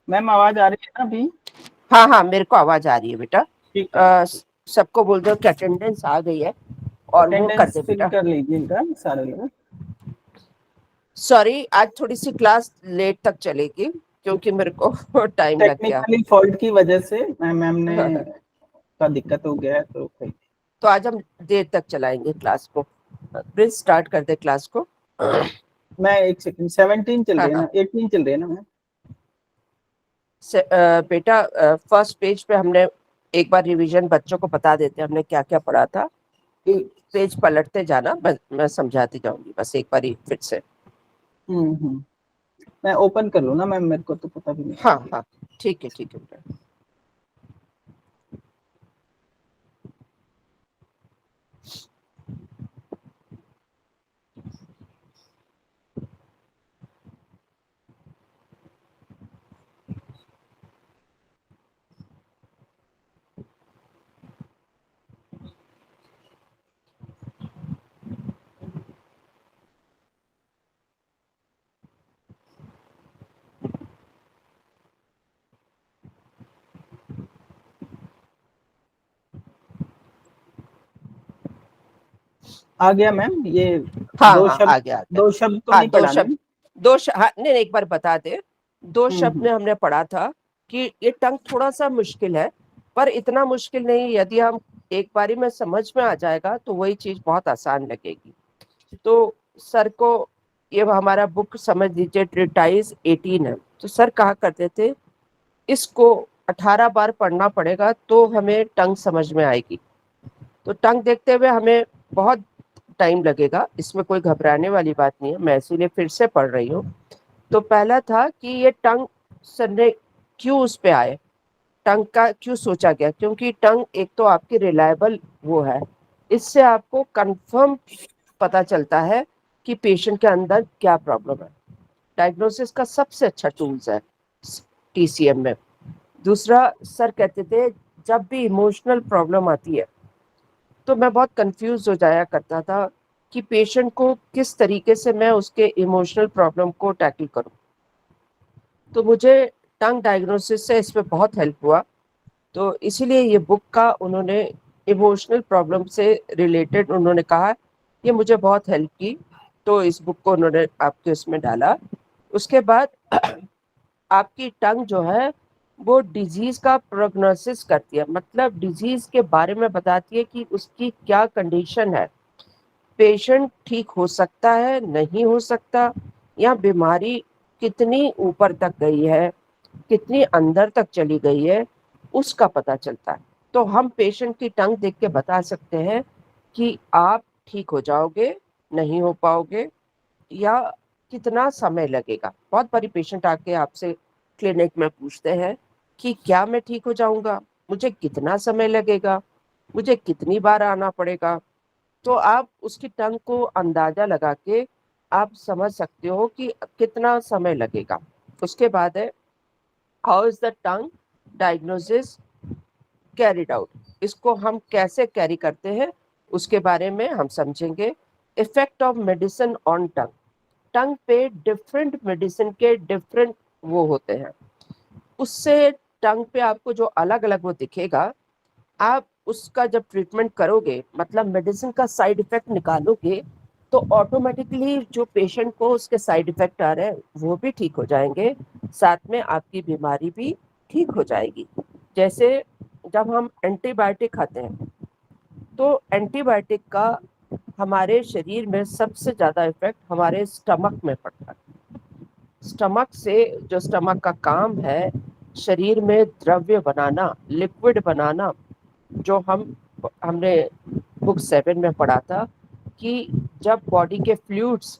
Ma'am आवाज आ रही है ना अभी? हाँ हाँ, मेरे को आवाज आ रही है बेटा। ठीक है मैम, ठीक। सबको बोल दो कि अटेंडेंस आ गई है और वो कर अटेंडेंस दे फिल बेटा। कर लीजिएगा सारे लोग। सॉरी, आज थोड़ी सी क्लास लेट तक चलेगी क्योंकि मेरे को टाइम लग गया। टेक्निकली फॉल्ट की वजह से मैम ने का दिक्कत हो गया है तो फिर। तो आज हम देर तक चलाएंगे क्लास को। प्लीज स्टार्ट कर दे क्लास को। मैं एक सेकंड, 17 चल हाँ रही है हाँ। ना, 18 चल रही है ना मैम? बेटा, फर्स्ट पेज पे हमने एक बार रिवीजन बच्चों को बता देते हैं हमने क्या क्या पढ़ा था। पेज पलटते जाना, मैं समझाती जाऊंगी बस एक बार फिर से। हम्म। मैं ओपन कर लूँ ना मैम, मेरे को तो पता भी नहीं हाँ चलेगा। हाँ, ठीक है बेटा। आ गया मैम ये। हाँ दो हाँ, शब्द, आ गया आ गया। दो शब्द तो हाँ, नहीं दो पढ़ाने शब्द। हैं? हाँ, नहीं नहीं, एक बार बता दे। दो शब्द हम्म। में हमने पढ़ा था कि ये टंग थोड़ा सा मुश्किल है, पर इतना मुश्किल नहीं। यदि हम एक बारी में समझ में आ जाएगा तो वही चीज बहुत आसान लगेगी। तो सर को ये हमारा बुक समझ लीजिए, ट्रिटाइज 18 है। तो सर कहा करते थे इसको 18 बार पढ़ना पड़ेगा तो हमें टंग समझ में आएगी। तो टंग देखते हुए हमें बहुत टाइम लगेगा, इसमें कोई घबराने वाली बात नहीं है, मैं इसीलिए फिर से पढ़ रही हूँ। तो पहला था कि ये टंग सर ने क्यों उस पे आए, टंग का क्यों सोचा गया, क्योंकि टंग एक तो आपकी रिलायबल वो है। इससे आपको कंफर्म पता चलता है कि पेशेंट के अंदर क्या प्रॉब्लम है। डायग्नोसिस का सबसे अच्छा टूल्स है टीसीएम में। दूसरा, सर कहते थे जब भी इमोशनल प्रॉब्लम आती है तो मैं बहुत कंफ्यूज हो जाया करता था कि पेशेंट को किस तरीके से मैं उसके इमोशनल प्रॉब्लम को टैकल करूं। तो मुझे टंग डायग्नोसिस से इसमें बहुत हेल्प हुआ। तो इसीलिए ये बुक का उन्होंने इमोशनल प्रॉब्लम से रिलेटेड उन्होंने कहा, ये मुझे बहुत हेल्प की। तो इस बुक को उन्होंने आपके उसमें डाला। उसके बाद आपकी टंग जो है वो डिजीज का प्रोग्नोसिस करती है, मतलब डिजीज के बारे में बताती है कि उसकी क्या कंडीशन है। पेशेंट ठीक हो सकता है, नहीं हो सकता, या बीमारी कितनी ऊपर तक गई है, कितनी अंदर तक चली गई है, उसका पता चलता है। तो हम पेशेंट की टंग देख के बता सकते हैं कि आप ठीक हो जाओगे, नहीं हो पाओगे, या कितना समय लगेगा। बहुत बारी पेशेंट आके आपसे क्लिनिक में पूछते हैं कि क्या मैं ठीक हो जाऊंगा, मुझे कितना समय लगेगा, मुझे कितनी बार आना पड़ेगा। तो आप उसकी टंग को अंदाजा लगा के आप समझ सकते हो कि कितना समय लगेगा। उसके बाद है how is the tongue diagnosis carried out, इसको हम कैसे कैरी करते हैं उसके बारे में हम समझेंगे। Effect of medicine on tongue, tongue पे डिफरेंट मेडिसिन के डिफरेंट वो होते हैं, उससे टंग पे आपको जो अलग अलग वो दिखेगा, आप उसका जब ट्रीटमेंट करोगे, मतलब मेडिसिन का साइड इफेक्ट निकालोगे, तो ऑटोमेटिकली जो पेशेंट को उसके साइड इफेक्ट आ रहे हैं वो भी ठीक हो जाएंगे, साथ में आपकी बीमारी भी ठीक हो जाएगी। जैसे जब हम एंटीबायोटिक खाते हैं तो एंटीबायोटिक का हमारे शरीर में सबसे ज्यादा इफेक्ट हमारे स्टमक में पड़ता है। स्टमक से, जो स्टमक का काम है शरीर में द्रव्य बनाना, लिक्विड बनाना, जो हमने बुक 7 में पढ़ा था कि जब बॉडी के फ्लूइड्स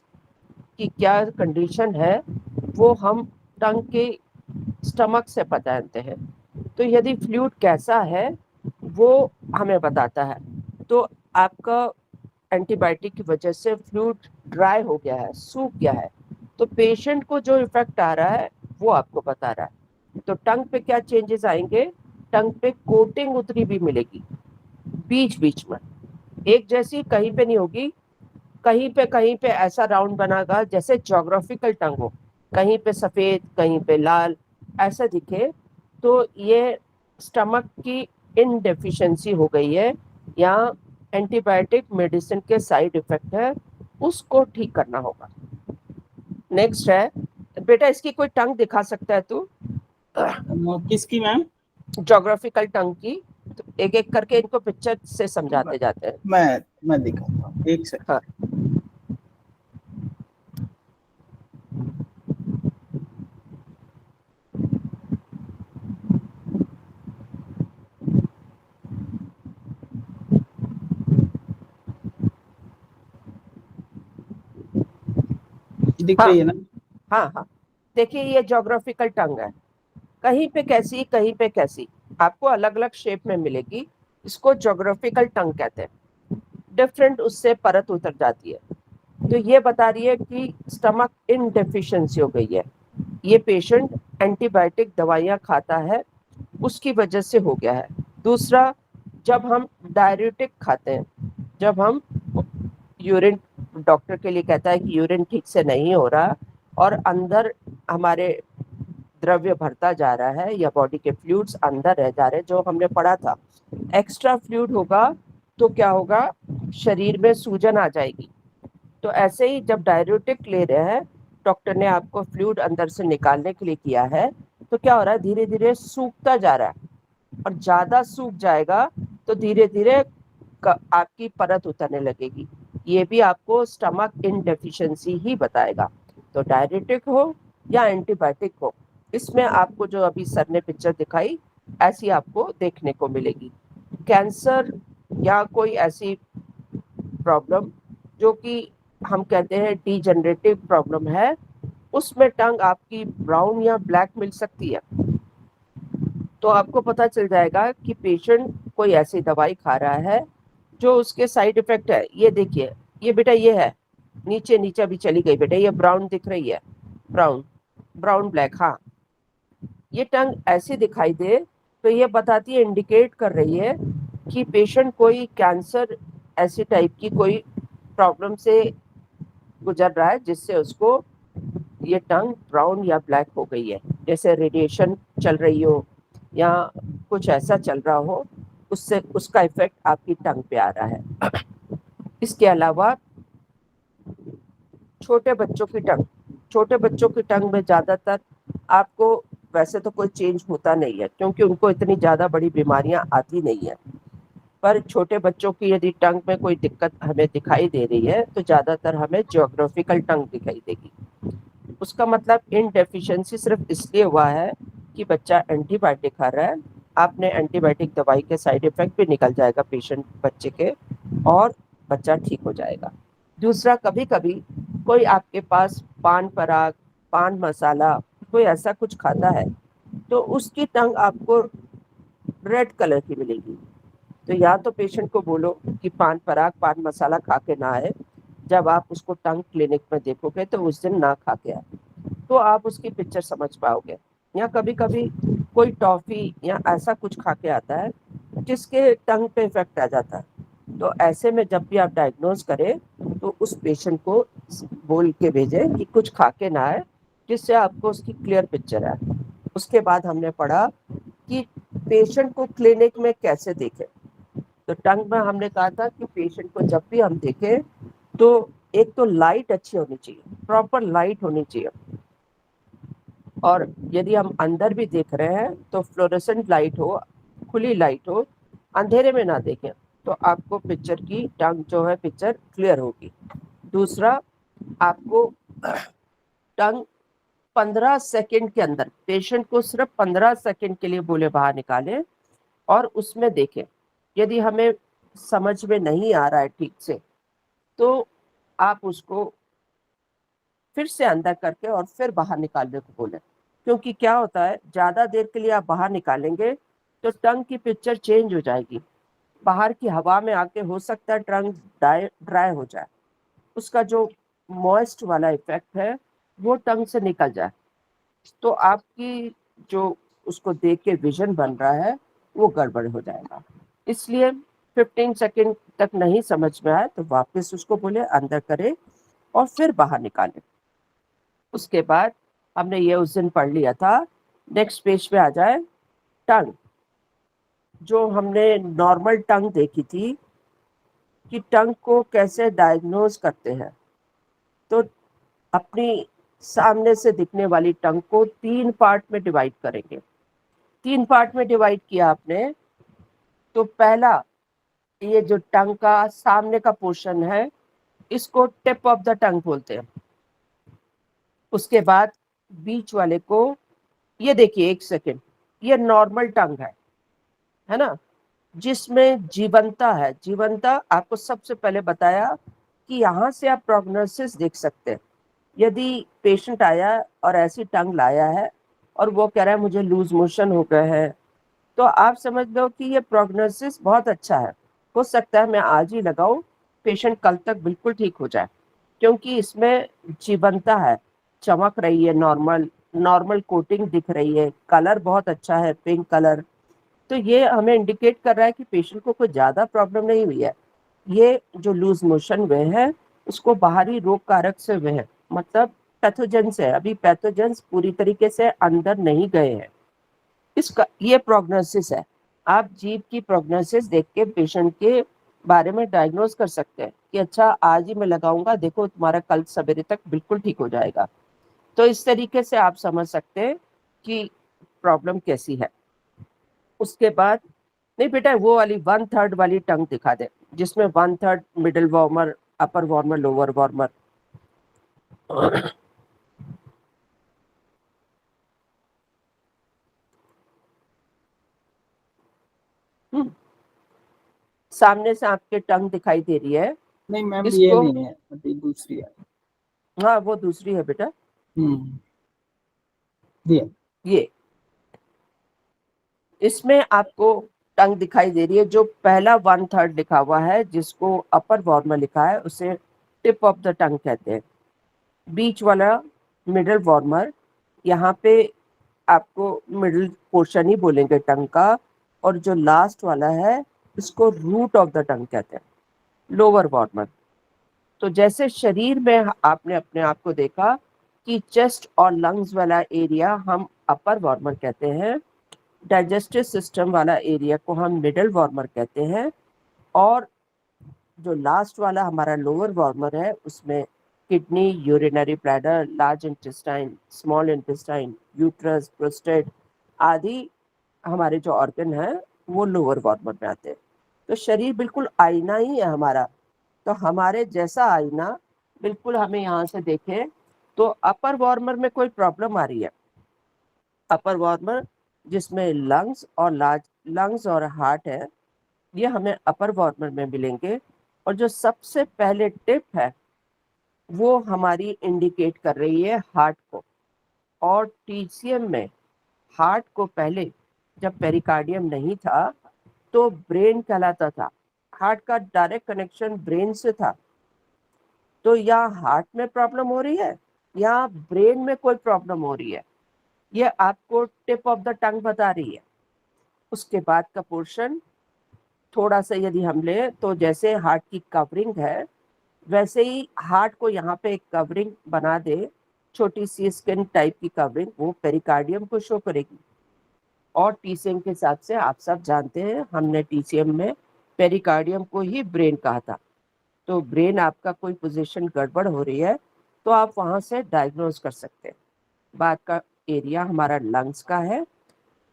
की क्या कंडीशन है वो हम टंग के स्टमक से पहचानते हैं। तो यदि फ्लूइड कैसा है वो हमें बताता है। तो आपका एंटीबायोटिक की वजह से फ्लूइड ड्राई हो गया है, सूख गया है, तो पेशेंट को जो इफेक्ट आ रहा है वो आपको बता रहा है। तो टंग पे क्या चेंजेस आएंगे, टंग पे कोटिंग उतनी भी मिलेगी बीच बीच में, एक जैसी कहीं पे नहीं होगी। कहीं पे ऐसा राउंड बनागा जैसे ज्योग्राफिकल टंग हो, कहीं पे सफेद, कहीं पे लाल, ऐसा दिखे तो ये स्टमक की इनडेफिशिएंसी हो गई है या एंटीबायोटिक मेडिसिन के साइड इफेक्ट है, उसको ठीक करना होगा। नेक्स्ट है, बेटा इसकी कोई टंग दिखा सकता है तू? किसकी मैम? ज्योग्राफिकल टंग की। तो एक एक करके इनको पिक्चर से समझाते जाते हैं। मैं दिखाता हूँ, एक सेकंड। हाँ दिख हाँ रही है ना? हाँ हाँ, देखिए ये ज्योग्राफिकल टंग है, कहीं पे कैसी कहीं पे कैसी, आपको अलग अलग शेप में मिलेगी। इसको ज्योग्राफिकल टंग कहते हैं। डिफरेंट उससे परत उतर जाती है। तो ये बता रही है कि स्टमक इनडेफिशिएंसी हो गई है, ये पेशेंट एंटीबायोटिक दवाइयाँ खाता है, उसकी वजह से हो गया है। दूसरा, जब हम डायरेटिक खाते हैं, जब हम यूरिन, डॉक्टर के लिए कहता है कि यूरिन ठीक से नहीं हो रहा और अंदर हमारे द्रव्य भरता जा रहा है या बॉडी के फ्लूइड्स अंदर रह जा रहे हैं, जो हमने पढ़ा था एक्स्ट्रा फ्लूइड होगा तो क्या होगा, शरीर में सूजन आ जाएगी। तो ऐसे ही जब डायरेटिक ले रहे हैं, डॉक्टर ने आपको फ्लूइड अंदर से निकालने के लिए किया है, तो क्या हो रहा है, धीरे धीरे सूखता जा रहा है, और ज्यादा सूख जाएगा तो धीरे धीरे आपकी परत उतरने लगेगी। ये भी आपको स्टमक इनडेफिशिएंसी ही बताएगा। तो डायरेटिक हो या एंटीबायोटिक हो, इसमें आपको जो अभी सर ने पिक्चर दिखाई ऐसी आपको देखने को मिलेगी। कैंसर या कोई ऐसी प्रॉब्लम जो कि हम कहते हैं डीजनरेटिव प्रॉब्लम है, उसमें टंग आपकी ब्राउन या ब्लैक मिल सकती है। तो आपको पता चल जाएगा कि पेशेंट कोई ऐसी दवाई खा रहा है जो उसके साइड इफेक्ट है। ये देखिए, ये बेटा ये है, नीचे नीचे भी चली गई बेटा, ये ब्राउन दिख रही है, ब्राउन, ब्राउन ब्लैक। हाँ, ये टंग ऐसी दिखाई दे तो ये बताती है, इंडिकेट कर रही है कि पेशेंट कोई कैंसर ऐसी टाइप की कोई प्रॉब्लम से गुजर रहा है, जिससे उसको ये टंग ब्राउन या ब्लैक हो गई है। जैसे रेडिएशन चल रही हो या कुछ ऐसा चल रहा हो, उससे उसका इफेक्ट आपकी टंग पे आ रहा है। इसके अलावा छोटे बच्चों की टंग, छोटे बच्चों की टंग में ज्यादातर आपको वैसे तो कोई चेंज होता नहीं है, क्योंकि उनको इतनी ज्यादा बड़ी बीमारियां आती नहीं है। पर छोटे बच्चों की यदि टंग में कोई दिक्कत हमें दिखाई दे रही है तो ज्यादातर हमें ज्योग्राफिकल टंग दिखाई देगी। उसका मतलब इनडेफिशिएंसी सिर्फ इसलिए हुआ है कि बच्चा एंटीबायोटिक खा रहा है, आपने एंटीबायोटिक दवाई के साइड इफेक्ट भी निकल जाएगा पेशेंट बच्चे के, और बच्चा ठीक हो जाएगा। दूसरा, कभी कभी कोई आपके पास पान पराग, पान मसाला, कोई ऐसा कुछ खाता है तो उसकी टंग आपको रेड कलर की मिलेगी। तो या तो पेशेंट को बोलो कि पान पराग, पान मसाला खा के ना आए, जब आप उसको टंग क्लिनिक में देखोगे तो उस दिन ना खा के आए, तो आप उसकी पिक्चर समझ पाओगे। या कभी कभी कोई टॉफी या ऐसा कुछ खा के आता है जिसके टंग पे इफेक्ट आ जाता है। तो ऐसे में जब भी आप डायग्नोज करें तो उस पेशेंट को बोल के भेजें कि कुछ खा के ना आए, जिससे आपको उसकी क्लियर पिक्चर आए। उसके बाद हमने पढ़ा कि पेशेंट को क्लिनिक में कैसे देखें। तो टंग में हमने कहा था कि पेशेंट को जब भी हम देखें तो एक तो लाइट अच्छी होनी चाहिए, प्रॉपर लाइट होनी चाहिए, और यदि हम अंदर भी देख रहे हैं तो फ्लोरेसेंट लाइट हो, खुली लाइट हो, अंधेरे में ना देखें, तो आपको पिक्चर की टंग जो है पिक्चर क्लियर होगी। दूसरा, आपको टंग 15 सेकंड के अंदर, पेशेंट को सिर्फ 15 सेकंड के लिए बोले बाहर निकालें और उसमें देखें। यदि हमें समझ में नहीं आ रहा है ठीक से तो आप उसको फिर से अंदर करके और फिर बाहर निकालने को बोले। क्योंकि क्या होता है, ज्यादा देर के लिए आप बाहर निकालेंगे तो टंग की पिक्चर चेंज हो जाएगी, बाहर की हवा में आके हो सकता है टंग ड्राई हो जाए, उसका जो मॉइस्ट वाला इफेक्ट है वो टंग से निकल जाए, तो आपकी जो उसको देख के विजन बन रहा है वो गड़बड़ हो जाएगा। इसलिए 15 सेकंड तक नहीं समझ में आए तो वापस उसको बोले अंदर करे और फिर बाहर निकाले। उसके बाद हमने ये उस दिन पढ़ लिया था नेक्स्ट पेज पे आ जाए। टंग, जो हमने नॉर्मल टंग देखी थी कि टंग को कैसे डायग्नोज करते हैं, तो अपनी सामने से दिखने वाली टंग को 3 पार्ट में डिवाइड करेंगे। 3 पार्ट में डिवाइड किया आपने, तो पहला ये जो टंग का सामने का पोर्शन है, इसको टिप ऑफ द टंग बोलते हैं। उसके बाद बीच वाले को, ये देखिए एक सेकेंड, ये नॉर्मल टंग है ना, जिसमें जीवंता है। जीवंता आपको सबसे पहले बताया कि यहाँ से आप प्रोग्नोसिस देख सकते हैं। यदि पेशेंट आया और ऐसी टंग लाया है और वो कह रहा है मुझे लूज मोशन हो गए हैं, तो आप समझ लो कि ये प्रोग्नोसिस बहुत अच्छा है। हो सकता है मैं आज ही लगाऊं, पेशेंट कल तक बिल्कुल ठीक हो जाए, क्योंकि इसमें जीवंता है, चमक रही है, नॉर्मल नॉर्मल कोटिंग दिख रही है, कलर बहुत अच्छा है, पिंक कलर। तो ये हमें इंडिकेट कर रहा है कि पेशेंट को कोई ज़्यादा प्रॉब्लम नहीं हुई है। ये जो लूज मोशन हुए हैं उसको बाहरी रोग कारक से हुए हैं, मतलब पैथोजन से। अभी पैथोजेंस पूरी तरीके से अंदर नहीं गए हैं। इसका ये प्रोग्नोसिस है। आप जीभ की प्रोग्नोसिस देख के पेशेंट के बारे में डायग्नोज कर सकते हैं कि अच्छा आज ही मैं लगाऊंगा, देखो तुम्हारा कल सवेरे तक बिल्कुल ठीक हो जाएगा। तो इस तरीके से आप समझ सकते हैं कि प्रॉब्लम कैसी है। उसके बाद, नहीं बेटा वो वाली 1/3 वाली टंग दिखा दे, जिसमें 1/3 मिडिल वार्मर, अपर वार्मर, लोअर वार्मर। सामने से आपके टंग दिखाई दे रही है। नहीं मैम ये इसको, नहीं है, अभी दूसरी है। हाँ वो दूसरी है बेटा। ये ये इसमें आपको टंग दिखाई दे रही है। जो पहला 1/3 लिखा हुआ है, जिसको अपर वार्मर लिखा है, उसे टिप ऑफ द टंग कहते हैं। बीच वाला मिडिल वार्मर, यहाँ पे आपको मिडिल पोर्शन ही बोलेंगे टंग का। और जो लास्ट वाला है, इसको रूट ऑफ द टंग कहते हैं, लोअर वार्मर। तो जैसे शरीर में आपने अपने आप को देखा कि चेस्ट और लंग्स वाला एरिया हम अपर वार्मर कहते हैं, डाइजेस्टिव सिस्टम वाला एरिया को हम मिडिल वार्मर कहते हैं, और जो लास्ट वाला हमारा लोअर वार्मर है, उसमें kidney, urinary bladder, large intestine, small intestine, uterus, prostate आदि हमारे जो ऑर्गन है वो लोअर वार्मर में आते हैं। तो शरीर बिल्कुल आईना ही है हमारा। तो हमारे जैसा आईना बिल्कुल हमें यहाँ से देखें तो अपर वार्मर में कोई प्रॉब्लम आ रही है, अपर वार्मर जिसमें लंग्स और हार्ट है, ये हमें अपर वार्मर में मिलेंगे। और जो सबसे पहले टिप है वो हमारी इंडिकेट कर रही है हार्ट को। और टीसीएम में हार्ट को पहले, जब पेरिकार्डियम नहीं था, तो ब्रेन कहलाता था। हार्ट का डायरेक्ट कनेक्शन ब्रेन से था। तो या हार्ट में प्रॉब्लम हो रही है या ब्रेन में कोई प्रॉब्लम हो रही है, ये आपको टिप ऑफ द टंग बता रही है। उसके बाद का पोर्शन थोड़ा सा यदि हम ले, तो जैसे हार्ट की कवरिंग है, वैसे ही हार्ट को यहाँ पे एक कवरिंग बना दे, छोटी सी स्किन टाइप की कवरिंग, वो पेरिकार्डियम को शो करेगी। और टीसीएम के हिसाब से आप सब जानते हैं, हमने टीसीएम में पेरिकार्डियम को ही ब्रेन कहा था। तो ब्रेन आपका कोई पोजीशन गड़बड़ हो रही है तो आप वहां से डायग्नोज कर सकते हैं। बाद का एरिया हमारा लंग्स का है।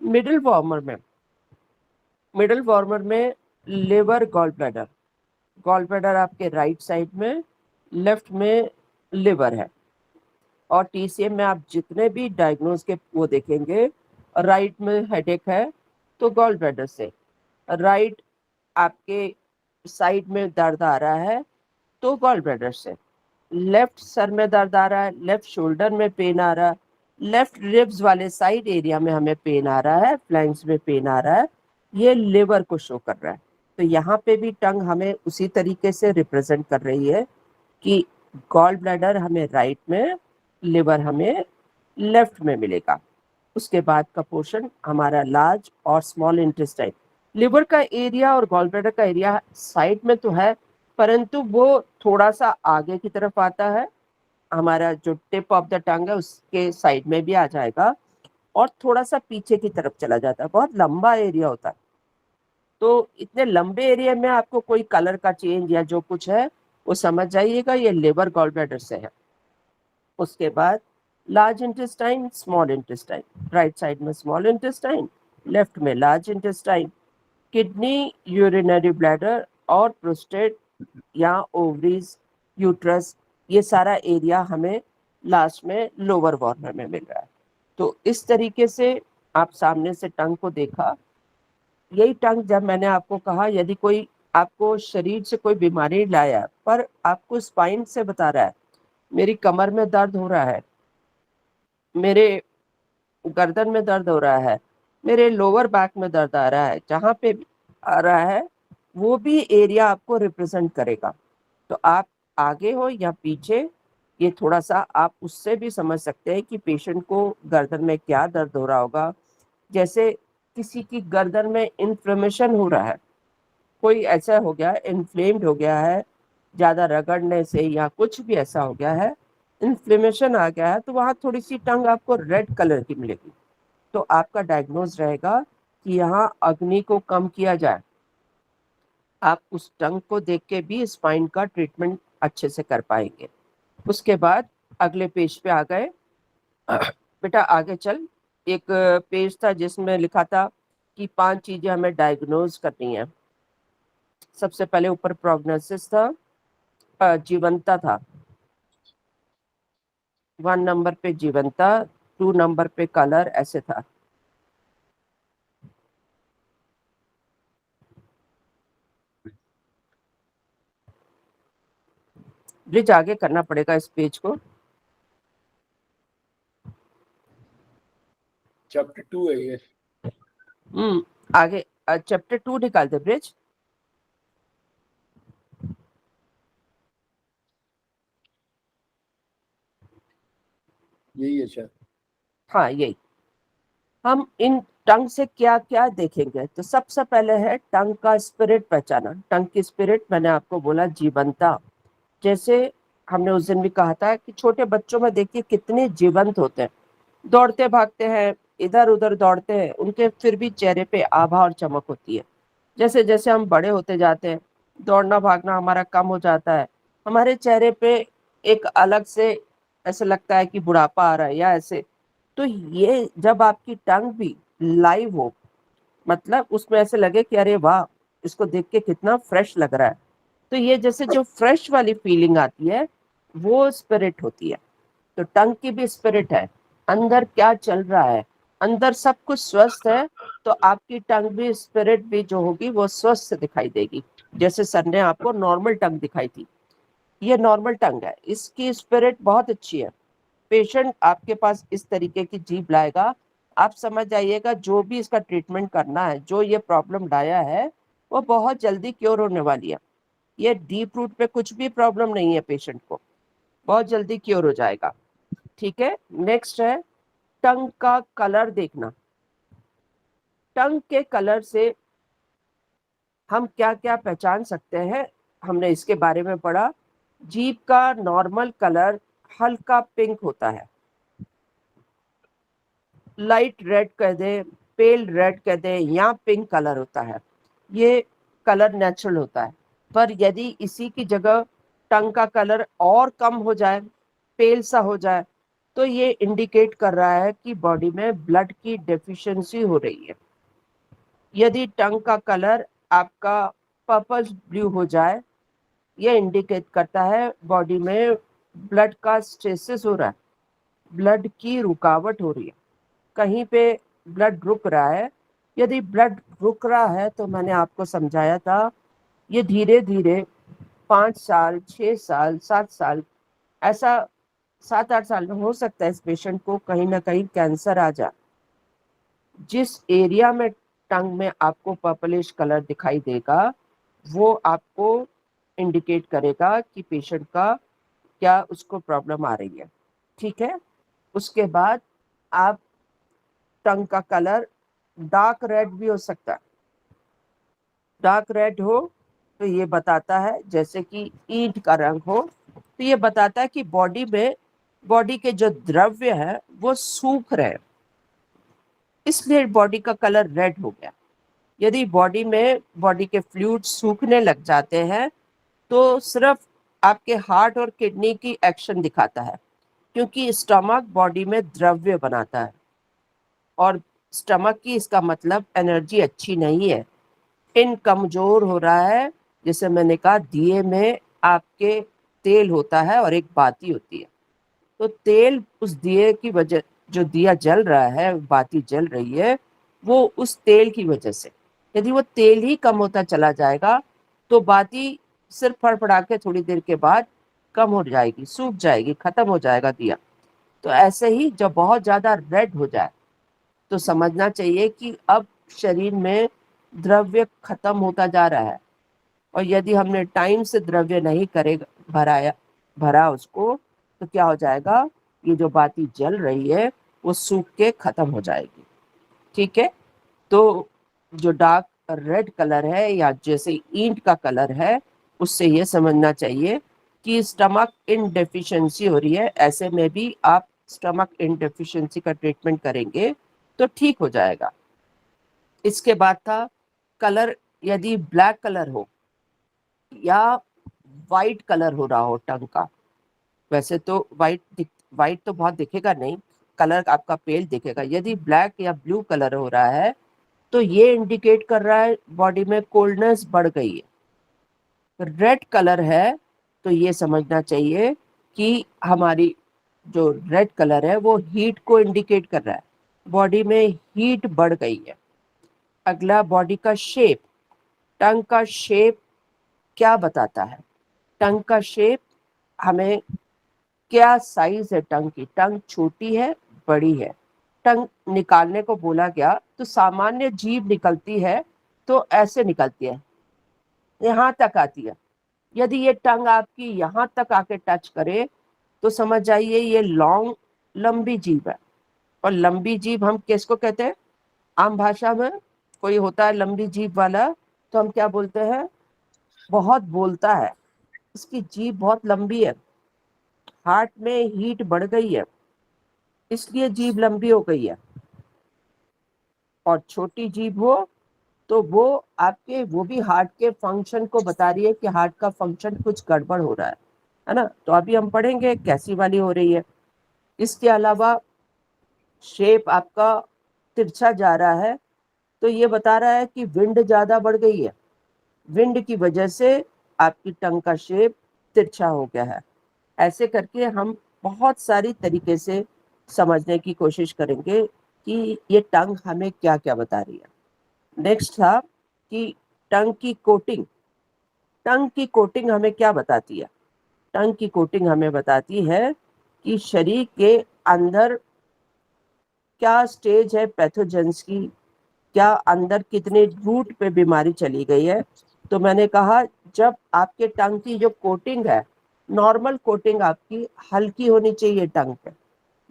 मिडिल वार्मर में, मिडिल वार्मर में liver, gall bladder, gall bladder आपके राइट साइड में, लेफ्ट में लिवर है। और टीसीएम में आप जितने भी डायग्नोज के वो देखेंगे, राइट में हेडेक है तो गॉल ब्लैडर से, राइट आपके साइड में दर्द आ रहा है तो गॉल ब्लैडर से, लेफ्ट सर में दर्द आ रहा है, लेफ्ट शोल्डर में पेन आ रहा है, लेफ्ट रिब्स वाले साइड एरिया में हमें पेन आ रहा है, फ्लैंक्स में पेन आ रहा है, ये लिवर को शो कर रहा है। तो यहाँ पे भी टंग हमें उसी तरीके से रिप्रेजेंट कर रही है कि गॉल ब्लैडर हमें राइट में, लिवर हमें लेफ्ट में मिलेगा। उसके बाद का पोर्शन हमारा लार्ज और स्मॉल इंटेस्टाइन। लिवर का एरिया और गॉल ब्लैडर का एरिया साइड में तो है, परंतु वो थोड़ा सा आगे की तरफ आता है। हमारा जो टिप ऑफ द टंग है उसके साइड में भी आ जाएगा। और थोड़ा सा पीछे की तरफ चला जाता है, बहुत लंबा एरिया होता है। तो इतने लंबे एरिया में आपको कोई कलर का चेंज या जो कुछ है वो समझ जाइएगा ये लिवर गॉल ब्लैडर से है। उसके बाद large intestine, small intestine, right side में स्मॉल इंटेस्टाइन, लेफ्ट में large intestine, kidney, urinary bladder और प्रोस्टेट या ओवरीज, यूट्रस, ये सारा एरिया हमें लास्ट में लोअर कॉर्नर में मिल रहा है। तो इस तरीके से आप सामने से टंग को देखा। यही टंग जब मैंने आपको कहा यदि कोई आपको शरीर से कोई बीमारी लाया पर आपको स्पाइन से बता रहा है मेरी कमर में दर्द हो रहा है, मेरे गर्दन में दर्द हो रहा है, मेरे लोअर बैक में दर्द आ रहा है, जहाँ पे भी आ रहा है वो भी एरिया आपको रिप्रेजेंट करेगा। तो आप आगे हो या पीछे, ये थोड़ा सा आप उससे भी समझ सकते हैं कि पेशेंट को गर्दन में क्या दर्द हो रहा होगा। जैसे किसी की गर्दन में इन्फ्लेमेशन हो रहा है, कोई ऐसा हो गया इन्फ्लेम्ड हो गया है ज़्यादा रगड़ने से या कुछ भी ऐसा हो गया है, इन्फ्लेमेशन आ गया है, तो वहाँ थोड़ी सी टंग आपको रेड कलर की मिलेगी। तो आपका डायग्नोज रहेगा कि यहाँ अग्नि को कम किया जाए। आप उस टंग को देख के भी स्पाइन का ट्रीटमेंट अच्छे से कर पाएंगे। उसके बाद अगले पेज पे आ गए। बेटा आगे चल। एक पेज था जिसमें लिखा था कि 5 चीजें हमें डायग्नोज करनी है। सबसे पहले ऊपर प्रोग्नोसिस था, जीवंता था। 1 नंबर पे जीवंता, 2 नंबर पे कलर, ऐसे था। ब्रिज आगे करना पड़ेगा इस पेज को। चैप्टर 2 है ये। आगे चैप्टर 2 निकाल दे ब्रिज। यही है शायद। हाँ यही। हम इन टंग से क्या क्या देखेंगे, तो सबसे पहले है टंग का स्पिरिट पहचाना। टंग की स्पिरिट मैंने आपको बोला जीवंता। जैसे हमने उस दिन भी कहा था कि छोटे बच्चों में देखिए कितने जीवंत होते हैं, दौड़ते भागते हैं, इधर उधर दौड़ते हैं, उनके फिर भी चेहरे पे आभा और चमक होती है। जैसे जैसे हम बड़े होते जाते हैं, दौड़ना भागना हमारा कम हो जाता है, हमारे चेहरे पे एक अलग से ऐसे लगता है कि बुढ़ापा आ रहा है या ऐसे। तो ये जब आपकी टंग भी लाइव हो, मतलब उसमें ऐसे लगे कि अरे वाह, इसको देख के कितना फ्रेश लग रहा है, तो ये जैसे जो फ्रेश वाली फीलिंग आती है वो स्पिरिट होती है। तो टंग की भी स्पिरिट है, अंदर क्या चल रहा है, अंदर सब कुछ स्वस्थ है, तो आपकी टंग भी स्पिरिट भी जो होगी वो स्वस्थ दिखाई देगी। जैसे सर ने आपको नॉर्मल टंग दिखाई थी, ये नॉर्मल टंग है, इसकी स्पिरिट बहुत अच्छी है। पेशेंट आपके पास इस तरीके की जीभ लाएगा, आप समझ जाइएगा जो भी इसका ट्रीटमेंट करना है, जो ये प्रॉब्लम लाया है वो बहुत जल्दी क्योर होने वाली है। ये डीप रूट पे कुछ भी प्रॉब्लम नहीं है, पेशेंट को बहुत जल्दी क्योर हो जाएगा। ठीक है, नेक्स्ट है टंग का कलर देखना। टंग के कलर से हम क्या क्या पहचान सकते हैं, हमने इसके बारे में पढ़ा। जीभ का नॉर्मल कलर हल्का पिंक होता है, लाइट रेड कह दे, पेल रेड कह दे, या पिंक कलर होता है, ये कलर नेचुरल होता है। पर यदि इसी की जगह टंग का कलर और कम हो जाए, पेल सा हो जाए, तो ये इंडिकेट कर रहा है कि बॉडी में ब्लड की डेफिशिएंसी हो रही है। यदि टंग का कलर आपका पर्पल ब्लू हो जाए, ये इंडिकेट करता है बॉडी में ब्लड का स्ट्रेसेस हो रहा है, ब्लड की रुकावट हो रही है, कहीं पे ब्लड रुक रहा है। यदि ब्लड रुक रहा है तो मैंने आपको समझाया था ये धीरे धीरे 5 साल, 6 साल, 7 साल, ऐसा 7-8 साल में हो सकता है इस पेशेंट को कहीं ना कहीं कैंसर आ जाए। जिस एरिया में टंग में आपको पर्पलिश कलर दिखाई देगा वो आपको इंडिकेट करेगा कि पेशेंट का क्या उसको प्रॉब्लम आ रही है। ठीक है, उसके बाद आप टंग का कलर डार्क रेड भी हो सकता है। डार्क रेड हो तो ये बताता है, जैसे कि ईंट का रंग हो तो ये बताता है कि बॉडी में, बॉडी के जो द्रव्य है वो सूख रहे हैं, इसलिए बॉडी का कलर रेड हो गया। यदि बॉडी में बॉडी के फ्लूइड सूखने लग जाते हैं तो सिर्फ आपके हार्ट और किडनी की एक्शन दिखाता है, क्योंकि स्टमक बॉडी में द्रव्य बनाता है और स्टमक की इसका मतलब एनर्जी अच्छी नहीं है, इन कमजोर हो रहा है। जैसे मैंने कहा दिए में आपके तेल होता है और एक बाती होती है, तो तेल उस दिए की वजह, जो दिया जल रहा है, बाती जल रही है, वो उस तेल की वजह से, यदि वो तेल ही कम होता चला जाएगा तो बाती सिर्फ फड़फड़ा के थोड़ी देर के बाद कम हो जाएगी, सूख जाएगी, खत्म हो जाएगा दिया। तो ऐसे ही जब बहुत ज्यादा रेड हो जाए तो समझना चाहिए कि अब शरीर में द्रव्य खत्म होता जा रहा है, और यदि हमने टाइम से द्रव्य नहीं करेगा भरा उसको, तो क्या हो जाएगा, ये जो बाती जल रही है वो सूख के खत्म हो जाएगी। ठीक है, तो जो डार्क रेड कलर है या जैसे ईंट का कलर है, उससे ये समझना चाहिए कि स्टमक इन डेफिशिएंसी हो रही है। ऐसे में भी आप स्टमक इन डेफिशिएंसी का ट्रीटमेंट करेंगे तो ठीक हो जाएगा। इसके बाद था कलर, यदि ब्लैक कलर हो या वाइट कलर हो रहा हो टंग का, वैसे तो वाइट तो बहुत दिखेगा नहीं, कलर आपका पेल दिखेगा। यदि ब्लैक या ब्लू कलर हो रहा है तो ये इंडिकेट कर रहा है बॉडी में कोल्डनेस बढ़ गई है। रेड कलर है तो ये समझना चाहिए कि हमारी जो रेड कलर है वो हीट को इंडिकेट कर रहा है, बॉडी में हीट बढ़ गई है। अगला बॉडी का शेप, टंग का शेप क्या बताता है? टंग का शेप हमें क्या साइज है टंग की, टंग छोटी है, बड़ी है। टंग निकालने को बोला गया तो सामान्य जीभ निकलती है तो ऐसे निकलती है, यहाँ तक आती है। यदि ये टंग आपकी यहाँ तक आके टच करे तो समझ जाइए ये लंबी जीभ है। और लंबी जीभ हम किसको कहते हैं? आम भाषा में कोई होता है लंबी जीभ वाला तो हम क्या बोलते हैं? बहुत बोलता है, इसकी जीभ बहुत लंबी है, हार्ट में हीट बढ़ गई है इसलिए जीभ लंबी हो गई है। और छोटी जीभ हो तो वो आपके, वो भी हार्ट के फंक्शन को बता रही है कि हार्ट का फंक्शन कुछ गड़बड़ हो रहा है ना। तो अभी हम पढ़ेंगे कैसी वाली हो रही है। इसके अलावा शेप आपका तिरछा जा रहा है तो ये बता रहा है कि विंड ज्यादा बढ़ गई है, विंड की वजह से आपकी टंग का शेप तिरछा हो गया है। ऐसे करके हम बहुत सारी तरीके से समझने की कोशिश करेंगे कि ये टंग हमें क्या क्या बता रही है। नेक्स्ट था कि टंग की कोटिंग, टंग की कोटिंग हमें क्या बताती है? टंग की कोटिंग हमें बताती है कि शरीर के अंदर क्या स्टेज है पैथोजेंस की, क्या अंदर कितने रूट पे बीमारी चली गई है। तो मैंने कहा जब आपके टंग की जो कोटिंग है, नॉर्मल कोटिंग आपकी हल्की होनी चाहिए टंग पे।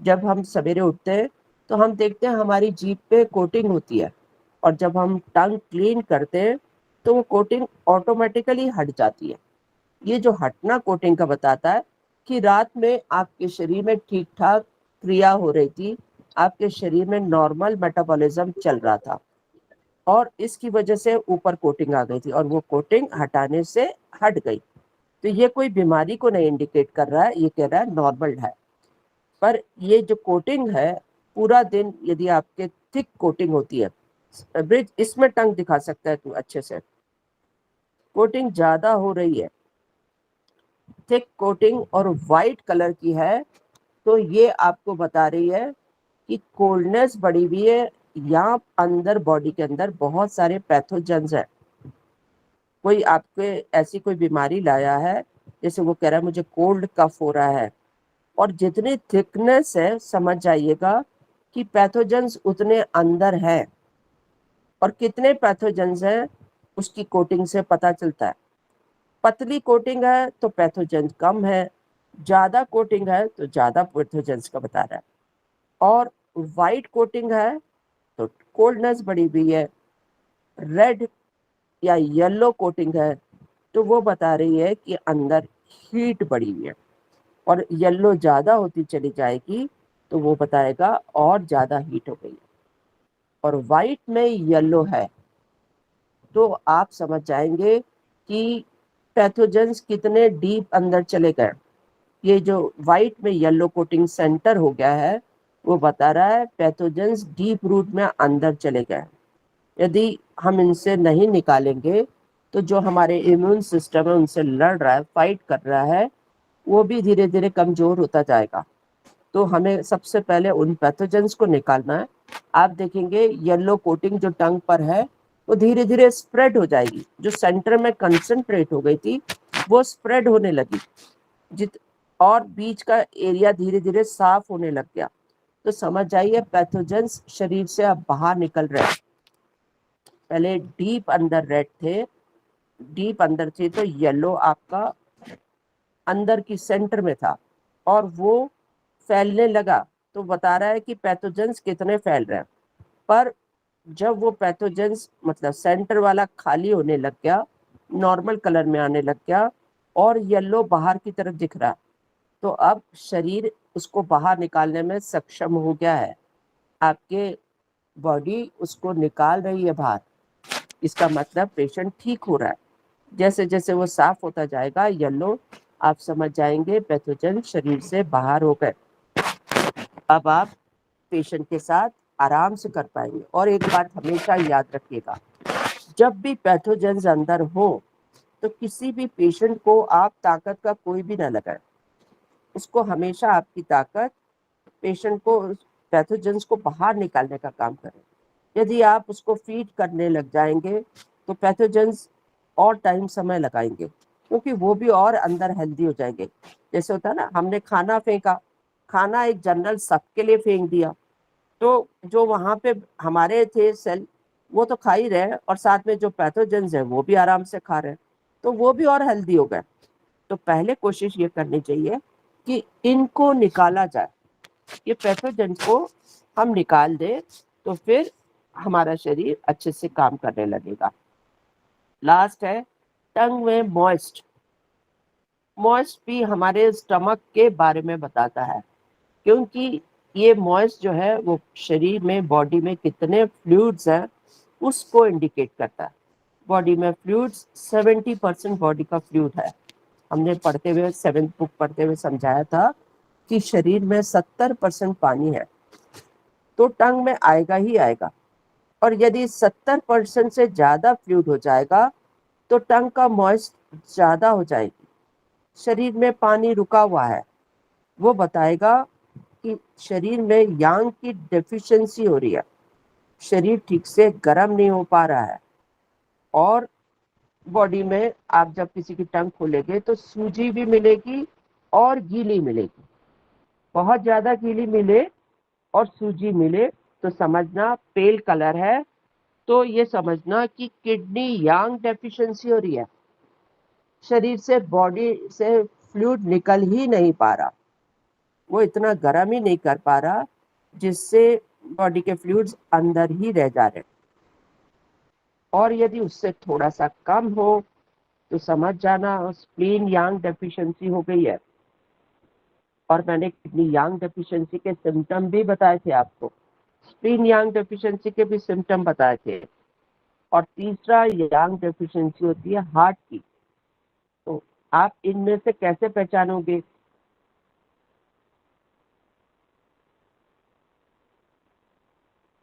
जब हम सवेरे उठते हैं तो हम देखते हैं हमारी जीभ पे कोटिंग होती है, और जब हम टंग क्लीन करते हैं तो वो कोटिंग ऑटोमेटिकली हट जाती है। ये जो हटना कोटिंग का बताता है कि रात में आपके शरीर में ठीक ठाक क्रिया हो रही थी, आपके शरीर में नॉर्मल मेटाबॉलिज्म चल रहा था, और इसकी वजह से ऊपर कोटिंग आ गई थी और वो कोटिंग हटाने से हट गई। तो ये कोई बीमारी को नहीं इंडिकेट कर रहा है, ये कह रहा है नॉर्मल है। पर ये जो कोटिंग है पूरा दिन, यदि आपके थिक कोटिंग होती है, ब्रिज इसमें टंग दिखा सकता है तू अच्छे से, कोटिंग ज्यादा हो रही है, थिक कोटिंग और वाइट कलर की है, तो ये आपको बता रही है कि कोल्डनेस बढ़ी हुई है, यहाँ अंदर बॉडी के अंदर बहुत सारे पैथोजेंस है। कोई आपके ऐसी कोई बीमारी लाया है, जैसे वो कह रहा है मुझे कोल्ड कफ हो रहा है, और जितनी थिकनेस है समझ जाइएगा कि पैथोजेंस उतने अंदर है, और कितने पैथोजेंस हैं उसकी कोटिंग से पता चलता है। पतली कोटिंग है तो पैथोजेंस कम है, ज्यादा कोटिंग है तो ज्यादा पैथोजेंस का बता रहा है, और वाइट कोटिंग है तो कोल्डनेस बढ़ी हुई है, रेड या येलो कोटिंग है तो वो बता रही है कि अंदर हीट बढ़ी हुई है, और येलो ज्यादा होती चली जाएगी तो वो बताएगा और ज्यादा हीट हो गई है। और वाइट में येलो है, तो आप समझ जाएंगे कि पैथोजेंस कितने डीप अंदर चले गए। ये जो वाइट में येलो कोटिंग सेंटर हो गया है, वो बता रहा है पैथोजेंस डीप रूट में अंदर चले गए। यदि हम इनसे नहीं निकालेंगे तो जो हमारे इम्यून सिस्टम है उनसे लड़ रहा है, फाइट कर रहा है, वो भी धीरे धीरे कमजोर होता जाएगा। तो हमें सबसे पहले उन पैथोजेंस को निकालना है। आप देखेंगे येलो कोटिंग जो टंग पर है वो धीरे धीरे स्प्रेड हो जाएगी। जो सेंटर में कंसंट्रेट हो गई थी वो स्प्रेड होने लगी, और बीच का एरिया धीरे धीरे साफ होने लग गया। तो समझ जाइए पैथोजेंस शरीर से अब बाहर निकल रहे हैं। पहले डीप अंदर रेड थे, डीप अंदर थे, तो येलो आपका अंदर की सेंटर में था और वो फैलने लगा। तो बता रहा है कि पैथोजेंस कितने फैल रहे हैं। पर जब वो पैथोजेंस मतलब सेंटर वाला खाली होने लग गया, नॉर्मल कलर में आने लग गया और येलो बाहर की तरफ दिख रहा, तो अब शरीर उसको बाहर निकालने में सक्षम हो गया है। आपके बॉडी उसको निकाल रही है बाहर। इसका मतलब पेशेंट ठीक हो रहा है। जैसे जैसे वो साफ होता जाएगा येलो, आप समझ जाएंगे पैथोजन शरीर से बाहर हो गए। अब आप पेशेंट के साथ आराम से कर पाएंगे। और एक बात हमेशा याद रखिएगा, जब भी पैथोजेंस अंदर हो तो किसी भी पेशेंट को आप ताकत का कोई भी ना लगाए। उसको हमेशा आपकी ताकत पेशेंट को पैथोजेंस को बाहर निकालने का काम करें। यदि आप उसको फीड करने लग जाएंगे तो पैथोजेंस और टाइम समय लगाएंगे, क्योंकि वो भी और अंदर हेल्दी हो जाएंगे। जैसे होता है ना, हमने खाना फेंका, खाना एक जनरल सबके लिए फेंक दिया, तो जो वहां पे हमारे थे सेल वो तो खा ही रहे हैं और साथ में जो पैथोजेंस है वो भी आराम से खा रहे हैं, तो वो भी और हेल्दी हो गए। तो पहले कोशिश ये करनी चाहिए कि इनको निकाला जाए, ये पैथोजेंस को हम निकाल दें, तो फिर हमारा शरीर अच्छे से काम करने लगेगा। लास्ट है टंग में मॉइस्ट। मॉइस्ट भी हमारे स्टमक के बारे में बताता है, क्योंकि ये मॉइस्ट जो है वो शरीर में बॉडी में कितने फ्लूइड्स हैं उसको इंडिकेट करता है। बॉडी में फ्लूइड्स 70% बॉडी का फ्लूइड है। हमने पढ़ते हुए 7th बुक पढ़ते हुए समझाया था कि शरीर में 70% पानी है, तो टंग में आएगा ही आएगा। और यदि 70% से ज्यादा फ्लूइड हो जाएगा तो टंग का मॉइस्ट ज्यादा हो जाएगी। शरीर में पानी रुका हुआ है, वो बताएगा कि शरीर में यांग की डेफिशिएंसी हो रही है, शरीर ठीक से गर्म नहीं हो पा रहा है। और बॉडी में आप जब किसी की टंग खोलेंगे तो सूजी भी मिलेगी और गीली मिलेगी। बहुत ज्यादा गीली मिले और सूजी मिले तो समझना पेल कलर है, तो ये समझना कि किडनी यांग डेफिशिएंसी हो रही है। शरीर से बॉडी से फ्लूइड निकल ही नहीं पा रहा, वो इतना गर्म ही नहीं कर पा रहा जिससे बॉडी के फ्लूइड्स अंदर ही रह जा रहे। और यदि उससे थोड़ा सा कम हो तो समझ जाना स्प्लीन यांग डेफिशिएंसी हो गई है। और मैंने किडनी यांग डेफिशिएंसी के सिम्टम भी बताए थे आपको, स्प्लीन यांग डेफिशिएंसी के भी सिम्टम बताए थे। और तीसरा यांग डेफिशिएंसी होती है हार्ट की। तो आप इनमें से कैसे पहचानोगे?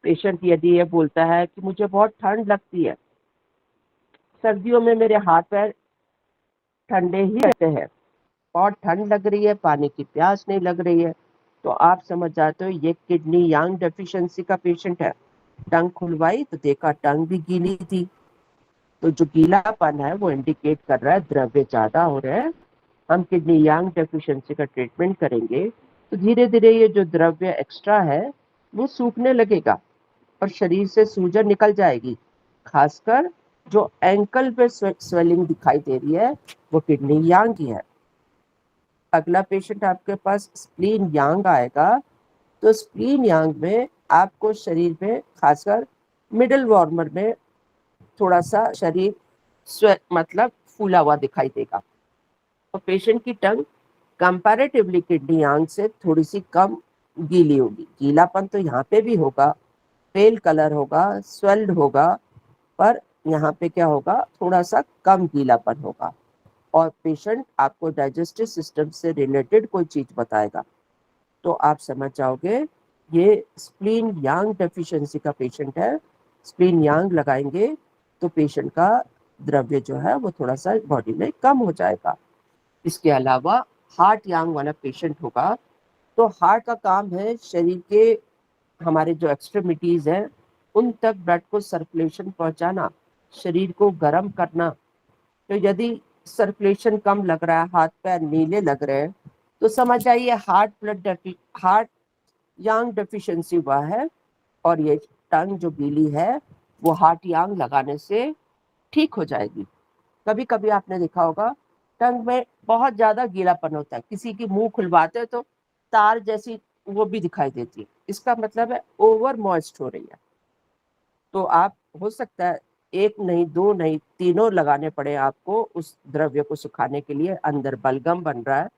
पेशेंट यदि ये बोलता है कि मुझे बहुत ठंड लगती है, सर्दियों में मेरे हाथ पैर ठंडे ही रहते हैं, बहुत ठंड लग रही है, पानी की प्यास नहीं लग रही है, तो आप समझ जाते हो ये किडनी यांग डेफिशिएंसी का पेशेंट है। टंग खुलवाई तो देखा टंग भी गीली थी, तो जो गीलापन है वो इंडिकेट कर रहा है द्रव्य ज्यादा हो रहा है। हम किडनी यांग डेफिशिएंसी का ट्रीटमेंट करेंगे तो धीरे धीरे ये जो द्रव्य एक्स्ट्रा है वो सूखने लगेगा और शरीर से सूजन निकल जाएगी। खासकर जो एंकल पे स्वेलिंग दिखाई दे रही है वो किडनी यांग की है। अगला पेशेंट आपके पास स्प्लीन यांग आएगा, तो स्प्लीन यांग में आपको शरीर में खासकर मिडल वार्मर में थोड़ा सा शरीर मतलब फूला हुआ दिखाई देगा। और पेशेंट की टंग कंपैरेटिवली किडनी यांग से थोड़ी सी कम गीली होगी। गीलापन तो यहाँ पे भी होगा, पेल कलर होगा, स्वेल्ड होगा, पर यहाँ पे क्या होगा, थोड़ा सा कम गीलापन होगा, और पेशेंट आपको डाइजेस्टिव सिस्टम से रिलेटेड कोई चीज बताएगा तो आप समझ जाओगे ये स्प्लीन यांग डेफिशिएंसी का पेशेंट है। स्प्लीन यांग लगाएंगे तो पेशेंट का द्रव्य जो है वो थोड़ा सा बॉडी में कम हो जाएगा। इसके अलावा हार्ट यांग वाला पेशेंट होगा तो हार्ट का काम है शरीर के हमारे जो एक्सट्रीमिटीज हैं उन तक ब्लड को सर्कुलेशन पहुंचाना, शरीर को गर्म करना। तो यदि सर्कुलेशन कम लग रहा है, हाथ पैर नीले लग रहे हैं, तो समझ आइए हार्ट यांग डेफिशिएंसी हुआ है, और ये टंग जो गीली है वो हार्ट यांग लगाने से ठीक हो जाएगी। कभी कभी आपने देखा होगा टंग में बहुत ज्यादा गीलापन होता है, किसी की मुंह खुलवाते हैं तो तार जैसी वो भी दिखाई देती है, इसका मतलब है ओवर मॉइस्ट हो रही है। तो आप हो सकता है एक नहीं, दो नहीं, तीनों लगाने पड़े आपको उस द्रव्य को सुखाने के लिए, अंदर बलगम बन रहा है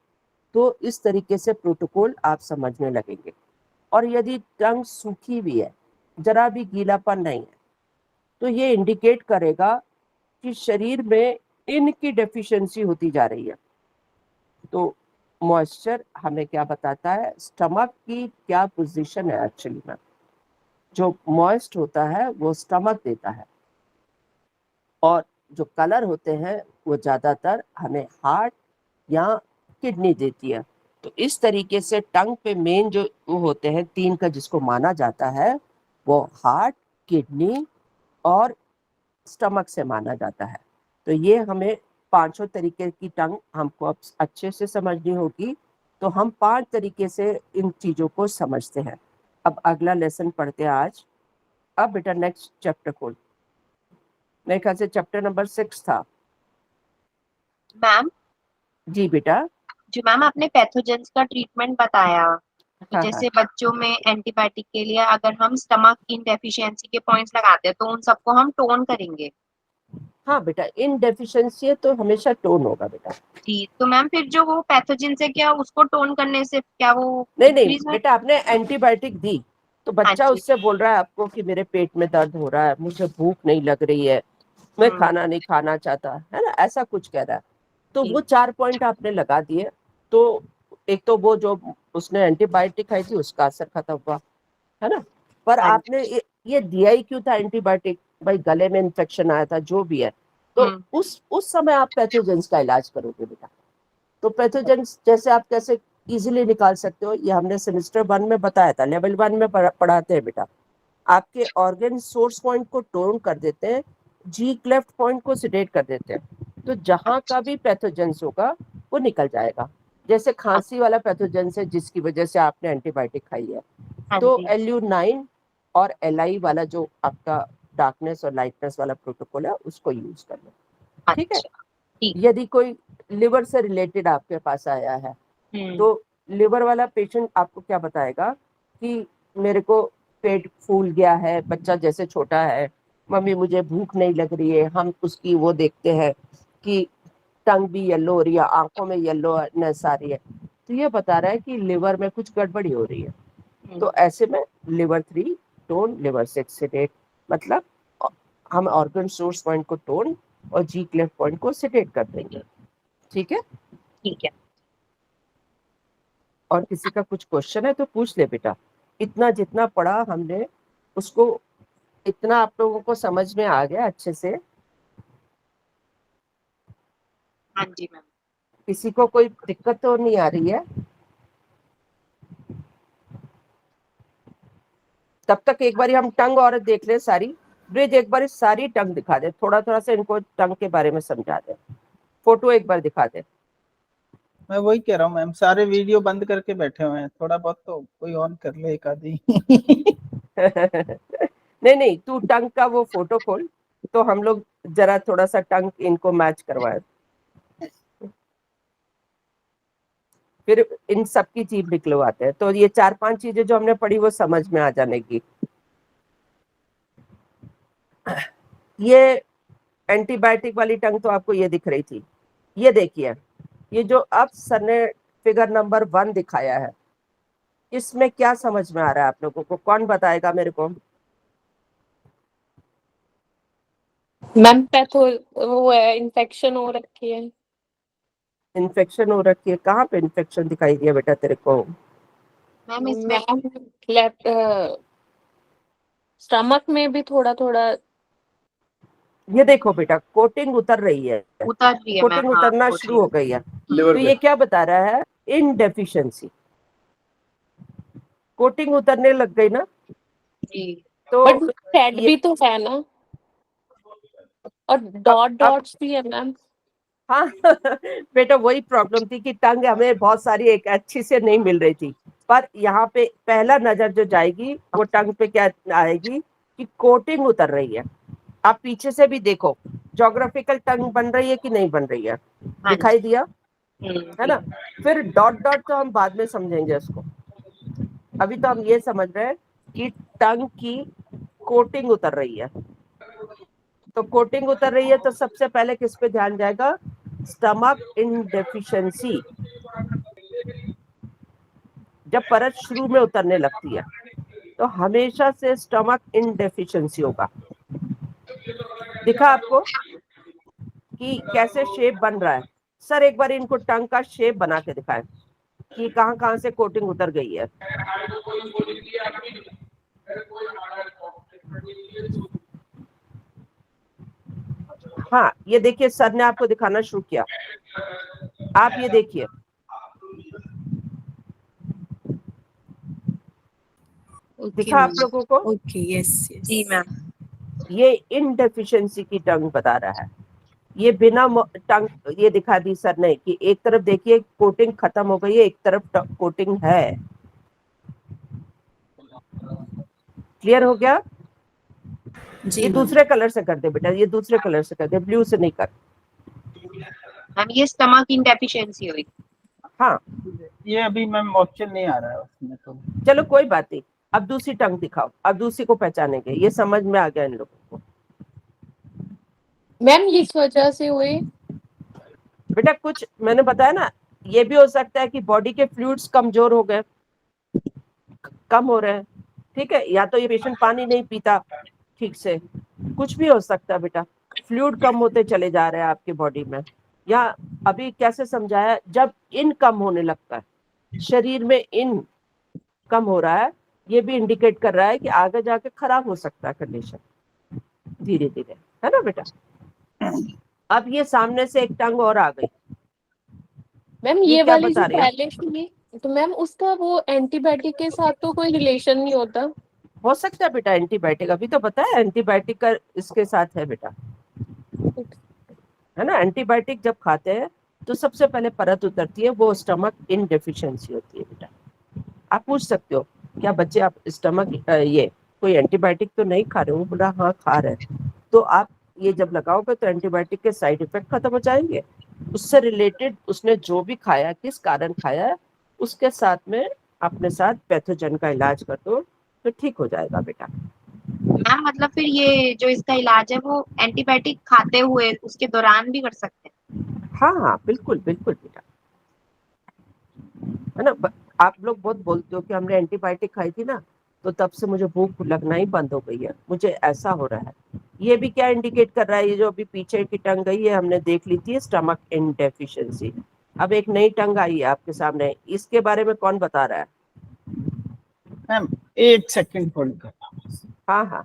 तो इस तरीके से प्रोटोकॉल आप समझने लगेंगे। और यदि टंग सूखी भी है, जरा भी गीलापन नहीं है, तो ये इंडिकेट करेगा कि शरीर में इनकी डेफिशिएंसी होती जा रही है। तो मॉइस्चर हमें क्या बताता है, स्टमक की क्या पोजीशन है एक्चुअली में। जो मॉइस्ट होता है वो स्टमक देता है, और जो कलर होते हैं वो ज्यादातर हमें हार्ट या किडनी देती है। तो इस तरीके से टंग पे मेन जो वो होते हैं तीन का जिसको माना जाता है वो हार्ट, किडनी और स्टमक से माना जाता है। तो ये हमें पांचों तरीके की टंग हमको अब अच्छे से समझनी होगी। तो हम 5 तरीके से इन चीजों को समझते हैं। अब अगला लेसन पढ़ते हैं आज। अब बेटा नेक्स्ट चैप्टर खोल, मेरे ख्याल से चैप्टर नंबर 6 था। मैम जी बेटा। जो मैम आपने पैथोजेंस का ट्रीटमेंट बताया, तो हाँ जैसे बच्चों में एंटीबायोटिक के लिए अगर हम स्टमक इन डेफिशिएंसी के पॉइंट्स लगाते हैं तो उन सबको हम टोन करेंगे। हाँ बेटा, इन डेफिशिएंसी है तो हमेशा टोन होगा बेटा। जी, तो मैम फिर जो वो पैथोजेंस है क्या उसको टोन करने से क्या वो नहीं नहीं डिक्रीज है? बेटा, आपने एंटीबायोटिक दी तो हाँ बच्चा जी। उससे बोल रहा है आपको कि मेरे पेट में दर्द हो रहा है, मुझे भूख नहीं लग रही है, मैं खाना नहीं खाना चाहता है ना, ऐसा कुछ कह रहा है। तो जी। वो 4 पॉइंट आपने लगा दिए। तो एक तो वो जो उसने एंटीबायोटिक खाई थी उसका असर खत्म हुआ, है ना। पर हाँ आपने ये दिया ही क्यों था एंटीबायोटिक, भाई गले में इन्फेक्शन आया था जो भी है, तो उस समय आप पैथोजेंस का इलाज करोगे बेटा। तो पैथोजेंस जैसे आप कैसे इजीली निकाल सकते हो, ये हमने सेमेस्टर 1 में बताया था, लेवल 1 में पढ़ाते हैं बेटा। आपके ऑर्गन सोर्स पॉइंट को टोन कर देते हैं, जी क्लेफ्ट पॉइंट को सिडेट कर देते हैं, तो जहां का भी पैथोजेंस होगा वो निकल जाएगा। जैसे खांसी वाला पैथोजेंस है जिसकी वजह से आपने एंटीबायोटिक खाई है, हाँ तो जी। LU9 और LI वाला जो आपका डार्कनेस और लाइटनेस वाला प्रोटोकॉल है उसको यूज कर लो, ठीक है। अच्छा, ठीक। यदि कोई लिवर से रिलेटेड आपके पास आया है तो लिवर वाला पेशेंट आपको क्या बताएगा कि मेरे को पेट फूल गया है, बच्चा जैसे छोटा है, मम्मी मुझे भूख नहीं लग रही है, हम उसकी वो देखते हैं कि टंग भी येलो हो रही है, आंखों में येलोनेस आ रही है, तो ये बता रहा है कि लिवर में कुछ गड़बड़ी हो रही है। तो ऐसे में लिवर 3 टोन, लिवर 6 सेडेट, मतलब हम ऑर्गन सोर्स पॉइंट को टोन और जी क्लेफ्ट पॉइंट को सेडेट कर देंगे, ठीक है। ठीक है। और किसी का कुछ क्वेश्चन है तो पूछ ले बेटा। इतना जितना पढ़ा हमने उसको, इतना आप लोगों को समझ में आ गया अच्छे से। हाँ जी मैम। किसी को कोई दिक्कत तो नहीं आ रही है? तब तक एक बार हम टंग और देख ले सारी। ब्रिज एक बार सारी टंग दिखा दे, थोड़ा थोड़ा सा इनको टंग के बारे में समझा दे, फोटो एक बार दिखा दे। मैं वही कह रहा हूँ मैम, सारे वीडियो बंद करके बैठे हुए हैं, थोड़ा बहुत तो कोई ऑन कर ले एक आधी। नहीं नहीं, तू टंग का वो फोटो खोल तो हम लोग जरा थोड़ा सा टंग इनको मैच करवाए, फिर इन सब की चीज निकलवाते हैं। तो ये 4-5 चीजें जो हमने पढ़ी वो समझ में आ जाने की। ये एंटीबायोटिक वाली टंग तो आपको ये दिख रही थी, ये देखिए, ये जो अब सर ने फिगर नंबर 1 दिखाया है, इसमें क्या समझ में आ रहा है आप लोगों को, कौन बताएगा मेरे को? मैम पैथो वो है, इन्फेक्शन हो रखी है। इन्फेक्शन हो रखी है? कहाँ पे इन्फेक्शन दिखाई दिया बेटा तेरे को? मैम इसमें मैम लेफ्ट स्टमक में भी थोड़ा थोड़ा। ये देखो बेटा, कोटिंग उतर रही है, उतर रही है मैम। कोटिंग हाँ, उतरना कोटिंग। शुरू हो गई है। लिवर तो पे ये क्या बता रहा है? इनडेफिशिएंसी। कोटिंग उतरने लग गई ना, जी। तो बट रेड ये भी तो है ना, और डॉट अब डॉट्स भी है मैम। हाँ बेटा वही प्रॉब्लम थी कि टंग हमें बहुत सारी एक अच्छी से नहीं मिल रही थी, पर यहाँ पे पहला नजर जो जाएगी वो टंग पे क्या आएगी कि कोटिंग उतर रही है। आप पीछे से भी देखो, ज्योग्राफिकल टंग बन रही है कि नहीं बन रही है, हाँ दिखाई दिया जी। है ना। फिर डॉट डॉट तो हम बाद में समझेंगे उसको, अभी तो हम ये समझ रहे हैं कि टंग की कोटिंग उतर रही है। तो कोटिंग उतर रही है तो सबसे पहले किस पे ध्यान जाएगा? स्टमक इनडेफिशिएंसी। जब परत शुरू में उतरने लगती है तो हमेशा से स्टमक इनडेफिशिएंसी होगा। दिखा आपको कि कैसे शेप बन रहा है? सर एक बार इनको टंग का शेप बना के दिखाएं कि कहां कहां से कोटिंग उतर गई है। हाँ ये देखिए, सर ने आपको दिखाना शुरू किया, आप ये देखिए। दिखा आप लोगों को? ओके, यस जी मैम। ये इनडेफिशिएंसी की टंग बता रहा है। ये बिना टंग, ये दिखा दी सर ने कि एक तरफ देखिए कोटिंग खत्म हो गई है, एक तरफ कोटिंग है। क्लियर हो गया? जी ये मैम। दूसरे कलर से कर दे बेटा, ये दूसरे कलर से कर दे, ब्लू से नहीं कर। मैम ये स्टमक इनडेफिशिएंसी हुई। हाँ ये अभी मैम ऑप्शन नहीं आ रहा है उसमें तो। चलो कोई बात नहीं, अब दूसरी टंग दिखाओ, अब दूसरी को पहचानेंगे। ये समझ में आ गया इन लोगों को? मैम इस वजह से हुए। बेटा कुछ मैंने बताया ना, ये भी हो सकता है कि बॉडी के फ्लूइड्स कमजोर हो गए, कम हो रहे हैं, ठीक है, या तो ये पेशेंट पानी नहीं पीता ठीक से, कुछ भी हो सकता है बेटा। फ्लूइड कम होते चले जा रहे हैं आपकी बॉडी में, या अभी कैसे समझाया, जब इन कम होने लगता है, शरीर में इन कम हो रहा है, ये भी इंडिकेट कर रहा है कि आगे जाके खराब हो सकता है कंडीशन धीरे धीरे, है ना बेटा। अब ये सामने से एक टंग और आ गई, मैम ये ये क्या वाली बता जो रही है? पहले थी, तो मैम उसका वो एंटीबायोटिक के साथ तो कोई रिलेशन नहीं होता। हो सकता है बेटा एंटीबायोटिक, अभी तो बताया एंटीबायोटिक का इसके साथ है बेटा, है ना। एंटीबायोटिक जब खाते हैं तो सबसे पहले परत उतरती है, वो स्टमक इनडेफिशिएंसी होती है बेटा। आप पूछ सकते हो क्या बच्चे आप स्टमक ये कोई एंटीबायोटिक तो नहीं खा रहे हो? बोला हाँ खा रहे हैं। तो आप ये जब लगाओगे तो एंटीबायोटिक के साइड इफेक्ट खत्म हो जाएंगे, उससे रिलेटेड उसने जो भी खाया, किस कारण खाया, उसके साथ में अपने साथ पैथोजन का इलाज कर दो तो ठीक हो जाएगा बेटा। मैम मतलब फिर ये जो इसका इलाज है वो एंटीबायोटिक खाते हुए उसके दौरान भी कर सकते हैं? हाँ हाँ बिल्कुल बिल्कुल बेटा, है ना। आप लोग बहुत बोलते हो कि हमने एंटीबायोटिक खाई थी ना, तो तब से मुझे भूख लगना ही बंद हो गई है, मुझे ऐसा हो रहा है। ये भी क्या इंडिकेट कर रहा है? ये जो अभी पीछे की टंग गई है हमने देख ली थी, स्टमक इनडेफिशिएंसी। अब एक नई टंग आई है आपके सामने, इसके बारे में कौन बता रहा है? मैम एक सेकंड होल्ड कर। हाँ हाँ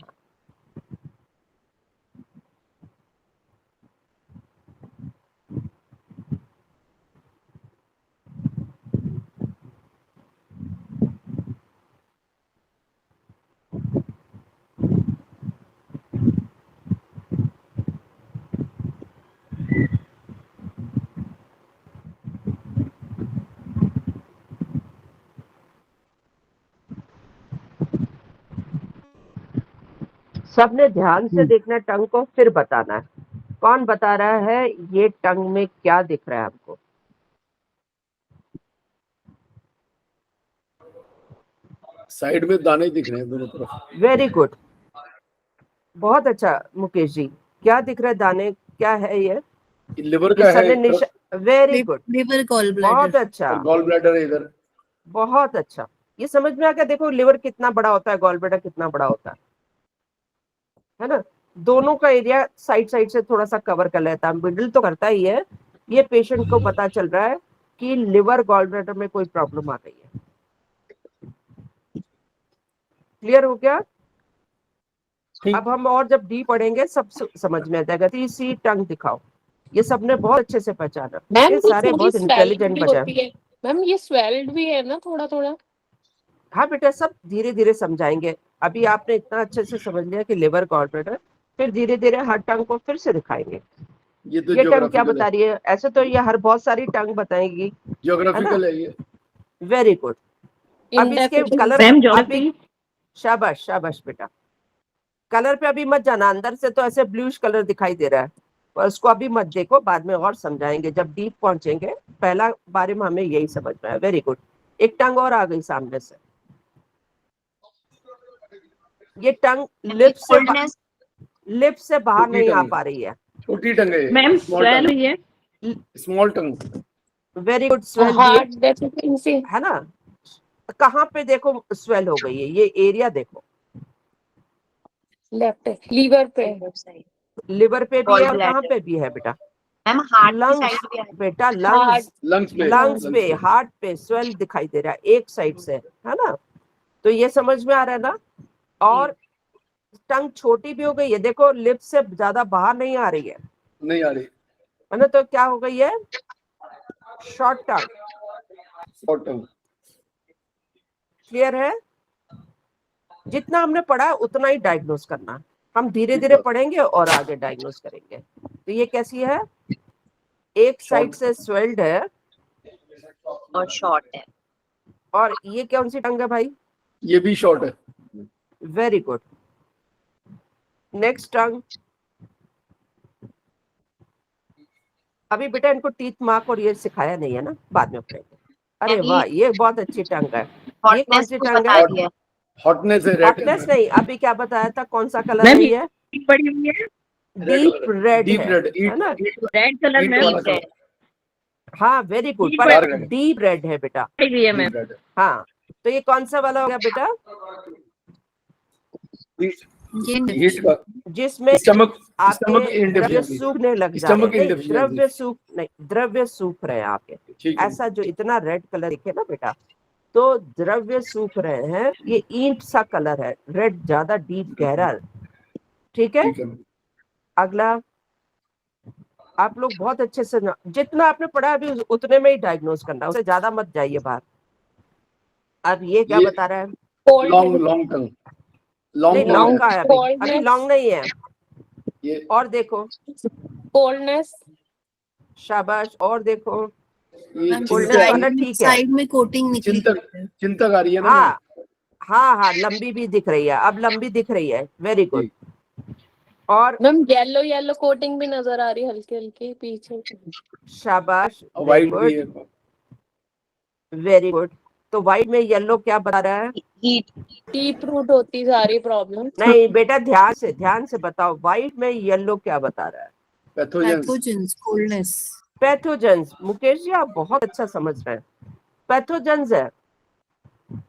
सबने ध्यान से देखना टंग को, फिर बताना है। कौन बता रहा है ये टंग में क्या दिख रहा है आपको? साइड में दाने दिख रहे हैं दोनों तरफ। वेरी गुड, बहुत अच्छा मुकेश जी। क्या दिख रहा है दाने, क्या है ये? लिवर का है, वेरी गुड, लिवर गॉल बहुत ब्लैडर अच्छा, गॉल ब्लैडर है इधर। बहुत अच्छा। ये समझ में आ गया। देखो लिवर कितना बड़ा होता है, गॉल ब्लैडर कितना बड़ा होता है ना। दोनों का एरिया साइड साइड से थोड़ा सा कवर कर लेता है, मिडिल तो करता ही है। ये पेशेंट को पता चल रहा है कि लिवर गॉल ब्लैडर में कोई प्रॉब्लम आ गई है। क्लियर हो गया? ठीक। अब हम और जब डी पढ़ेंगे सब समझ में आ जाएगा। तीसरी टंग दिखाओ। ये सबने बहुत अच्छे से पहचाना, मैम ये ये सारे थोड़ी बहुत स्वेल्ड इंटेलिजेंट भी बचे होती है मैम, ये स्वेल्ड भी है ना थोड़ा थोड़ा? हाँ बेटा, सब धीरे धीरे समझाएंगे। अभी आपने इतना अच्छे से समझ लिया कि लिवर गॉल ब्लैडर, फिर धीरे धीरे हर टंग को फिर से दिखाएंगे। ये तो ये टंग क्या ज्योग्राफिकल बता है, रही है? ऐसे तो ये हर बहुत सारी टंग बताएगी, है ज्योग्राफिकल ना? है ये। Very good. अब इसके Indefinite. कलर मैम अभी, शाबाश शाबाश बेटा। कलर पे अभी मत जाना, अंदर से तो ऐसे ब्लूइश कलर दिखाई दे रहा है, पर उसको अभी मत देखो, बाद में और समझाएंगे जब डीप पहुंचेंगे। पहला बारे में हमें यही समझ में आया। Very good. एक टंग और आ गई सामने से। ये टंग कोल्डनेस लिप से बाहर छोटी नहीं आ टंग। पा रही है। छोटी टंग है, मैम स्मॉल स्वेल टंग, है। Small tongue. Very good. Swell भी हार्ट डेफिशिएंसी है ना? कहाँ पे देखो स्वेल हो गई है, ये एरिया देखो। लेफ्ट लीवर पे। लिवर पे भी है और कहाँ Gallbladder. पे भी है बेटा? मैम हार्ट की लंग्स साइड भी है। बेटा, हार्ट लंग्स पे, लंग्स पे, हार्ट पे स्वेल दिखाई दे रहा है एक साइड से, है ना? तो ये समझ में आ रहा है ना? और टंग छोटी भी हो गई है, देखो लिप से ज्यादा बाहर नहीं आ रही नहीं आ रही, है ना? तो क्या हो गई है? शॉर्ट टंग। शॉर्ट टंग। क्लियर है? जितना हमने पढ़ा है उतना ही डायग्नोस करना। हम धीरे धीरे पढ़ेंगे और आगे डायग्नोस करेंगे। तो ये कैसी है? एक साइड से स्वेल्ड है और शॉर्ट है। और ये कौन सी टंग है भाई? ये भी शॉर्ट है। Very good. नेक्स्ट टंग। अभी बेटा इनको टीथ मार्क और ये सिखाया नहीं है ना, बाद में पढ़ेंगे। अरे अभी वाह, ये बहुत अच्छी टंग है। ये कौन हॉटनेस सी को टंग बता है? दिया। हॉटनेस है, रेड। हॉटनेस नहीं, अभी क्या बताया था? कौन सा कलर मैम है ये? पड़ी हुई है, डीप रेड डीप है, रेड, है ना? रेड कलर ईट मैम वाला Deep red. हाँ वेरी गुड, Deep पर red है। डीप रेड है बेटा। पड़ी हुई है मैम। Deep red. हाँ, तो ये कौन सा वाला हो गया बेटा? हीट का, जिसमें स्टमक आपके द्रव्य इनडेफिशिएंसी, सूखने लग जा रहे स्टमक हैं। नहीं, इनडेफिशिएंसी। द्रव्य सूख नहीं, द्रव्य सूख रहे हैं आपके। ठीक है, ऐसा जो इतना रेड कलर दिखे ना बेटा, तो द्रव्य सूख रहे हैं। ये ईंट सा कलर है, रेड ज्यादा डीप गहरा। ठीक है, ठीक है। अगला। आप लोग बहुत अच्छे से जितना आपने पढ़ा अभी उतने में ही डायग्नोस करना, उससे ज्यादा मत जाइए बाहर। अब ये क्या बता रहा है? लॉन्ग लॉन्ग टंग, नहीं, लॉन्ग का है अभी Coldness. लॉन्ग नहीं है। ये और देखो, कोल्डनेस। शाबाश। और देखो, ये कोल्डनेस वाला ठीक है। साइड में कोटिंग निकली चिंतक आ रही है ना। हाँ हाँ हाँ, लंबी भी दिख रही है, अब लंबी दिख रही है। Very good. और मैम येलो येलो कोटिंग भी नजर आ रही है हल्की हल्की पीछे। शाबाश, वाइट भी है। Very good. तो व्हाइट में येलो क्या बता रहा है? हीट। डीप रूट होती जा रही प्रॉब्लम। नहीं बेटा, ध्यान से बताओ, व्हाइट में येलो क्या बता रहा है? Pathogens, coldness. Pathogens. Mukesh ji आप बहुत अच्छा समझ रहे हैं। पैथोजेंस है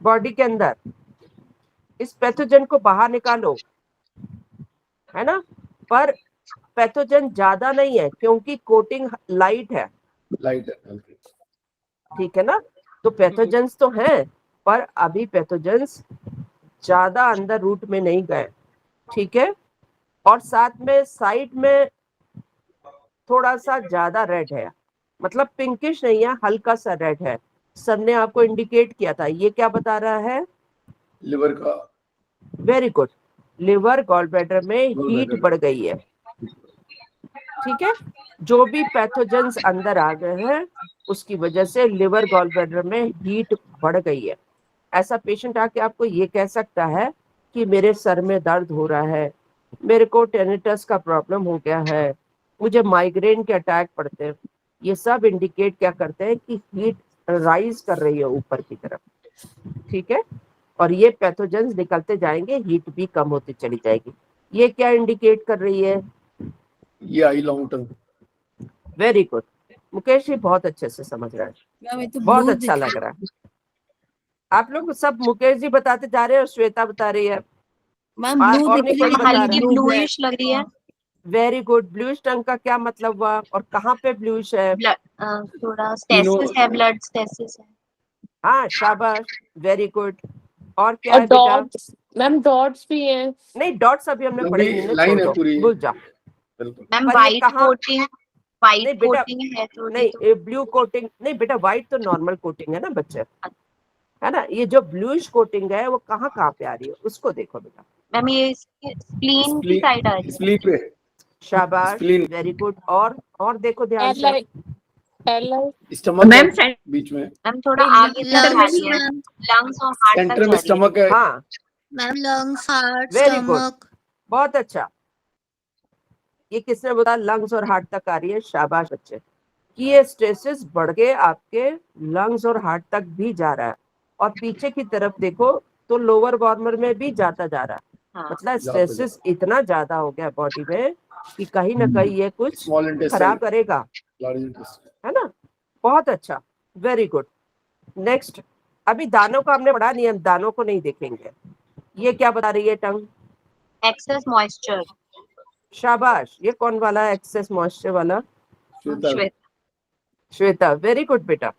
बॉडी के अंदर, इस पैथोजन को बाहर निकालो, है ना? पर पैथोजन ज्यादा नहीं है क्योंकि कोटिंग लाइट है, लाइट है। ठीक है ना? तो पैथोजेंस तो हैं, पर अभी पैथोजेंस ज्यादा अंदर रूट में नहीं गए, ठीक है? और साथ में साइड में थोड़ा सा ज्यादा रेड है, मतलब पिंकिश नहीं है, हल्का सा रेड है। सर ने आपको इंडिकेट किया था, ये क्या बता रहा है? लिवर का। Very good. Liver gall bladder में हीट बढ़ गई है, ठीक है? जो भी पैथोजेंस अंदर आ गए हैं उसकी वजह से लिवर गॉल ब्लैडर में हीट बढ़ गई है। ऐसा पेशेंट आके आपको ये कह सकता है कि मेरे सर में दर्द हो रहा है, मेरे को टेनिटस का प्रॉब्लम हो गया है, मुझे माइग्रेन के अटैक पड़ते हैं। ये सब इंडिकेट क्या करते हैं कि हीट राइज कर रही है ऊपर की तरफ, ठीक है? और ये पैथोजेंस निकलते जाएंगे, हीट भी कम होती चली जाएगी। ये क्या इंडिकेट कर रही है? ये आई long tongue. Very good. Mukesh ji बहुत अच्छे से समझ रहे हैं, बहुत अच्छा लग रहा है। आप लोग सब मुकेश जी बताते जा रहे हैं और श्वेता बता रही है। मैम और ब्लू नहीं दिख कोई रही बता है, रहा हल्की है। blue ब्लूइश लग रही है। Very good. ब्लूइश टंग का क्या मतलब हुआ और कहाँ पे ब्लूइश है? थोड़ा स्टेसिस है, ब्लड स्टेसिस है। हाँ शाबाश, वेरी गुड। और क्या और है बेटा? डॉट्स, मैम डॉट्स भी हैं। नहीं डॉट्स अभी हमने पढ़े लंबी नहीं ना, लाइन छोड़ है दो, पूरी। भूल जा। बिल्कुल। मैम पर ये वाइट कहाँ? कोटिंग, नहीं वाइट बेटा, कोटिंग है थोड़ी नहीं तो। ब्लू कोटिंग नहीं बेटा, व्हाइट तो नॉर्मल कोटिंग है ना बच्चे, है ना। ये जो ब्लूइश कोटिंग है वो कहाँ कहाँ पे आ रही है उसको देखो बेटा। मैम ये स्प्लीन की साइड आ रही है। स्प्लीन पे, शाबाश, स्प्लीन, वेरी गुड। और देखो ध्यान एल से। I L I stomach ma'am है बीच में, मैम थोड़ा नहीं, आगे तक जा लंग्स रही है, मैम, लंग्स और हार्ट तक सेंटर जा में रही है। स्टमक है। हाँ ma'am lungs, heart, very good, stomach. बहुत अच्छा। ये किसने बोला लंग्स और हार्ट तक आ रही है? शाबाश बच्चे। कि ये स्ट्रेसेस बढ़ के आपके लंग्स और हार्ट तक भी जा रहा है, और पीछे की तरफ देखो तो लोअर वार्मर में भी जाता जा रहा है। हाँ। मतलब स्ट्रेसेस इतना ज्यादा हो गया बॉडी में कि कहीं ना कहीं ये कुछ स्मॉल इंटेस्टाइन, खराब करेगा, लार्ज इंटेस्टाइन। है ना। बहुत अच्छा, वेरी गुड। नेक्स्ट, अभी दानों का हमने पढ़ा नहीं, हम दानों को नहीं देखेंगे। ये क्या बता रही है टंग? Access moisture. शाबाश। ये कौन वाला है एक्सेस मॉइस्चर वाला? श्वेता। श्वेता, वेरी गुड बेटा,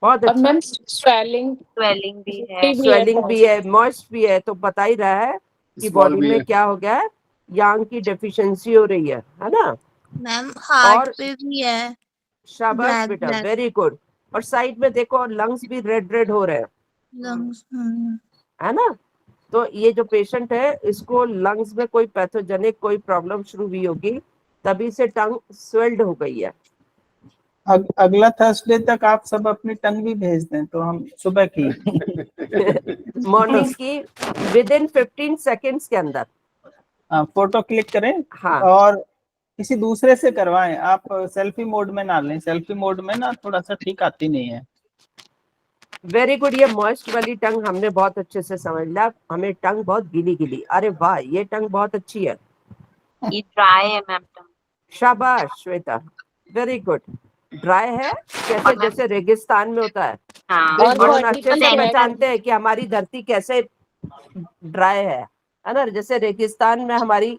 बहुत और अच्छा। मैम स्वेलिंग स्वेलिंग भी है। स्वेलिंग भी है, मॉइस्ट भी है, तो बता ही रहा है कि स्मॉल बॉडी भी में है। क्या हो गया है, यांग की डेफिशिएंसी हो रही है ना। मैम हार्ट और पे भी है, शाबाश ब्लैक बेटा, ब्लैक वेरी गुड। और साइड में देखो लंग्स भी रेड रेड हो रहे हैं, लंग्स। है ना। तो ये जो पेशेंट है इसको लंग्स में कोई पैथोजेनिक कोई प्रॉब्लम शुरू हुई होगी, तभी से टंग स्वेल्ड हो गई है। अगला थर्सडे तक आप सब अपनी टंग भी भेज दें तो हम सुबह की मॉर्निंग की विद इन 15 सेकेंड्स के अंदर। फोटो क्लिक करें हाँ और किसी दूसरे से करवाएं। आप सेल्फी मोड में ना लें, सेल्फी मोड में ना थोड़ा सा ठीक आती नहीं है। Very good. ये मॉइस्ट वाली टंग हमने बहुत अच्छे से समझ लिया। हमें टंग बहुत गीली गीली, अरे वाह ये टंग बहुत अच्छी है। ये ड्राई है मैम टंग। शाबाश श्वेता, वेरी गुड। ड्राई है कैसे? और जैसे रेगिस्तान में होता है। हाँ और ब्रिजबोर्न body अच्छे का से crack। पहचानते हैं कि हमारी धरती कैसे ड्राई है ना। जैसे रेगिस्तान में हमारी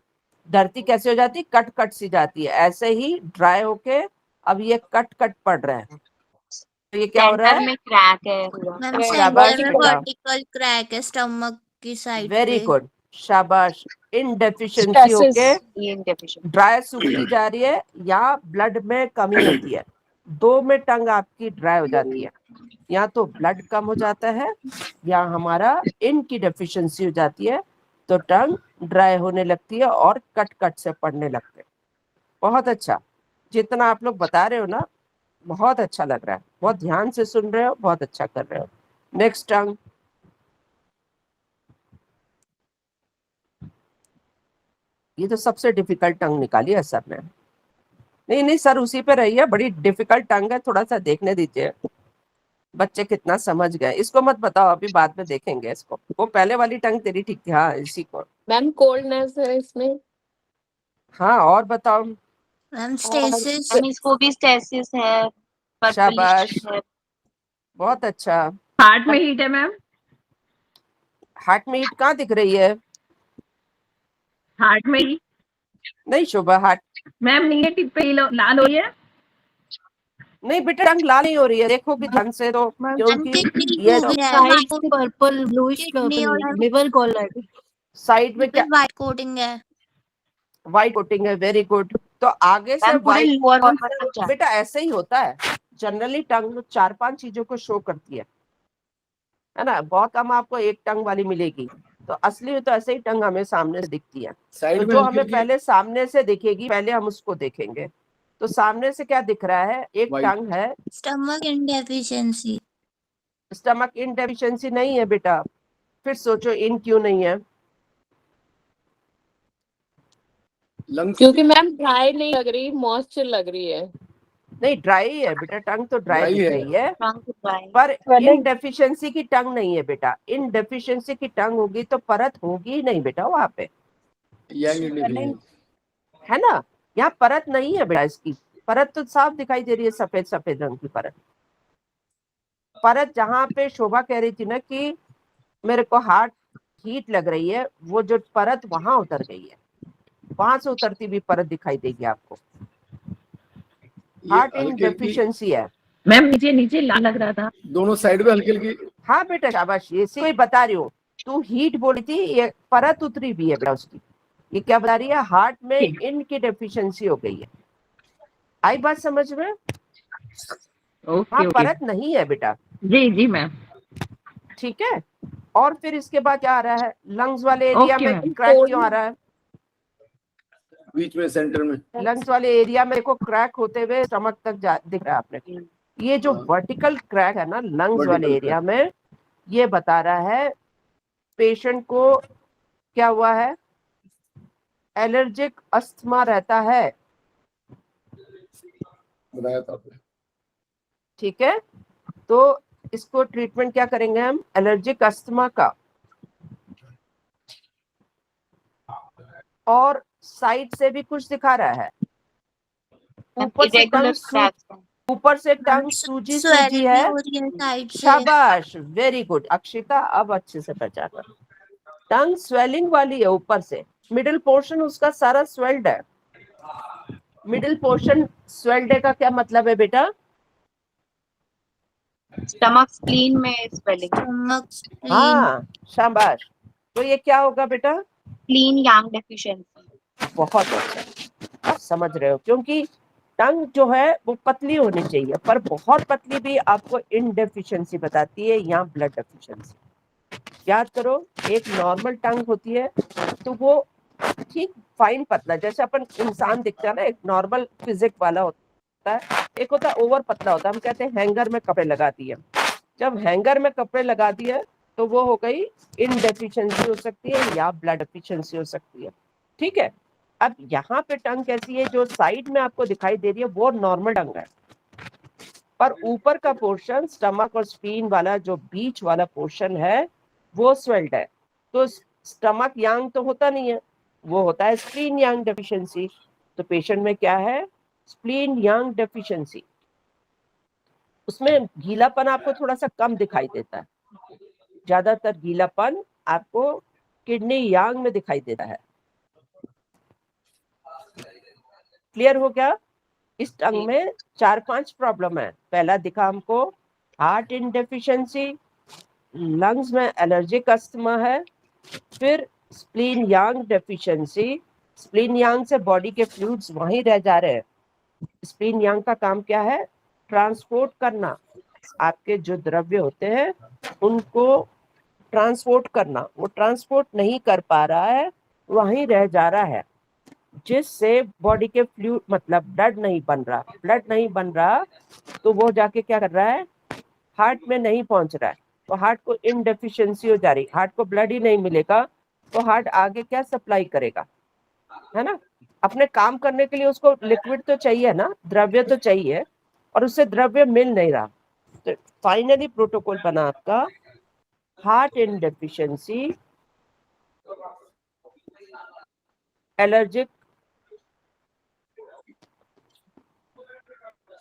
धरती कैसे हो जाती, कट कट सी जाती है, ऐसे ही ड्राई होके अब ये कट कट पड़ रहे हैं। तो ये क्या हो रहा सेंटर है? में क्रैक है पूरा। मैम शाबाश सेंटर में बेटा, वर्टिकल क्रैक है स्टमक की साइड वेरी पे। गुड, शाबाश। इन डेफिशिएंसी स्ट्रेसेस। होके ये इंडेफिशिएंट। ड्राई सूखती जा रही है या ब्लड में कमी होती है, दो में टंग आपकी ड्राई हो जाती है। या तो ब्लड कम हो जाता है या हमारा इन की डेफिशिएंसी हो जाती है, तो टंग ड्राई होने लगती है और कट कट से पड़ने लगते हैं। बहुत अच्छा, जितना आप लोग बता रहे हो ना बहुत अच्छा लग रहा है, बहुत ध्यान से सुन रहे हो, बहुत अच्छा कर रहे हो। नेक्स्ट टंग। ये तो सबसे डिफिकल्ट टंग निकाली है सर ने। नहीं नहीं सर उसी पे रही है, बड़ी डिफिकल्ट टंग है, थोड़ा सा देखने दीजिए बच्चे कितना समझ गए। इसको मत बताओ, अभी बाद में देखेंगे इसको। वो पहले वाली टंग तेरी ठीक थी, हाँ इसी को। मैम कोल्डनेस है इसमें। हाँ और बताओ। Ma'am stasis. मैम इसको भी स्टेसिस है, पर्पलिश शाबाश, है। बहुत अच्छा। हार्ट में हीट है मैम, हार्ट में हीट कहाँ दिख रही है? हार्ट में ही नहीं शोभा, हार्ट मैम नीचे टिप पे लाल हो रही है। नहीं बेटा, टंग लाल नहीं हो रही है, देखो कि ढंग से तो, क्योंकि किडनी ये को भी है, साइड से पर्पल ब्लूइश किडनी और पर्पल लिवर कॉलर। साइड में क्या व्हाइट कोटिंग है। व्हाइट कोटिंग है, वेरी गुड। तो आगे से मैम पूरे व्हाइट, लोअर वार्मर तक जा। बेटा ऐसे ही होता है जनरली, टंग 4-5 चीजों को शो करती है ना। बहुत कम आपको एक टंग वाली मिलेगी, तो असली में तो ऐसे ही टंग हमें सामने से दिखती है। साइड तो में जो हल्की हमें हल्की पहले सामने से दिखेगी पहले हम उसको देखेंगे। तो सामने से क्या दिख रहा है? एक White। टंग है। स्टमक इनडेफिशिएंसी। स्टमक इन डेफिशिएंसी नहीं है बेटा, फिर सोचो इन क्यों नहीं है? लंग्स क्योंकि मैम ड्राई नहीं लग रही, मॉइस्चर लग रही है। नहीं ड्राई है बेटा, टंग तो ड्राई Dry दिख है। रही है, टंग ड्राई। पर इन डेफिशिएंसी की टंग नहीं है बेटा। इन डेफिशिएंसी की टंग होगी तो परत होगी ही नहीं बेटा वहां पे, यंग इंडिविजुअल। है ना। यहाँ परत नहीं है बेटा, इसकी परत तो साफ दिखाई दे रही है, सफेद सफेद रंग की परत। परत जहां पे शोभा कह रही थी ना कि मेरे को हार्ट हीट लग रही है, वो जो परत वहां उतर गई है, वहां से उतरती हुई परत दिखाई देगी आपको। ये हार्ट इन हल्की हल्की डेफिशिएंसी है। मैम नीचे नीचे लाल लग रहा था। दोनों साइड में हल्की हल्की। हाँ बेटा शाबाश, ये कोई बता रही हूँ, तू हीट बोली थी, ये परत उतरी भी है बेटा उसकी। ये क्या बता रही है, हार्ट में ठीक। इन की डेफिशिएंसी हो गई है। आई बात समझ में? ओके हाँ ओके परत नहीं है बेटा, जी जी मैम। ठीक है। और फिर इसके बाद क्या आ रहा है, लंग्स वाले एरिया ओके में मैम। क्रैक क्यों आ रहा है? बीच में सेंटर में। लंग्स वाले एरिया में देखो क्रैक होते हुए स्टमक तक दिख रहा है आपने। ये जो हाँ। वर्टिकल क्रैक है ना लंग्स वाले Vertical एरिया में, ये बता रहा है पेशेंट को क्या हुआ है, एलर्जिक अस्थमा रहता है, बताया था आपने। ठीक है। तो इसको ट्रीटमेंट क्या करेंगे हम, एलर्जिक अस्थमा का। और साइड से भी कुछ दिखा रहा है, ऊपर से irregular टंग cracks हैं। ऊपर से मैम टंग सूजी स्वेल सूजी भी है। हो रही है साइड से। शाबाश, वेरी गुड अक्षिता, अब अच्छे से पहचाना। टंग स्वेलिंग वाली है ऊपर से, मिडिल पोर्शन उसका सारा स्वेल्ड है। मिडिल पोर्शन स्वेल्ड है का क्या मतलब है बेटा? स्टमक स्प्लीन में स्वेलिंग, स्टमक स्प्लीन। हाँ शाबाश। तो ये क्या होगा बेटा? स्प्लीन यांग डेफिशिएंसी। बहुत अच्छा, आप समझ रहे हो, क्योंकि टंग जो है वो पतली होनी चाहिए, पर बहुत पतली भी आपको इनडेफिशिएंसी बताती है या ब्लड डेफिशिएंसी। याद करो, एक नॉर्मल टंग होती है तो वो ठीक फाइन पतला, जैसे अपन इंसान दिखता है ना, एक नॉर्मल फिजिक वाला होता है, एक होता है ओवर पतला होता है। हम कहते हैं हैंगर में कपड़े लगा दिए। जब हैंगर में कपड़े लगा दिए तो वो हो गई इनडेफिशिएंसी हो सकती है या ब्लड डेफिशिएंसी हो सकती है, ठीक है। अब यहाँ पे टंग कैसी है, जो साइड में आपको दिखाई दे रही है वो नॉर्मल टंग है, पर ऊपर का पोर्शन स्टमक और स्प्लीन वाला जो बीच वाला पोर्शन है वो स्वेल्ड है। तो स्टमक यांग तो होता नहीं है, वो होता है स्प्लीन यांग डेफिशिएंसी। तो पेशेंट में क्या है, स्प्लीन यांग डेफिशिएंसी। उसमें गीलापन आपको थोड़ा सा कम दिखाई देता है, ज्यादातर गीलापन आपको किडनी यांग में दिखाई देता है। क्लियर हो गया? इस टंग में 4-5 प्रॉब्लम है। पहला दिखा हमको हार्ट इन डेफिशिएंसी, लंग्स में एलर्जिक अस्थमा है, फिर स्प्लीन यांग डेफिशिएंसी। स्प्लीन यांग से बॉडी के फ्लूइड्स वहीं रह जा रहे हैं। स्प्लीन यांग का काम क्या है, ट्रांसपोर्ट करना, आपके जो द्रव्य होते हैं उनको ट्रांसपोर्ट करना। वो ट्रांसपोर्ट नहीं कर पा रहा है, वहीं रह जा रहा है, जिससे बॉडी के फ्लूइड मतलब ब्लड नहीं बन रहा। ब्लड नहीं बन रहा तो वो जाके क्या कर रहा है, हार्ट में नहीं पहुंच रहा है, तो हार्ट को इनडेफिशिएंसी हो जा रही। हार्ट को ब्लड ही नहीं मिलेगा तो हार्ट आगे क्या सप्लाई करेगा, है ना। अपने काम करने के लिए उसको लिक्विड तो चाहिए ना, द्रव्य तो चाहिए, और उससे द्रव्य मिल नहीं रहा। तो फाइनली प्रोटोकॉल बना आपका heart in deficiency, allergic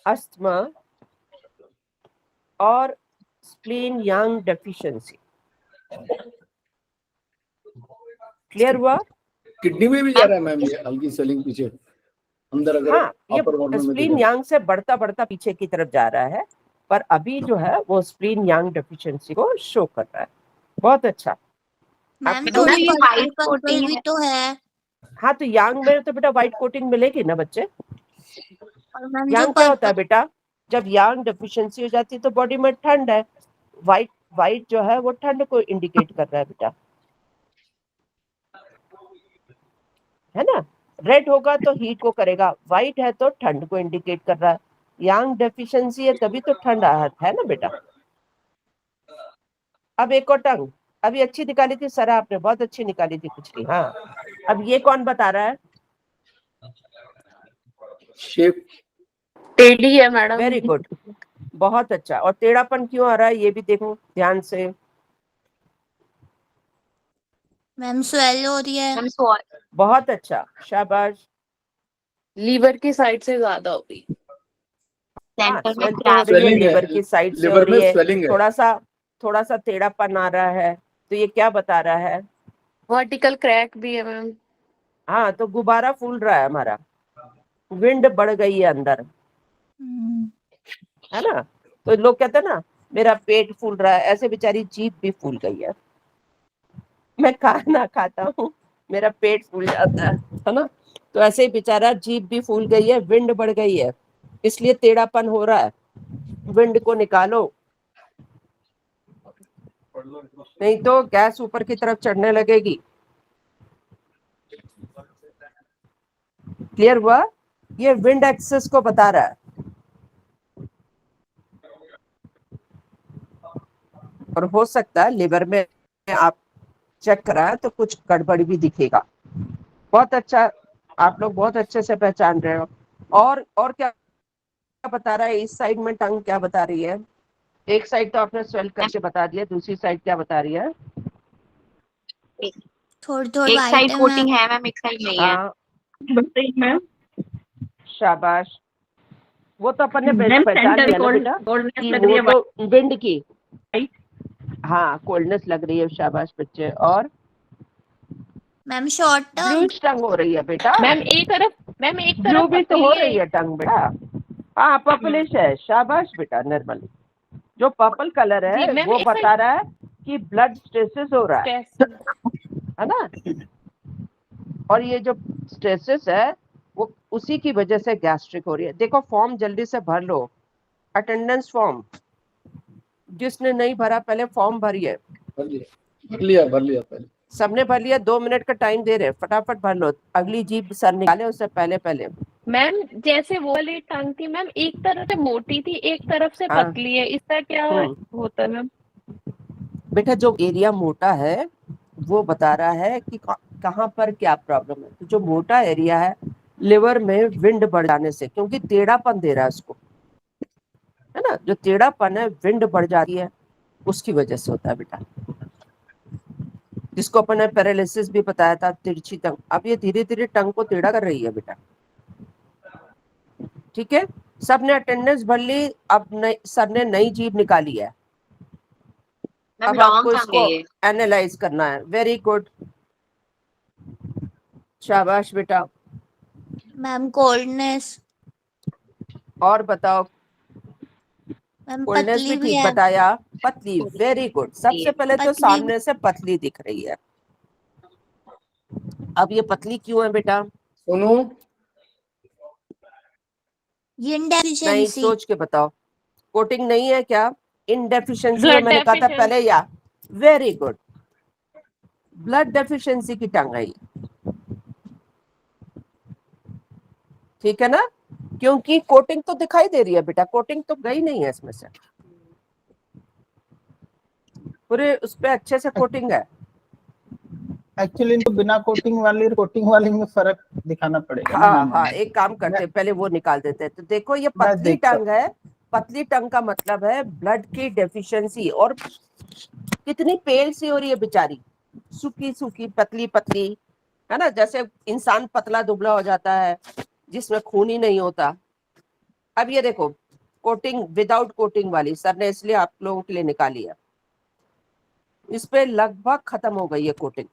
asthma और स्प्लीन यांग डेफिशिएंसी। क्लियर हुआ? किडनी में भी जा रहा है मैम ये हल्की स्वेलिंग पीछे अंदर, अगर हाँ, ये अपर कॉर्नर में स्प्लीन देखें। यांग से बढ़ता बढ़ता पीछे की तरफ जा रहा है, पर अभी जो है वो स्प्लीन यांग डेफिशिएंसी को शो कर रहा है। बहुत अच्छा। मैम आपको थोड़ा ये पर्पल white पर्पल coating भी है। तो है। हाँ, तो यांग में तो बेटा व्हाइट कोटिंग मिलेगी ना बच्चे। और मैम जो यांग क्या होता है पर्पल, बेटा, जब यांग डेफिशिएंसी हो जाती है तो बॉडी में ठंड है। व्हाइट जो है वो ठंड को इंडिकेट कर रहा है बेटा, है ना। रेड होगा तो हीट को करेगा, व्हाइट है तो ठंड को इंडिकेट कर रहा है। यांग डेफिशिएंसी है तभी तो ठंड है ना बेटा। अब एक और टंग अभी अच्छी निकाली थी सर, आपने बहुत अच्छी निकाली थी पिछली। हाँ, अब ये कौन बता रहा है? शेप टेढ़ी है मैडम। वेरी गुड, बहुत अच्छा। और टेढ़ापन क्यों आ रहा है ये भी देखो ध्यान से। मैम स्वेल हो रही है। मैम सॉरी, बहुत अच्छा, शाबाश। लीवर की साइड से ज्यादा हो गई। हाँ, सेंटर में स्वेल तो हो क्रैक रही है, Swelling है, लीवर की साइड से हो लिवर में रही है, स्वेलिंग है। थोड़ा सा टेढ़ापन आ रहा है। तो ये क्या बता रहा है, वर्टिकल क्रैक भी है मैम। हाँ, तो गुब्बारा फूल रहा है हमारा, विंड बढ़ गई है अंदर, हम्म, है ना। तो लोग कहते हैं ना मेरा पेट फूल रहा है, ऐसे बेचारी जीभ भी फूल गई है। मैं खाना खाता हूँ मेरा पेट फूल जाता है ना। तो ऐसे ही बेचारा जीभ भी फूल गई है, विंड बढ़ गई है, इसलिए टेढ़ापन हो रहा है। विंड को निकालो, नहीं तो गैस ऊपर की तरफ चढ़ने लगेगी। क्लियर हुआ? ये विंड एक्सेस को बता रहा है। और हो सकता है लिवर में आप चेक कराएं तो कुछ गड़बड़ भी दिखेगा। बहुत अच्छा, आप लोग बहुत अच्छे से पहचान रहे हो। और क्या बता रहा है इस साइड में? टंग क्या बता रही है? एक साइड तो आपने स्वेल करके बता दिया, दूसरी साइड क्या बता रही है? थोड़ी थोड़ी एक वाइट साइड है कोटिंग मैम। है मैम, एक साइड नहीं है। हाँ, बताइए मैम। शाबाश। वो तो अपन ने मैम पहचान सेंटर लिया ना बेटा कोल्डनेस कि लग रही वो है तो विंड की, white। हाँ कोल्डनेस लग रही है। शाबाश बच्चे। और मैम शॉर्ट टर्म। ब्लूइश टंग हो रही है बेटा। मैम एक ब्लू तरफ भी तो पतली हो है, रही है टंग बेटा। हाँ पर्पलिश है। शाबाश बेटा निर्मली। जो पर्पल कलर जी है मैम वो इस बता रहा है कि ब्लड स्ट्रेसेस हो रहा है ना। और ये जो स्ट्रेसेस है वो उसी की वजह से गैस्ट्रिक हो रही है। देखो फॉर्म जल्दी से भर लो, अटेंडेंस फॉर्म। जिसने नहीं भरा पहले फॉर्म भरिए। भर लिया पहले। सबने भर लिया? 2 मिनट का टाइम दे रहे हैं, फटाफट भर लो। अगली जीप सर निकाले उससे पहले। मैम। जैसे वो वाली टांग थी मैम, एक तरफ से मोटी थी, एक तरफ से हाँ। पतली है, इसका क्या होता है मैम? बेटा जो एरिया मोटा है वो बता रहा है कि कहाँ पर क्या प्रॉब्लम है। तो जो मोटा एरिया है लिवर में विंड बढ़ जाने से, क्योंकि टेढ़ापन दे रहा है उसको, है ना। जो टेढ़ापन है विंड बढ़ जाती है, उसकी वजह से होता है बेटा। जिसको अपन ने पैरालिसिस भी बताया था, तिरछी टंग। अब ये धीरे धीरे टंग को टेढ़ा कर रही है बेटा। ठीक है, सबने अटेंडेंस भर ली। अब सर ने नई जीभ निकाली है। मैम अब लॉन्ग आपको टंग इसको है ये। एनालाइज करना है। वेरी गुड, शाबाश बेटा। Ma'am coldness. और बताओ। मैम कोल्डनेस भी पतली भी ठीक है। बताया। पतली, वेरी गुड। सबसे पहले तो पतली सामने से पतली दिख रही है। अब ये पतली क्यों है बेटा? सुनो, ये नहीं, डेफिशिएंसी। सोच के बताओ। कोटिंग नहीं है क्या? इनडेफिशिएंसी है, ब्लड मैंने कहा था डेफिशिएंसी। पहले। या वेरी गुड, ब्लड डेफिशिएंसी की टंग है ये। ठीक है ना, क्योंकि कोटिंग तो दिखाई दे रही है बेटा, कोटिंग तो गई नहीं है इसमें से, पूरे उस पे अच्छे से कोटिंग है। एक्चुअली इनको बिना कोटिंग वाली में फर्क दिखाना पड़ेगा ना हाँ मैम। हाँ, एक काम करते हैं, पहले वो निकाल देते हैं। तो देखो ये मैं पतली देखता टंग है। पतली टंग का मतलब है ब्लड की डेफिशिएंसी। और कितनी पेल सी हो रही है बेचारी, सूखी सूखी पतली पतली, है ना। जैसे इंसान पतला दुबला हो जाता है जिसमें खून ही नहीं होता। अब ये देखो कोटिंग विदाउट कोटिंग वाली सर ने इसलिए आप लोगों के लिए निकाली है। इस पे लगभग खत्म हो गई है कोटिंग।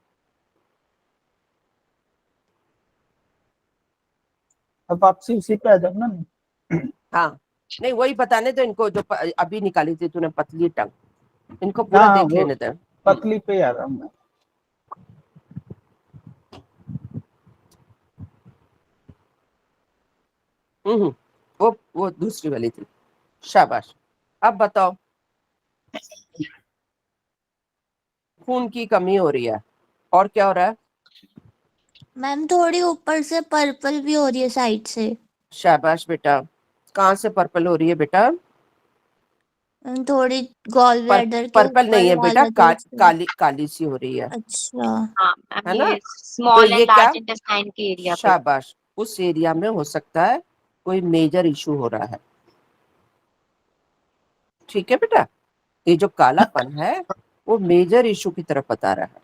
अब वापसी उसी पे आ जाओ ना। हाँ, नहीं वही बताने तो इनको, जो अभी निकाली थी तूने पतली टंग, इनको पूरा हाँ देख वो लेने दे। पतली पे आ रहा हूँ मैं। वो दूसरी वाली थी। शाबाश। अब बताओ, खून की कमी हो रही है और क्या हो रहा है? मैम थोड़ी ऊपर से पर्पल भी हो रही है साइड से। शाबाश बेटा। कहाँ से पर्पल हो रही है बेटा? मैम थोड़ी गॉल ब्लैडर के पर्पल नहीं ऊपर है बेटा, वाला जो काली काली सी हो रही है। अच्छा। हाँ है मैम, ना? ये तो स्मॉल ये एंड क्या? लार्ज इंटेस्टाइन के एरिया पे। शाबाश, उस एरिया में हो सकता है कोई मेजर इशू हो रहा है। ठीक है बेटा, ये जो कालापन है वो मेजर इशू की तरफ बता रहा है।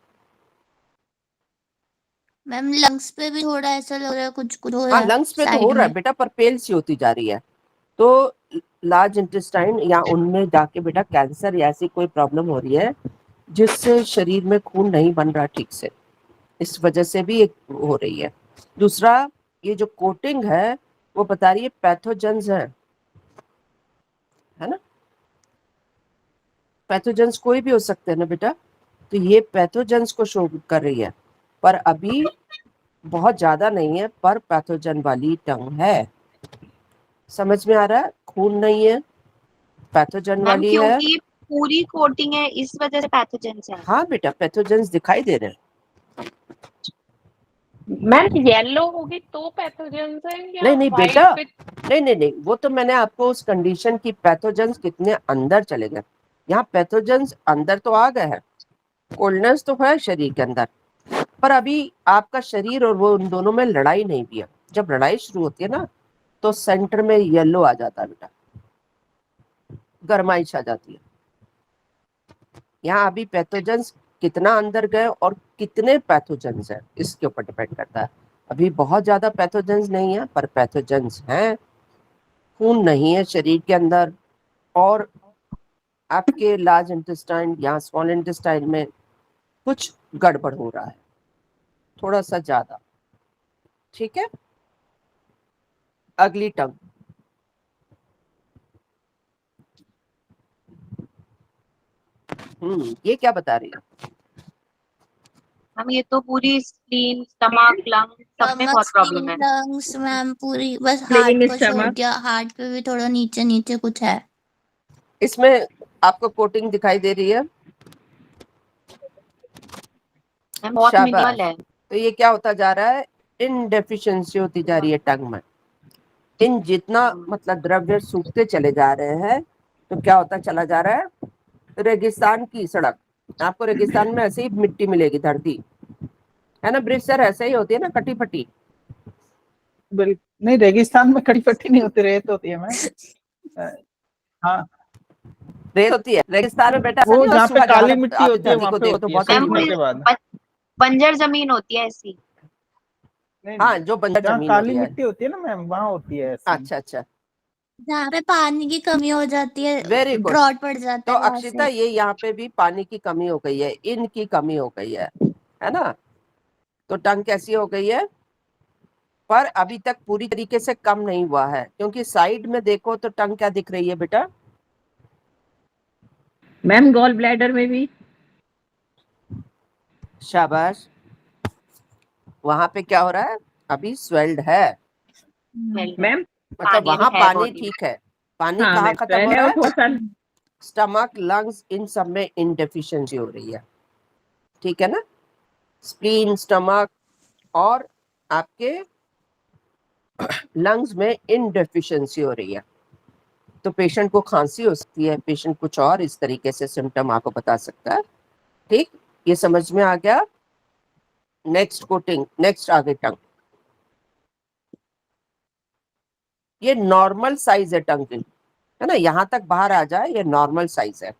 मैम लंग्स पे भी थोड़ा ऐसा लग रहा है, कुछ कुछ हो रहा हाँ है लंग्स पे तो हो साइड रहा है में। बेटा, पर पेल सी होती जा रही है। तो लार्ज इंटेस्टाइन या उनमें जाके बेटा कैंसर या ऐसी कोई प्रॉब्लम हो रही है जिससे शरीर में खून नहीं बन रहा ठीक से। इस वजह से भी एक हो रही है। दूसरा, ये जो कोटिंग है वो बता रही है पैथोजेंस है ना, पैथोजेंस कोई भी हो सकते हैं ना बेटा, तो ये पैथोजेंस को शो कर रही है, पर अभी बहुत ज्यादा नहीं है, पर पैथोजन वाली टंग है। समझ में आ रहा है? खून नहीं है, पैथोजन मैम वाली है। क्योंकि पूरी कोटिंग है इस वजह से पैथोजेंस है। हाँ बेटा, पैथोजेंस दिखाई दे रहे हैं। मैम येलो होगी तो पैथोजेंस है या नहीं नहीं white बेटा, with- नहीं नहीं नहीं, वो तो मैंने आपको उस कंडीशन की पैथोजेंस कितने अंदर चले गए। यहाँ पैथोजेंस अंदर तो आ गए हैं, कोल्डनेस तो है शरीर के अंदर, पर अभी आपका शरीर और वो उन दोनों में लड़ाई नहीं भी है। जब लड़ाई शुरू होती है ना, तो सेंटर में येलो आ जाता है बेटा, गरमाइश आ जाती है। यहाँ अभी पैथोजेंस कितना अंदर गए और कितने पैथोजेंस है, इसके ऊपर डिपेंड करता है। अभी बहुत ज्यादा पैथोजेंस नहीं है, पर पैथोजेंस हैं। खून नहीं है शरीर के अंदर, और आपके लार्ज इंटेस्टाइन या स्मॉल इंटेस्टाइन में कुछ गड़बड़ हो रहा है, थोड़ा सा ज्यादा। ठीक है, अगली टंग। ये क्या बता रही है? हम ये तो पूरी स्प्लीन, स्टमक, लंग सब में स्टमक, बहुत प्रॉब्लम है। लंग्स मैम पूरी, बस Spleen, हार्ट को छोड़ stomach. दिया, हार्ट पे भी थोड़ा नीचे नीचे कुछ है। इसमें आपको कोटिंग दिखाई दे रही है? मैम बहुत शाबाश। मिनिमल है। तो ये क्या होता जा रहा है? इनडेफिशिएंसी होती जा रही है टंग में। इन जितना मतलब द्रव्य सूखते चले जा रहे हैं, तो क्या होता चला जा रहा है? रेगिस्तान की सड़क, आपको रेगिस्तान में ऐसे ही मिट्टी मिलेगी, धरती है ना, ब्रिज सर ऐसे ही होती है ना, कटी फटी। नहीं, रेगिस्तान में कड़ी पट्टी नहीं होती, रेत होती है मैम। हाँ, रेत होती है रेगिस्तान में बेटा, वो ऐसा जहाँ नहीं पे होता, काली आप मिट्टी होती है धरती वहाँ को पे देखो तो होती है बहुत मैम सूखने सुंदर के बाद। बंजर जमीन होती है ऐसी। नहीं, हाँ, जो बंजर जहाँ जमीन काली होती है। मिट्टी होती है ना मैम, वहाँ होती है ऐसी। अच्छा अच्छा, जहाँ पे पानी की कमी हो जाती है, वेरी गुड। ड्रॉट पड़ जाता तो है वहां अक्षिता, से। ये यहाँ पे भी पानी की कमी हो गई है, इनकी कमी हो गई है ना, तो टंग कैसी हो गई है? पर अभी तक पूरी तरीके से कम नहीं हुआ है, क्योंकि साइड में देखो तो टंग क्या दिख रही है बेटा? मैम गॉल ब्लैडर में भी। शाबाश। वहां पे क्या हो रहा है? अभी स्वेल्ड है, मैम मतलब पानी वहां है पानी body में। ठीक है। पानी हाँ कहाँ मैम, खत्म हो है रहा और है? थोड़ा सा स्टमक, लंग्स, इन सब में इनडेफिशिएंसी हो रही है। ठीक है ना, स्प्लीन, स्टमक और आपके लंग्स में इनडेफिशिएंसी हो रही है, तो पेशेंट को खांसी हो सकती है, पेशेंट कुछ और इस तरीके से सिम्टम आपको बता सकता है। ठीक, ये समझ में आ गया? नेक्स्ट कोटिंग, नेक्स्ट आगे टंग। ये नॉर्मल साइज है टंग की, है ना, यहाँ तक बाहर आ जाए, ये नॉर्मल साइज है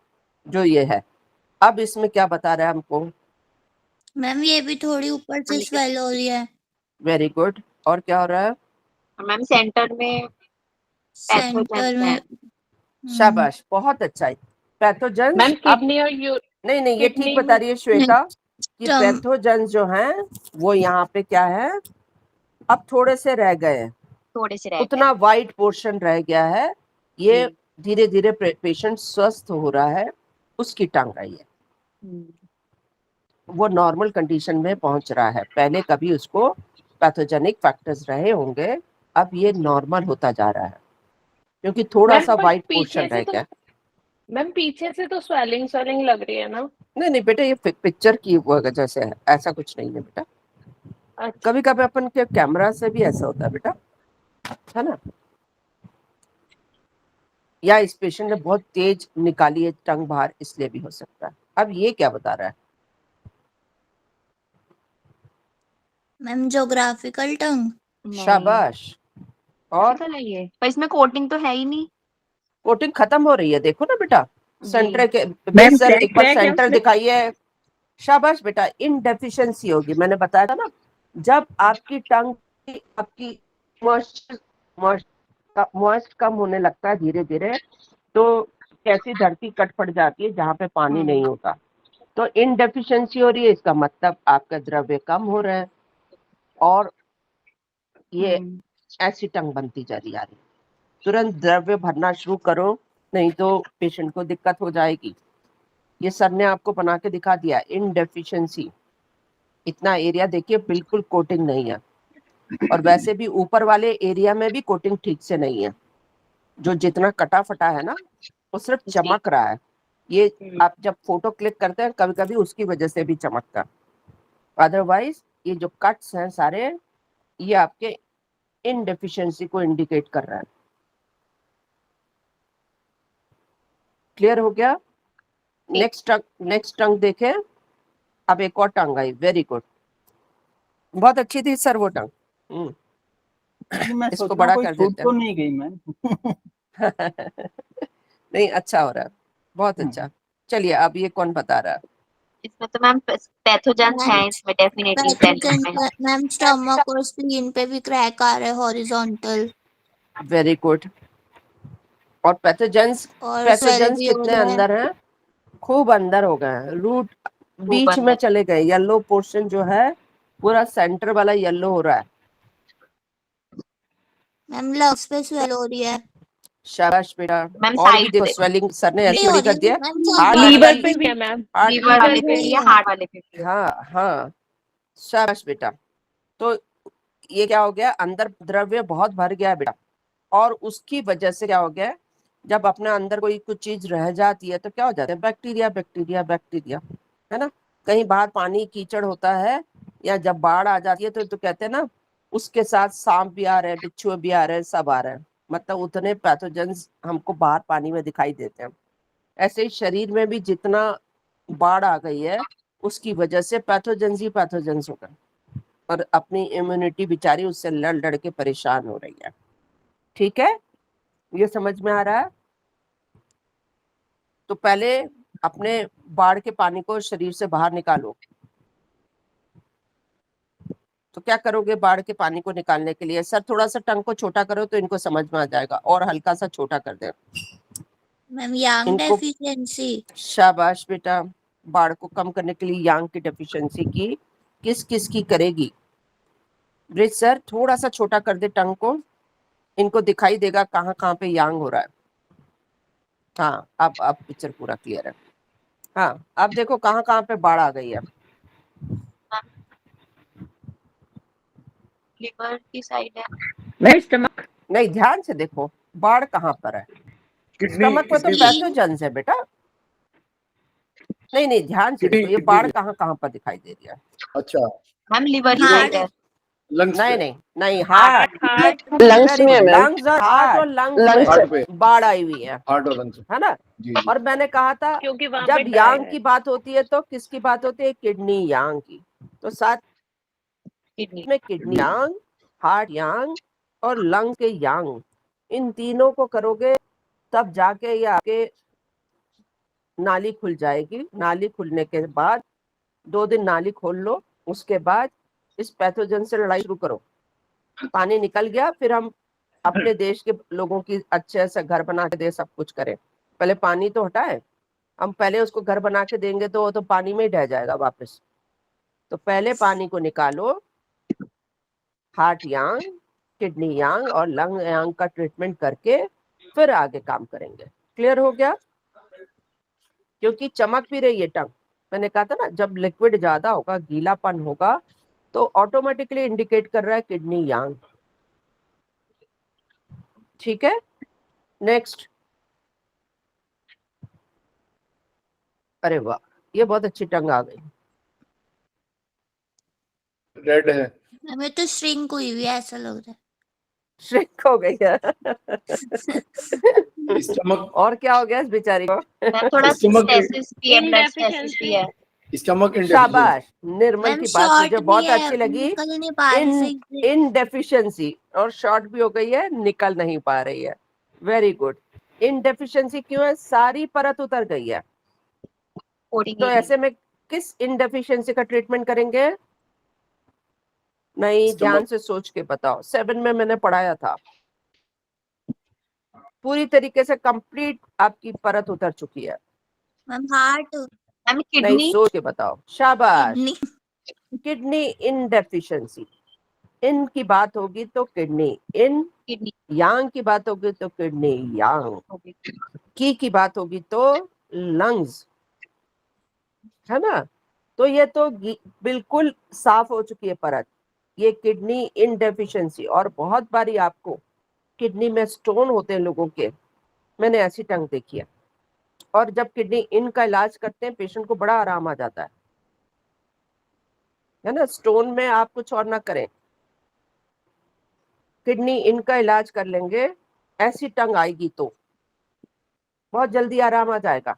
जो ये है। अब इसमें क्या बता रहा है हमको? मैम ये भी थोड़ी ऊपर से स्वेल हो रही है, वेरी गुड। और क्या हो रहा है? और मैम सेंटर में सेंटर पैथोजेंस है। में। शाबाश, बहुत अच्छा है। पैथोजेंस मैम अब किडनी और यू नहीं नहीं, ये ठीक किडनी बता रही है श्वेता कि टंग। पैथोजेंस जो हैं वो यहाँ पे क्या है, अब थोड़े से रह गए हैं, थोड़े से रह उतना वाइट पोर्शन रह गया है। ये धीरे धीरे पेशेंट स्वस्थ हो रहा है, उसकी टंग आई है, गए। वो नॉर्मल कंडीशन में पहुंच रहा है। पहले कभी उसको पैथोजेनिक फैक्टर्स रहे होंगे, अब ये नॉर्मल होता जा रहा है, क्योंकि थोड़ा मैम सा पर वाइट पीछे पोर्शन से रह तो गया। मैम पीछे से तो स्वेलिंग लग रही है ना। नहीं नहीं बेटा, ये पिक्चर की वजह से है, ऐसा कुछ नहीं है बेटा। अच्छा, कभी कभी अपन के कैमरा से भी ऐसा होता है बेटा, है ना, या इस पेशेंट ने बहुत तेज निकाली है टंग बाहर, इसलिए भी हो सकता है। अब ये क्या बता रहा है? मैम ज्योग्राफिकल टंग। नहीं, शाबाश। और difficult है ये, पर इसमें कोटिंग तो है ही नहीं। कोटिंग खत्म हो रही है, देखो ना बेटा, जी। सेंटर के मैम सर एक बार क्रैक है सेंटर उसमें। दिखाइए। शाबाश बेटा, इनडेफिशिएंसी होगी, मैंने बताया था ना, जब आपकी टंग की आपकी मॉइस्ट कम होने लगता है धीरे धीरे, तो कैसी धरती कट पड़ जाती है जहाँ पे पानी नहीं होता, तो इनडेफिशिएंसी हो रही है, इसका मतलब आपका द्रव्य कम हो रहा है और ये ऐसी टंग बनती जा रही है। तुरंत द्रव्य भरना शुरू करो, नहीं तो पेशेंट को दिक्कत हो जाएगी। ये सर ने आपको बना के दिखा दिया, इनडेफिशिएंसी। इतना एरिया देखिए बिल्कुल कोटिंग नहीं है, और वैसे भी ऊपर वाले एरिया में भी कोटिंग ठीक से नहीं है। जो जितना कटा फटा है ना, वो सिर्फ चमक रहा है। ये आप जब फोटो क्लिक करते हैं कभी कभी उसकी वजह से भी चमकता है, अदरवाइज ये जो कट्स हैं सारे, ये आपके इनडेफिशिएंसी को इंडिकेट कर रहा है। क्लियर हो गया? नेक्स्ट टंग देखें। अब एक और टंग आई, वेरी गुड, बहुत अच्छी थी सर वो टंग। मैं इसको सोच रहा बड़ा हूँ कोई कर छूट देते तो हैं। नहीं गई मैम। नहीं, अच्छा हो रहा है, बहुत अच्छा। चलिए अब ये कौन बता रहा है? इसमें तो मैम पैथोजेंस हैं, इसमें डेफिनेटली पैथोजेंस मैम स्टमक और स्प्लीन पे भी क्रैक आ रहा है हॉरिजॉन्टल, वेरी गुड। और पैथोजेंस और स्वेल भी हो कितने रहा है। अंदर हैं? खूब अंदर हो गए हैं, रूट बीच में चले गए। येलो पोर्शन जो है पूरा सेंटर वाला येलो हो रहा है। मैम लंग्स पे स्वेल हो रही है। शाबाश बेटा। मैम और भी साइड देखो पे स्वेलिंग सर ने ऐसी नहीं हो बड़ी रही कर दिया। है मैम, हार्ट लीवर वाली- पे भी है मैम, लीवर वाले लीवर पे पे भी भी है, है। हार्ट वाले पे भी है। हाँ हाँ, शाबाश बेटा। तो ये क्या हो गया, अंदर द्रव्य बहुत भर गया बेटा, और उसकी वजह से क्या हो गया, जब अपने अंदर कोई कुछ चीज रह जाती है तो क्या हो जाता है, बैक्टीरिया बैक्टीरिया बैक्टीरिया, है ना। कहीं बाहर पानी कीचड़ होता है या जब बाढ़ आ जाती है तो कहते हैं ना, उसके साथ सांप भी आ रहे हैं, बिच्छू भी आ रहे हैं, सब आ रहे हैं। मतलब उतने पैथोजेंस हमको बाहर पानी में दिखाई देते हैं। ऐसे ही शरीर में भी जितना बाढ़ आ गई है उसकी वजह से पैथोजेंस ही पैथोजेंस हो गए, और अपनी इम्यूनिटी बेचारी उससे लड़ लड़ के परेशान हो रही है। ठीक है, ये समझ में आ रहा है? तो पहले अपने बाढ़ के पानी को शरीर से बाहर निकालो। तो क्या करोगे बाढ़ के पानी को निकालने के लिए? सर थोड़ा सा टंग को छोटा करो तो इनको समझ में आ जाएगा, और हल्का सा छोटा कर दे मैम यांग इनको। डेफिशिएंसी। शाबाश बेटा। बाढ़ को कम करने के लिए यांग की डेफिशिएंसी की किस किस की करेगी? ब्रिज सर थोड़ा सा छोटा कर दे टंग को, इनको दिखाई देगा कहाँ कहाँ पे यांग हो रहा है। हाँ, अब पिक्चर पूरा क्लियर है। हाँ, अब देखो कहाँ कहाँ पे बाढ़ आ गई है। लीवर की साइड है। मैम स्टमक, नहीं, ध्यान से देखो बाढ़ कहाँ पर है। स्टमक में तो पैथोजेंस है बेटा। नहीं, ध्यान से देखो, ये बाढ़ कहाँ कहाँ पर दिखाई दे रही है। अच्छा, मैम लीवर की हार्ट। साइड है। लंग्स पे, नहीं, हार्ट लंग्स में है मैम, लंग्स और हार्ट हार्ट पे, बाढ़ आई हुई हार्ट और लंग्स, है ना। जी जी। और मैंने कहा था क्योंकि वहां जब पे यांग की बात होती है तो किसकी बात होती है? किडनी यांग की। तो साथ किडनी में किडनी यांग, हार्ट यांग और लंग के यांग, इन तीनों को करोगे तब जाके ये आपके नाली खुल जाएगी। नाली खुलने के बाद 2 दिन नाली खोल लो, उसके बाद इस पैथोजन से लड़ाई शुरू करो। पानी निकल गया, फिर हम अपने देश के लोगों की अच्छे से घर बना के दे, सब कुछ करें। पहले पानी तो हटाए, हम पहले उसको घर बना के देंगे तो वो तो पानी में ही ढह जाएगा वापस। तो पहले पानी को निकालो, हार्ट यांग, किडनी यांग और लंग यांग का ट्रीटमेंट करके फिर आगे काम करेंगे। क्लियर हो गया? क्योंकि चमक भी रही है टंग। मैंने कहा था ना, जब लिक्विड ज्यादा होगा, गीलापन होगा, तो ऑटोमेटिकली इंडिकेट कर रहा है किडनी यांग। ठीक है, नेक्स्ट। अरे वाह, ये बहुत अच्छी टंग आ गई। रेड है, हमें तो श्रिंक हुई हुई है ऐसा लग रहा है। श्रिंक हो गई है। स्टमक, और क्या हो गया इस बेचारी को? मैम थोड़ा स्टमक स्टेसिस भी है, ब्लड स्टेसिस भी है। स्टमक शाबाश निर्मल मैम की बात शॉर्ट मुझे भी बहुत है, अच्छी लगी। निकल नहीं पा रही इन सही से। इन डेफिशिएंसी, और शॉर्ट भी हो गई है, निकल नहीं पा रही है। Very good. इन डेफिशिएंसी क्यों है? सारी परत उतर गई है। कोडिंग तो ऐसे में किस इनडेफिशिएंसी का ट्रीटमेंट करेंगे? नहीं, ध्यान से सोच के बताओ। 7 में मैंने पढ़ाया था, पूरी तरीके से कंप्लीट आपकी परत उतर चुकी है। Ma'am heart. मैम नहीं, किडनी सोच के बताओ। शाबाश। किडनी किडनी इन डेफिशिएंसी, इन की बात होगी तो किडनी इन, किडनी यांग की बात होगी तो किडनी यांग, की बात होगी तो लंग्स, है ना। तो ये तो बिल्कुल साफ हो चुकी है परत, ये किडनी इन डेफिशिएंसी। और बहुत बारी आपको किडनी में स्टोन होते हैं लोगों के, मैंने ऐसी टंग देखी और जब किडनी इन का इलाज करते हैं पेशेंट को बड़ा आराम आ जाता है ना। स्टोन में आप कुछ और ना करें, किडनी इन का इलाज कर लेंगे, ऐसी टंग आएगी तो बहुत जल्दी आराम आ जाएगा।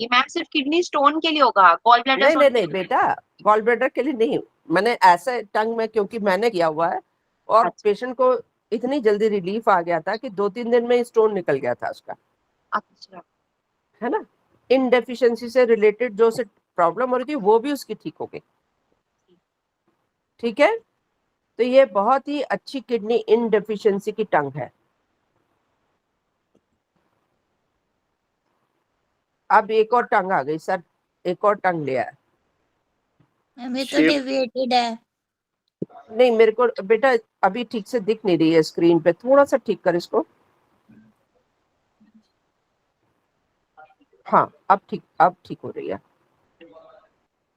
ये मैम सिर्फ किडनी स्टोन के लिए होगा, गॉल ब्लैडर नहीं नहीं नहीं बेटा, गॉल ब्लैडर के लिए नहीं, मैंने ऐसे टंग में, क्योंकि मैंने किया हुआ है और अच्छा। पेशेंट को इतनी जल्दी रिलीफ आ गया था कि 2-3 दिन में स्टोन निकल गया था उसका, अच्छा है ना। इन डेफिशिएंसी से रिलेटेड जो से प्रॉब्लम हो रही थी वो भी उसकी ठीक हो गई। ठीक है, तो ये बहुत ही अच्छी किडनी इन डेफिशिएंसी की टंग है। अब एक और टंग आ गई सर, एक और टंग लिया है। मैम ये तो Shape- डेविएटेड है। नहीं मेरे को बेटा अभी ठीक से दिख नहीं रही है स्क्रीन पे, थोड़ा सा ठीक कर इसको। हाँ अब ठीक हो रही है।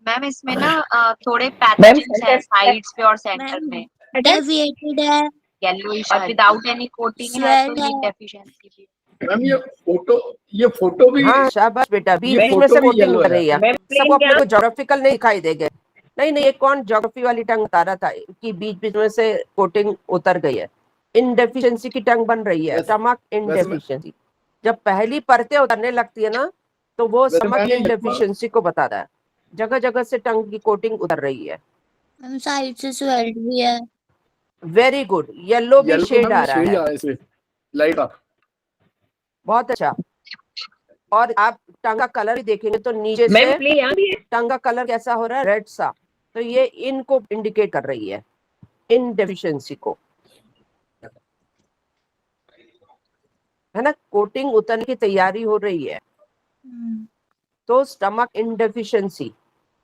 मैम इसमें ना थोड़े पैथोजेंस है साइड्स पे और सेंटर मैम में, डेविएटेड है, येलोइश और विदाउट एनी कोटिंग है, तो Swelled हीट है। डेफिशिएंसी भी। मैम ये फोटो भी हाँ शाबाश बेटा, बीच ये बीच में फोटो से भी कोटिंग yellow कर है। रही है। मैम सबको अपने को ज्योग्राफिकल नहीं दिखाई देंगे। नहीं नहीं, ये कौन ज्योग्राफी वाली टंग बता रहा था कि बीच बीच में से कोटिंग उतर गई है। इनडेफिशिएंसी की टंग बन रही है, वैसे- स्टमक इनडेफिशिएंसी। जब पहली परतें उतरने लगती है ना तो वो वैसे स्टमक मैम, इनडेफिशिएंसी को बताता है। जगह जगह से टंग की कोटिंग उतर रही है। मैम साइड से स्वेल्ड भी है। वेरी गुड, येलो भी yellow शेड मैम आ रहा shade है, आ रहा है इसमें लाइट का। बहुत अच्छा। और आप टंग का कलर भी देखेंगे तो नीचे मैम से प्ले यहाँ भी है। टंग का कलर कैसा हो रहा है, रेड सा। तो ये इनको इंडिकेट कर रही है, इन डेफिशिएंसी को, है ना। कोटिंग उतरने की तैयारी हो रही है तो स्टमक इनडेफिशिएंसी,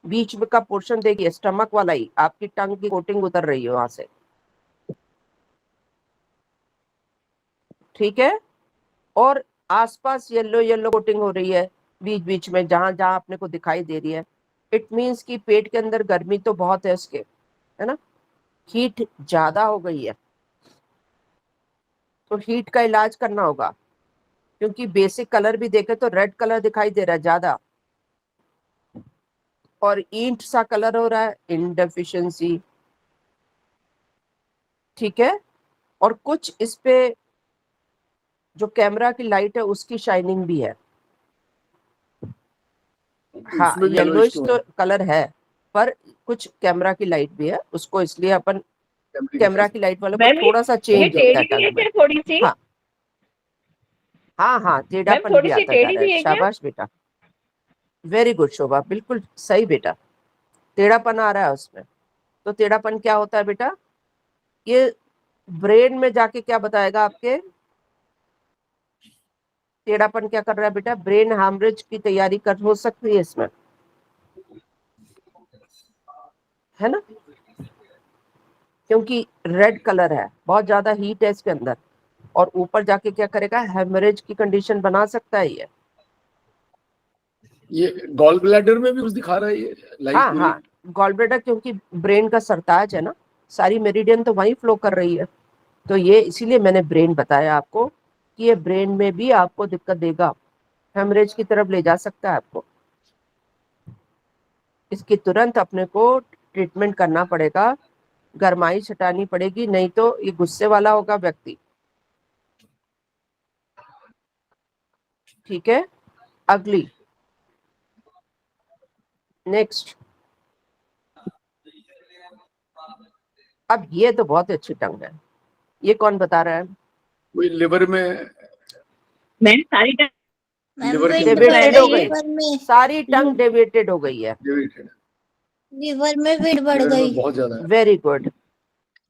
बीच में का पोर्शन देखिए स्टमक वाला ही, आपकी टंग की कोटिंग उतर रही है वहां से। ठीक है, और आसपास येलो येलो कोटिंग हो रही है बीच बीच में, जहां जहां अपने को दिखाई दे रही है। इट मींस कि पेट के अंदर गर्मी तो बहुत है इसके, है ना, हीट ज्यादा हो गई है, तो हीट का इलाज करना होगा। क्योंकि बेसिक कलर भी देखे तो रेड कलर दिखाई दे रहा है ज्यादा, और ईंट सा कलर हो रहा है, इनडेफिशिएंसी। ठीक है, और कुछ इस पे जो कैमरा की लाइट है उसकी शाइनिंग भी है। हाँ इसमें भी येलोइश yellowish तो कलर है, पर कुछ कैमरा की लाइट भी है, उसको इसलिए अपन है। कैमरा की लाइट वाले को मैम थोड़ा सा ये चेंज होता टेढ़ी है भी है टंग में। क्या थोड़ी सी? हाँ हाँ हाँ, टेढ़ापन थोड़ी भी सी आता जा टेढ़ी रहा भी है। है क्या? शाबाश बेटा, वेरी गुड शोभा, बिल्कुल सही बेटा, टेढ़ापन आ रहा है उसमें। तो टेढ़ापन क्या होता है बेटा, ये ब्रेन में जाके क्या बताएगा आपके, टेढ़ापन क्या कर रहा है बेटा, ब्रेन हैमरेज की तैयारी कर हो सकती है इसमें, है ना। क्योंकि रेड कलर है, बहुत ज्यादा हीट है इसके अंदर, और ऊपर जाके क्या करेगा, हेमरेज की कंडीशन बना सकता है ये गॉल ब्लैडर में भी कुछ दिखा रहा है ये लाइट हाँ पूरी। हाँ, गॉलब्लैडर क्योंकि ब्रेन का सरताज है ना, सारी मेरिडियन तो वहीं फ्लो कर रही है। तो ये इसीलिए मैंने ब्रेन बताया आपको कि ये ब्रेन में भी आपको दिक्कत देगा, हेमरेज की तरफ ले जा सकता है आपको। इसकी तुरंत अपने को ट्रीटमेंट करना पड़ेगा, गरमाई छटानी पड़ेगी, नहीं तो ये गुस्से वाला होगा व्यक्ति। ठीक है, अगली नेक्स्ट। अब ये तो बहुत अच्छी टंग है, ये कौन बता रहा है, कोई लिवर में मैम सारी मैम लिवर की विंड डेविएटेड बढ़ हो गई गई, लिवर में, सारी टंग डेविएटेड हो गई है। लिवर में विंड बढ़ लिवर में गई। बहुत ज्यादा है। Very good.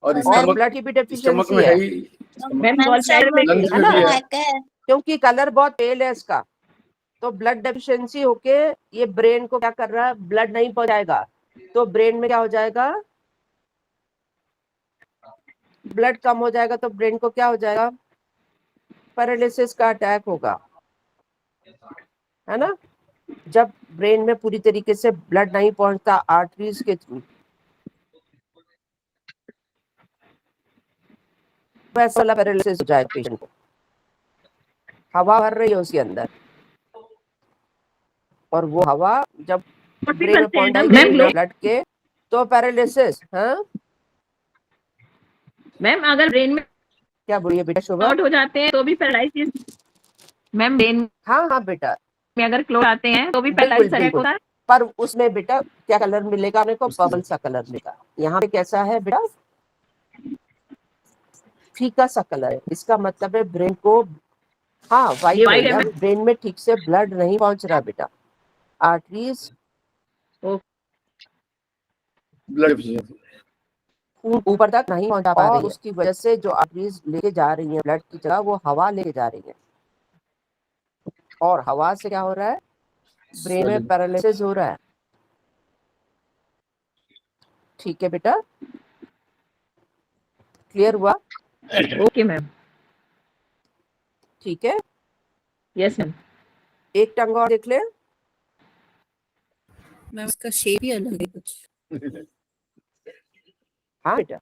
और और और स्टमक ब्लड की भी स्टमक डेफिशिएंसी में है है, ही। मैम गॉल ब्लैडर में भी लंग्स है में ना, भी है। ब्लैक है। क्योंकि कलर बहुत पेल है इसका, तो ब्लड डेफिशिएंसी होके ये ब्रेन को क्या कर रहा है, ब्लड नहीं पहुंचाएगा, तो ब्रेन में क्या हो जाएगा, ब्लड कम हो जाएगा, तो ब्रेन को क्या हो जाएगा, पैरालिसिस का अटैक होगा, है ना। जब ब्रेन में पूरी तरीके से ब्लड नहीं पहुंचता आर्टरीज के थ्रू, वैसा वाला पैरालिसिस हो जाएगा पेशेंट को। हवा भर रही है उसके अंदर, और वो हवा जब ब्रेन में पहुंच जाएगी ब्लड के, तो पैरालिसिस। हाँ मैम अगर ब्रेन में क्या बोलिए बेटा शोभा? क्लॉट हो जाते हैं तो भी पैरालिसिस? मैम ब्रेन हाँ हाँ बेटा, में अगर क्लॉट आते हैं तो भी बिल्कुल पैरालिसिस अटैक बिल्कुल, होता है? पर उसमें बेटा क्या कलर मिलेगा मेरे को, बबल सा कलर मिलेगा। यहाँ पे कैसा है बेटा, फीका सा कलर है, इसका मतलब है ब्रेन को, हाँ वाइट white है है, ब्रेन में ठीक से ब्लड नहीं पहुंच रहा बेटा, आर्टरीज ब्लड डेफिशिएंसी। खून ऊपर तक नहीं पहुंचा पा रही है, उसकी वजह से जो आर्टरीज लेके जा रही है ब्लड की जगह, वो हवा लेके जा रही है, और हवा से क्या हो रहा है, ब्रेन में पैरालिसिस हो रहा है। ठीक है बेटा, क्लियर हुआ? ओके मैम, ठीक है, यस मैम। एक टंग और देख ले। मैम इसका शेप ही अलग है कुछ। हाँ बेटा,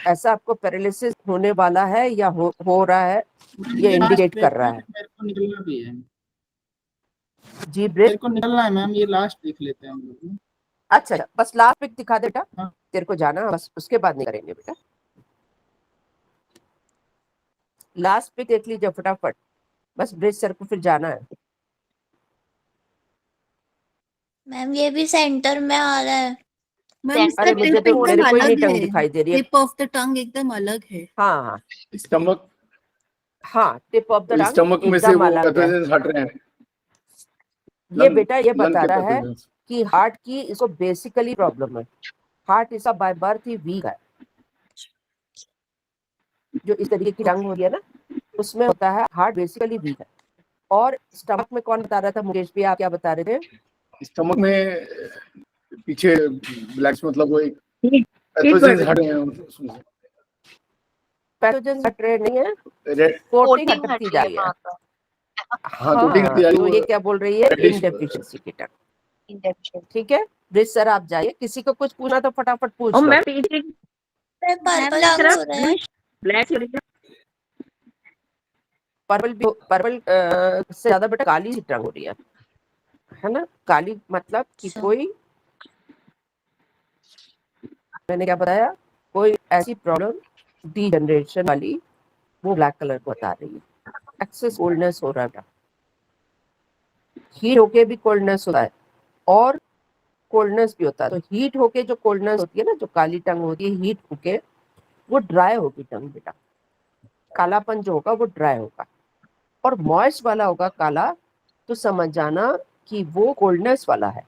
ऐसा आपको पैरालिसिस होने वाला है या हो रहा है, ये इंडिकेट कर रहा है। मेरे को निकलना भी है, जी मेरे ब्रेक, को निकलना है मैम, ये लास्ट देख लेते हैं हम लोग। अच्छा बस लास्ट पिक दिखा दे बेटा, हाँ। तेरे को जाना है, बस उसके बाद नहीं करेंगे बेटा। लास्ट पिक देख लीजिए फटाफट, बस ब्रिज सर को फिर जाना है। मैम ये भी सेंटर में आ रहा है। मैम इसका अरे मुझे टिप तो मेरे एकदम को ही नहीं अलग टंग है, दिखाई दे रही है। टिप ऑफ द टंग एकदम अलग है। हाँ हाँ स्टमक, हाँ, tip of the tongue stomach में से एकदम वो अलग है। पैथोजेंस हट रहे हैं। ये लंग- बेटा ये लंग बता के रहा है pathogens। कि हार्ट की इसको बेसिकली प्रॉब्लम है, हार्ट इसका बाय बर्थ ही वीक है। जो इस तरीके की टंग हो रही है ना, उसमें होता है हार्ट बेसिकली वीक है। और स्टमक में कौन बता रहा था, मुकेश भी आप क्या बता रहे थे? स्टमक में पीछे ब्लैक्स, मतलब वो एक पैथोजेंस हट रहे हैं उसमें से। पैथोजेंस हट रहे नहीं है, रेड, कोटिंग कोटिंग हटती हटी जा है रही है। वहाँ पर, हाँ कोटिंग हटती जा रही है, तो वो ये क्या बोल रही है, reddish- इनडेफिशिएंसी की टंग। इंडेफिशिएंट। ठीक है ब्रिज सर आप जाइए, किसी को कुछ पूछना तो फटाफट पूछ और लो। मैम पीछे पर्पल रंग हो रहा है। ब्लैक पर्पल भी, पर्पल से ज्यादा बेटा काली सी टंग हो रही है ना। काली मतलब कि अच्छा। कोई, मैंने क्या बताया, कोई ऐसी प्रॉब्लम डीजनरेशन वाली, वो ब्लैक कलर को बता रही है। एक्सेस कोल्डनेस हो रहा है, हीट होके भी कोल्डनेस होता है और कोल्डनेस भी होता है। तो हीट होके जो कोल्डनेस होती है ना, जो काली टंग होती है, हीट होके वो ड्राई होगी टंग बेटा, कालापन जो होगा वो ड्राई होगा, और मॉइस्ट वाला होगा काला, तो समझ जाना कि वो कोल्डनेस वाला है।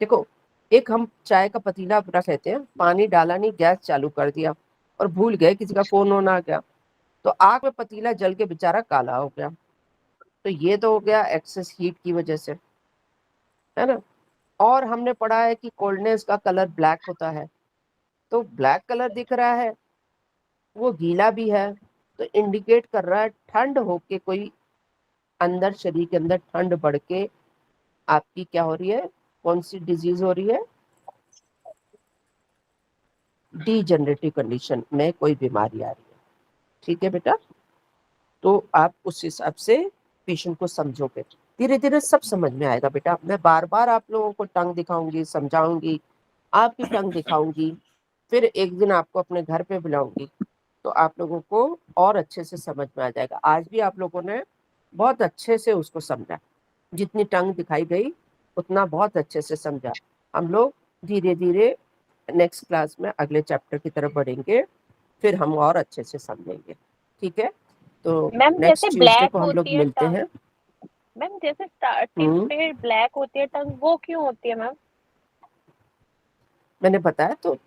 देखो, एक हम चाय का पतीला रख लेते हैं, पानी डाला नहीं, गैस चालू कर दिया और भूल गए, किसी का फोन होना आ गया, तो आग में पतीला जल के बेचारा काला हो गया। तो ये तो हो गया एक्सेस हीट की वजह से, है ना। और हमने पढ़ा है कि कोल्डनेस का कलर ब्लैक होता है, तो ब्लैक कलर दिख रहा है, वो गीला भी है, तो इंडिकेट कर रहा है ठंड होके कोई अंदर शरीर के अंदर ठंड बढ़ के आपकी क्या हो रही है, कौन सी डिजीज हो रही है, डीजनरेटिव कंडीशन में कोई बीमारी आ रही है। ठीक है बेटा, तो आप उस हिसाब से पेशेंट को समझोगे, धीरे धीरे सब समझ में आएगा बेटा। मैं बार बार आप लोगों को टंग दिखाऊंगी, समझाऊंगी, आपकी टंग दिखाऊंगी, फिर एक दिन आपको अपने घर पे बुलाऊंगी, तो आप लोगों को और अच्छे से समझ में आ जाएगा। आज भी आप लोगों ने बहुत अच्छे से उसको समझा, जितनी टंग दिखाई गई उतना बहुत अच्छे से समझा। हम लोग धीरे धीरे नेक्स्ट क्लास में अगले चैप्टर की तरफ बढ़ेंगे, फिर हम और अच्छे से समझेंगे। ठीक है, तो मैम नेक्स्ट जैसे ट्यूसडे ब्लैक को हम लोग होती है मिलते टंग, हैं। मैम जैसे टिप पे ब्लैक होती है टंग, वो क्यों होती है मैम? मैंने बताया तो,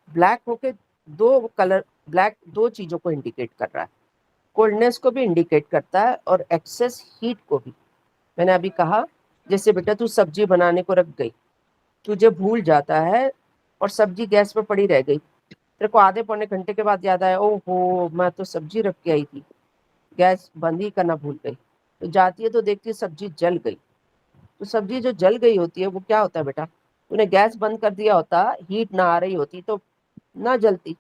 ब्लैक होके दो कलर, ब्लैक दो चीजों को इंडिकेट कर रहा है, कोल्डनेस को भी इंडिकेट करता है और एक्सेस हीट को भी। मैंने अभी कहा जैसे बेटा तू सब्जी बनाने को रख गई, तुझे भूल जाता है और सब्जी गैस पे पड़ी रह गई, तेरे को आधे पौने घंटे के बाद याद आया, ओहो मैं तो सब्जी रख के आई थी, गैस बंद ही करना भूल गई। तो जाती है तो देखती है सब्जी जल गई। तो सब्जी जो जल गई होती है वो क्या होता है बेटा, तूने गैस बंद कर दिया होता, हीट ना आ रही होती तो ना जलती,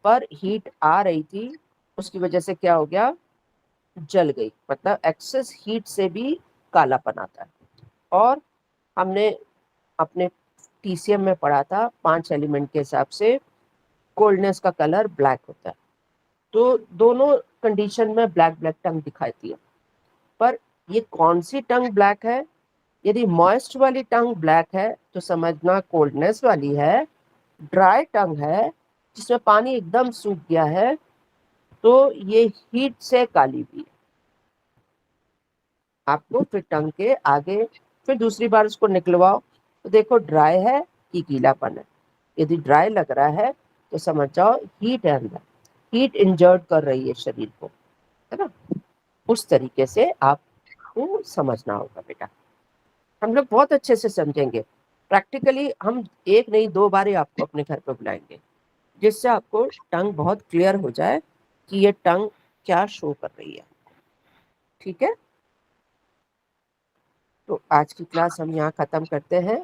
पर हीट आ रही थी, उसकी वजह से क्या हो गया, जल गई। मतलब एक्सेस हीट से भी कालापन आता है। और हमने अपने टीसीएम में पढ़ा था 5 एलिमेंट के हिसाब से कोल्डनेस का कलर ब्लैक होता है। तो दोनों कंडीशन में ब्लैक ब्लैक टंग दिखाती है। पर ये कौन सी टंग ब्लैक है, यदि मॉइस्ट वाली टंग ब्लैक है तो समझना कोल्डनेस वाली है। ड्राई टंग है जिसमें पानी एकदम सूख गया है तो ये हीट से काली हुई है। आपको फिर टंग के आगे फिर दूसरी बार उसको निकलवाओ तो देखो ड्राई है कि गीलापन है। यदि ड्राई लग रहा है तो समझ जाओ हीट है अंदर, हीट इंजर्ड कर रही है शरीर को, है ना। उस तरीके से आपको समझना होगा बेटा। हम लोग बहुत अच्छे से समझेंगे प्रैक्टिकली। हम एक नहीं 2 बार ही आपको अपने घर पे बुलाएंगे जिससे आपको टंग बहुत क्लियर हो जाए कि ये टंग क्या शो कर रही है। ठीक है, तो आज की क्लास हम यहाँ खत्म करते हैं।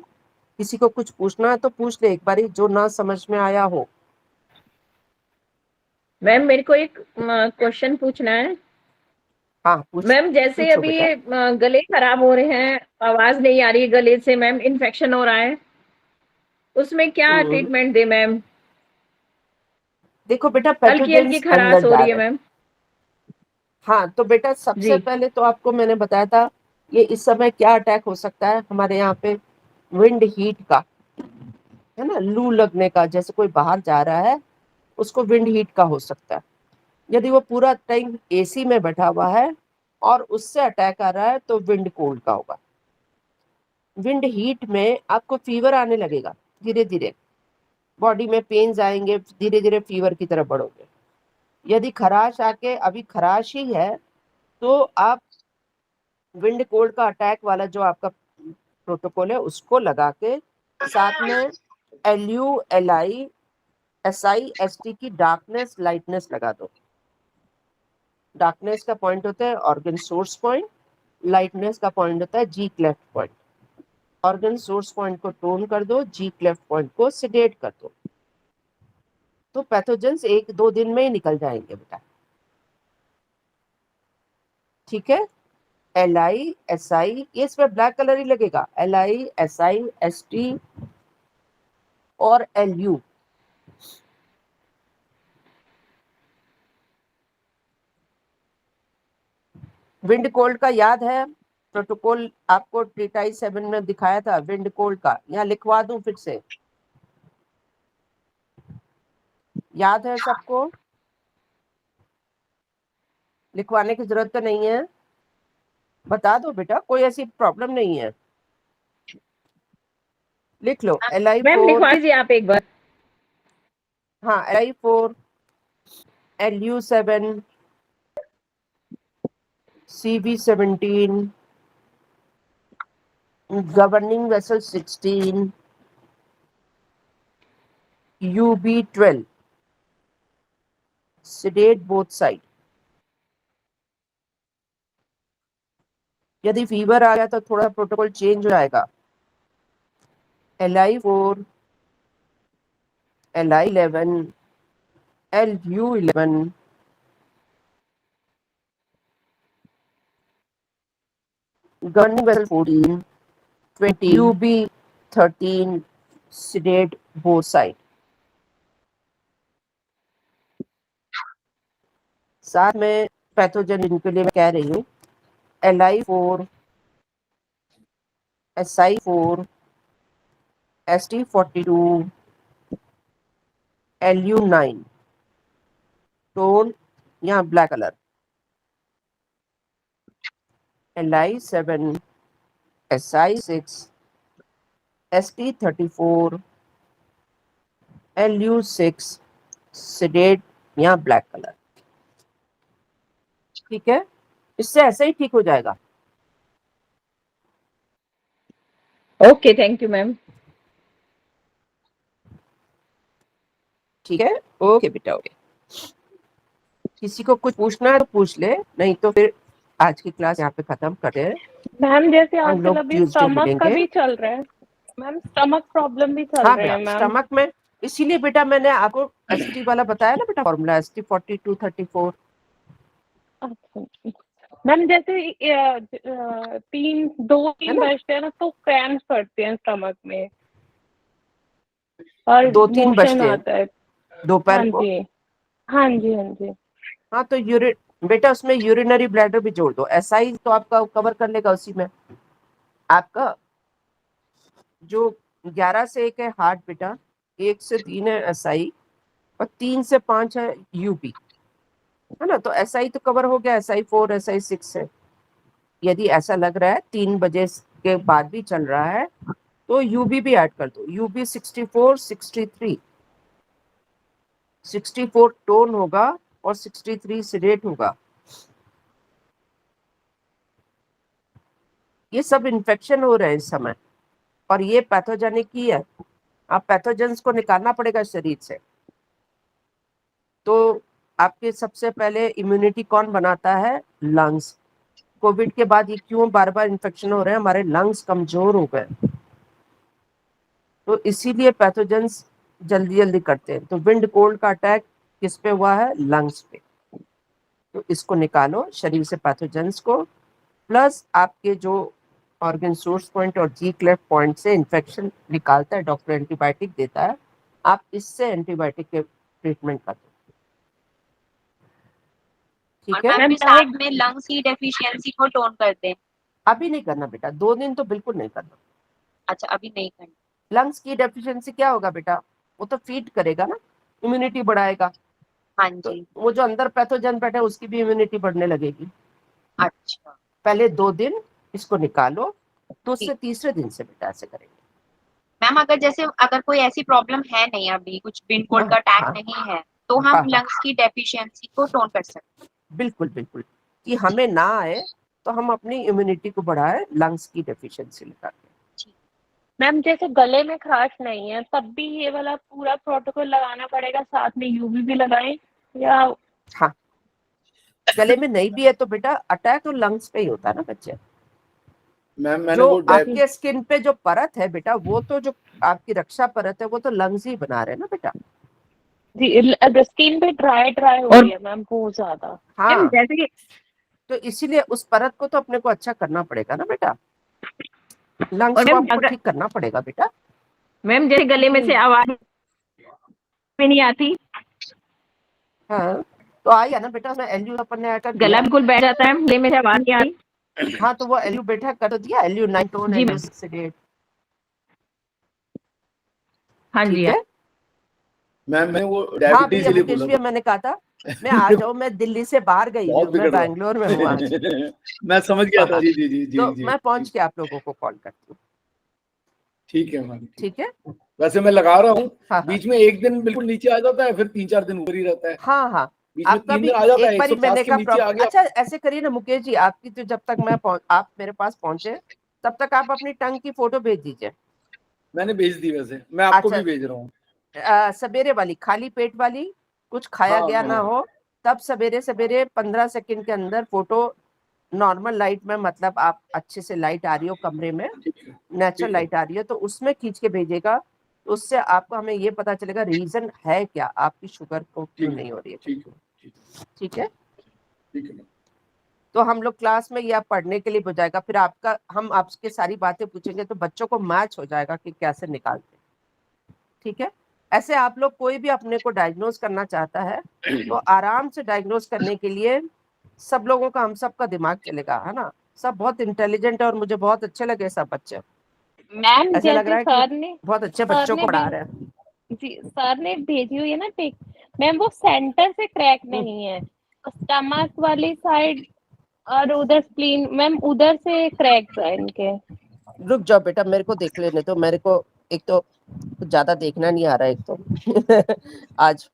किसी को कुछ पूछना है तो पूछ ले एक बारी, जो ना समझ में आया हो। मैम मेरे को एक क्वेश्चन पूछना है। हाँ पूछ, मैम जैसे पूछो अभी बेटा। गले खराब हो रहे हैं, आवाज नहीं आ रही है गले से, मैम इन्फेक्शन हो रहा है, उसमें क्या ट्रीटमेंट दे मैम? देखो बेटा हल्की हल्की पैथोजेंस खराश अंदर हो जा रही है रहे हैं। मैम। हाँ तो बेटा सबसे जी पहले तो आपको मैंने बताया था ये इस समय क्या अटैक हो सकता है हमारे यहाँ पे, विंड हीट का, है ना, लू लगने का। जैसे कोई बाहर जा रहा है उसको विंड हीट का हो सकता है। यदि वो पूरा टाइम एसी में बैठा हुआ है और उससे अटैक आ रहा है तो विंड कोल्ड का होगा। विंड हीट में आपको फीवर आने लगेगा, धीरे धीरे बॉडी में पेन्स आएंगे, धीरे धीरे फीवर की तरफ बढ़ोगे। यदि खराश आके अभी खराश ही है तो आप विंड कोल्ड का अटैक वाला जो आपका प्रोटोकॉल है उसको लगा के साथ में LULISIST की डार्कनेस लाइटनेस लगा दो। डार्कनेस का पॉइंट होता है ऑर्गन सोर्स पॉइंट, लाइटनेस का पॉइंट होता है जी cleft point. Organ source point को टोन कर दो, जी क्लेफ्ट पॉइंट को सेडेट कर दो, तो पैथोजेंस 1-2 दिन में ही निकल जाएंगे बेटा। ठीक है, LISI, ये इसमें ब्लैक कलर ही लगेगा, LISIST और LU। विंड कोल्ड का याद है प्रोटोकॉल, आपको टीटाई 7 में दिखाया था विंड कोल्ड का, यहाँ लिखवा दूं फिर से, याद है सबको? लिखवाने की जरूरत तो नहीं है, बता दो बेटा, कोई ऐसी प्रॉब्लम नहीं है, लिख लो LI4। मैम लिखवा दीजिए आप एक बार। हाँ LI4, LU7, CV17, governing vessel 16, UB12, sedate both side। यदि फीवर आ गया तो थोड़ा प्रोटोकॉल चेंज हो जाएगा। LI4, LI11, LU11, governing vessel 14, 20, UB13, sedate both side। साथ में पैथोजन इनके लिए मैं कह रही हूँ LI4, SI4, ST42, LU9, tone यहाँ black colour, LI7, SI6, ST34, LU6, sedate यहाँ ब्लैक कलर। ठीक है, इससे ऐसे ही ठीक हो जाएगा। Okay, thank you ma'am. ठीक है, ओके बेटा, ओके। किसी को कुछ पूछना है तो पूछ ले, नहीं तो फिर आज की क्लास यहाँ पे खत्म करते हैं। मैम जैसे हम आजकल लोग अभी ट्यूसडे स्टमक का मिलेंगे। भी चल रहा है मैम, स्टमक प्रॉब्लम भी चल हाँ रहे हैं बेटा, मैम। स्टमक में इसीलिए बेटा मैंने आपको ST वाला बताया ना बेटा, फॉर्मूला ST 4234। अच्छा मैम, जैसे दो है तीन ना, बजते हैं ना तो क्रैम्स पड़ते हैं स्टमक में और 2-3 मोशन बजते हैं आता है। दोपहर हाँ को। जी, हाँ जी, हाँ जी। हाँ तो बेटा उसमें यूरिनरी ब्लैडर भी जोड़ दो, SI तो आपका कवर कर लेगा उसी में। आपका जो 11 से 1 है हार्ट बेटा, 1 से 3 है SI और 3 से 5 है UP, है ना। तो SI तो कवर हो गया, SI 4 SI 6 है। यदि ऐसा लग रहा है 3 बजे के बाद भी चल रहा है तो UB भी ऐड कर दो। UB 64 63, 64 टोन होगा और 63 सिडेट होगा। ये सब इन्फेक्शन हो रहे हैं इस समय और ये पैथोजेनिक ही है। आप पैथोजेंस को निकालना पड़ेगा शरीर से। तो आपके सबसे पहले इम्यूनिटी कौन बनाता है? लंग्स। कोविड के बाद ये क्यों बार बार इन्फेक्शन हो रहे हैं? हमारे लंग्स कमजोर हो गए, तो इसीलिए पैथोजेंस जल्दी जल्दी करते हैं। तो विंड कोल्ड का अटैक किस पे हुआ है? लंग्स पे। तो इसको निकालो शरीर से पैथोजेंस को, प्लस आपके जो ऑर्गन सोर्स पॉइंट और जी क्लेफ्ट पॉइंट से इन्फेक्शन निकालता है डॉक्टर, एंटीबायोटिक देता है, आप इससे एंटीबायोटिक के ट्रीटमेंट कर दो। और ठीक है, मैम मैम फिर साथ में लंग्स की डेफिशिएंसी को टोन कर दें। अभी नहीं करना बेटा, 2 दिन तो बिल्कुल नहीं करना। अच्छा, अभी नहीं करना। लंग्स की डेफिशिएंसी क्या होगा बेटा? वो तो फीड करेगा ना, इम्यूनिटी बढ़ाएगा। हाँ तो जी। वो जो अंदर पैथोजन बैठे उसकी भी इम्यूनिटी बढ़ने लगेगी। अच्छा पहले 2 दिन इसको निकालो, तो उससे ठीक। तीसरे दिन से बेटा ऐसे करेंगे। मैम अगर कोई ऐसी प्रॉब्लम है नहीं, अभी कुछ पिन कोड का अटैक हाँ नहीं है, तो हाँ हम हाँ, लंग्स की डेफिशिएंसी को टोन कर सकते हैं। बिल्कुल बिल्कुल, कि हमें ना आए तो हम अपनी इम्यूनिटी को बढ़ाए लंग्स की डेफिशिएंसी लेकर के। मैम जैसे गले में खराश नहीं है तब भी ये वाला पूरा प्रोटोकॉल लगाना पड़ेगा, साथ में यूवी भी लगाएं या? हाँ, गले में नहीं भी है तो बेटा अटैक तो लंग्स पे ही होता है ना बच्चे। मैम मैंने जो वो आपके स्किन पे जो परत है बेटा, वो तो जो आपकी रक्षा परत है वो तो लंग्स ही बना रहे हैं ना बेटा। जी, स्किन पे ड्राई हो रही है मैम बहुत ज्यादा। हाँ, जैसे कि तो इसीलिए उस परत को तो अपने को अच्छा करना पड़ेगा ना बेटा, लंग्स और को मैम आपको अगर ठीक करना पड़ेगा बेटा। मैम जैसे गले में से आवाज भी नहीं आती, हाँ, तो आया ना बेटा, उसमें LU अपन ने कर गला दिया। बिल्कुल बैठ जाता है, गले में से आवाज नहीं आती। हाँ, तो वो LU बेटा कर तो दिया, LU 9 टोन, जी LU मैम। 6 8। हाँ जी, ठीक है। मैम मैं वो हाँ डायबिटीज भैया के लिए मुकेश बोला भैया, था। मैंने कहा था मैं आ जाऊँ, मैं दिल्ली से बाहर गई बहुत हूँ, मैं बिगड़ रहा बैंगलोर में हूँ आज। मैं समझ गया था। हाँ, जी जी जी जी तो जी मैं पहुंच के आप लोगों को कॉल करती हूँ। ठीक है मैम, ठीक है, वैसे मैं लगा रहा हूँ। हाँ हाँ बीच में एक दिन बिल्कुल नीचे आ जाता है, फिर 3-4 दिन ऊपर ही रहता है। हाँ हाँ। बीच में आपका 3 भी दिन आ जाता है, एक बारी 150 मैंने के कहा नीचे आ गया। अच्छा ऐसे करिए ना मुकेश जी, आपकी तो जब तक आप मेरे पास पहुंचे तब तक आप अपनी टंग की फोटो भेज दीजिए। मैंने भेज दी, वैसे मैं आपको अच्छा, भी भेज रहा हूँ। सवेरे वाली, खाली पेट वाली, कुछ खाया हाँ गया ना हाँ हो, तब सवेरे सवेरे 15 सेकंड के अंदर फोटो, नॉर्मल लाइट में, मतलब आप अच्छे से लाइट आ रही हो कमरे में, ठीक है नेचुरल ठीक है लाइट आ रही है तो उसमें खींच के भेजेगा। तो उससे आपको, हमें ये पता चलेगा रीजन है क्या, आपकी शुगर को क्यों ठीक नहीं है हो रही है। ठीक है ठीक है, ठीक है। तो हम लोग क्लास में ये पढ़ने के लिए हो जाएगा, फिर हम आपके सारी बातें पूछेंगे तो बच्चों को मैच हो जाएगा कि कैसे निकालते हैं। ठीक है, ऐसे आप लोग कोई भी अपने को डायग्नोज करना चाहता है तो आराम से डायग्नोज करने के लिए सब लोगों का, हम सबका दिमाग चलेगा, है ना। सब बहुत इंटेलिजेंट है और मुझे बहुत अच्छे लगे सब बच्चे। मैम ऐसा लग जैसे रहा है कि बहुत अच्छे बच्चों को पढ़ा रहे हैं। जी सर ने भेजी हुई है ना पिक मैम, वो सेंटर से क्रैक नहीं है, स्टमक वाली साइड और उधर स्प्लीन मैम, उधर से क्रैक्स है इनके। रुक जाओ बेटा, मेरे को देख लेने तो, मेरे को एक तो कुछ ज्यादा देखना नहीं आ रहा है एक तो आज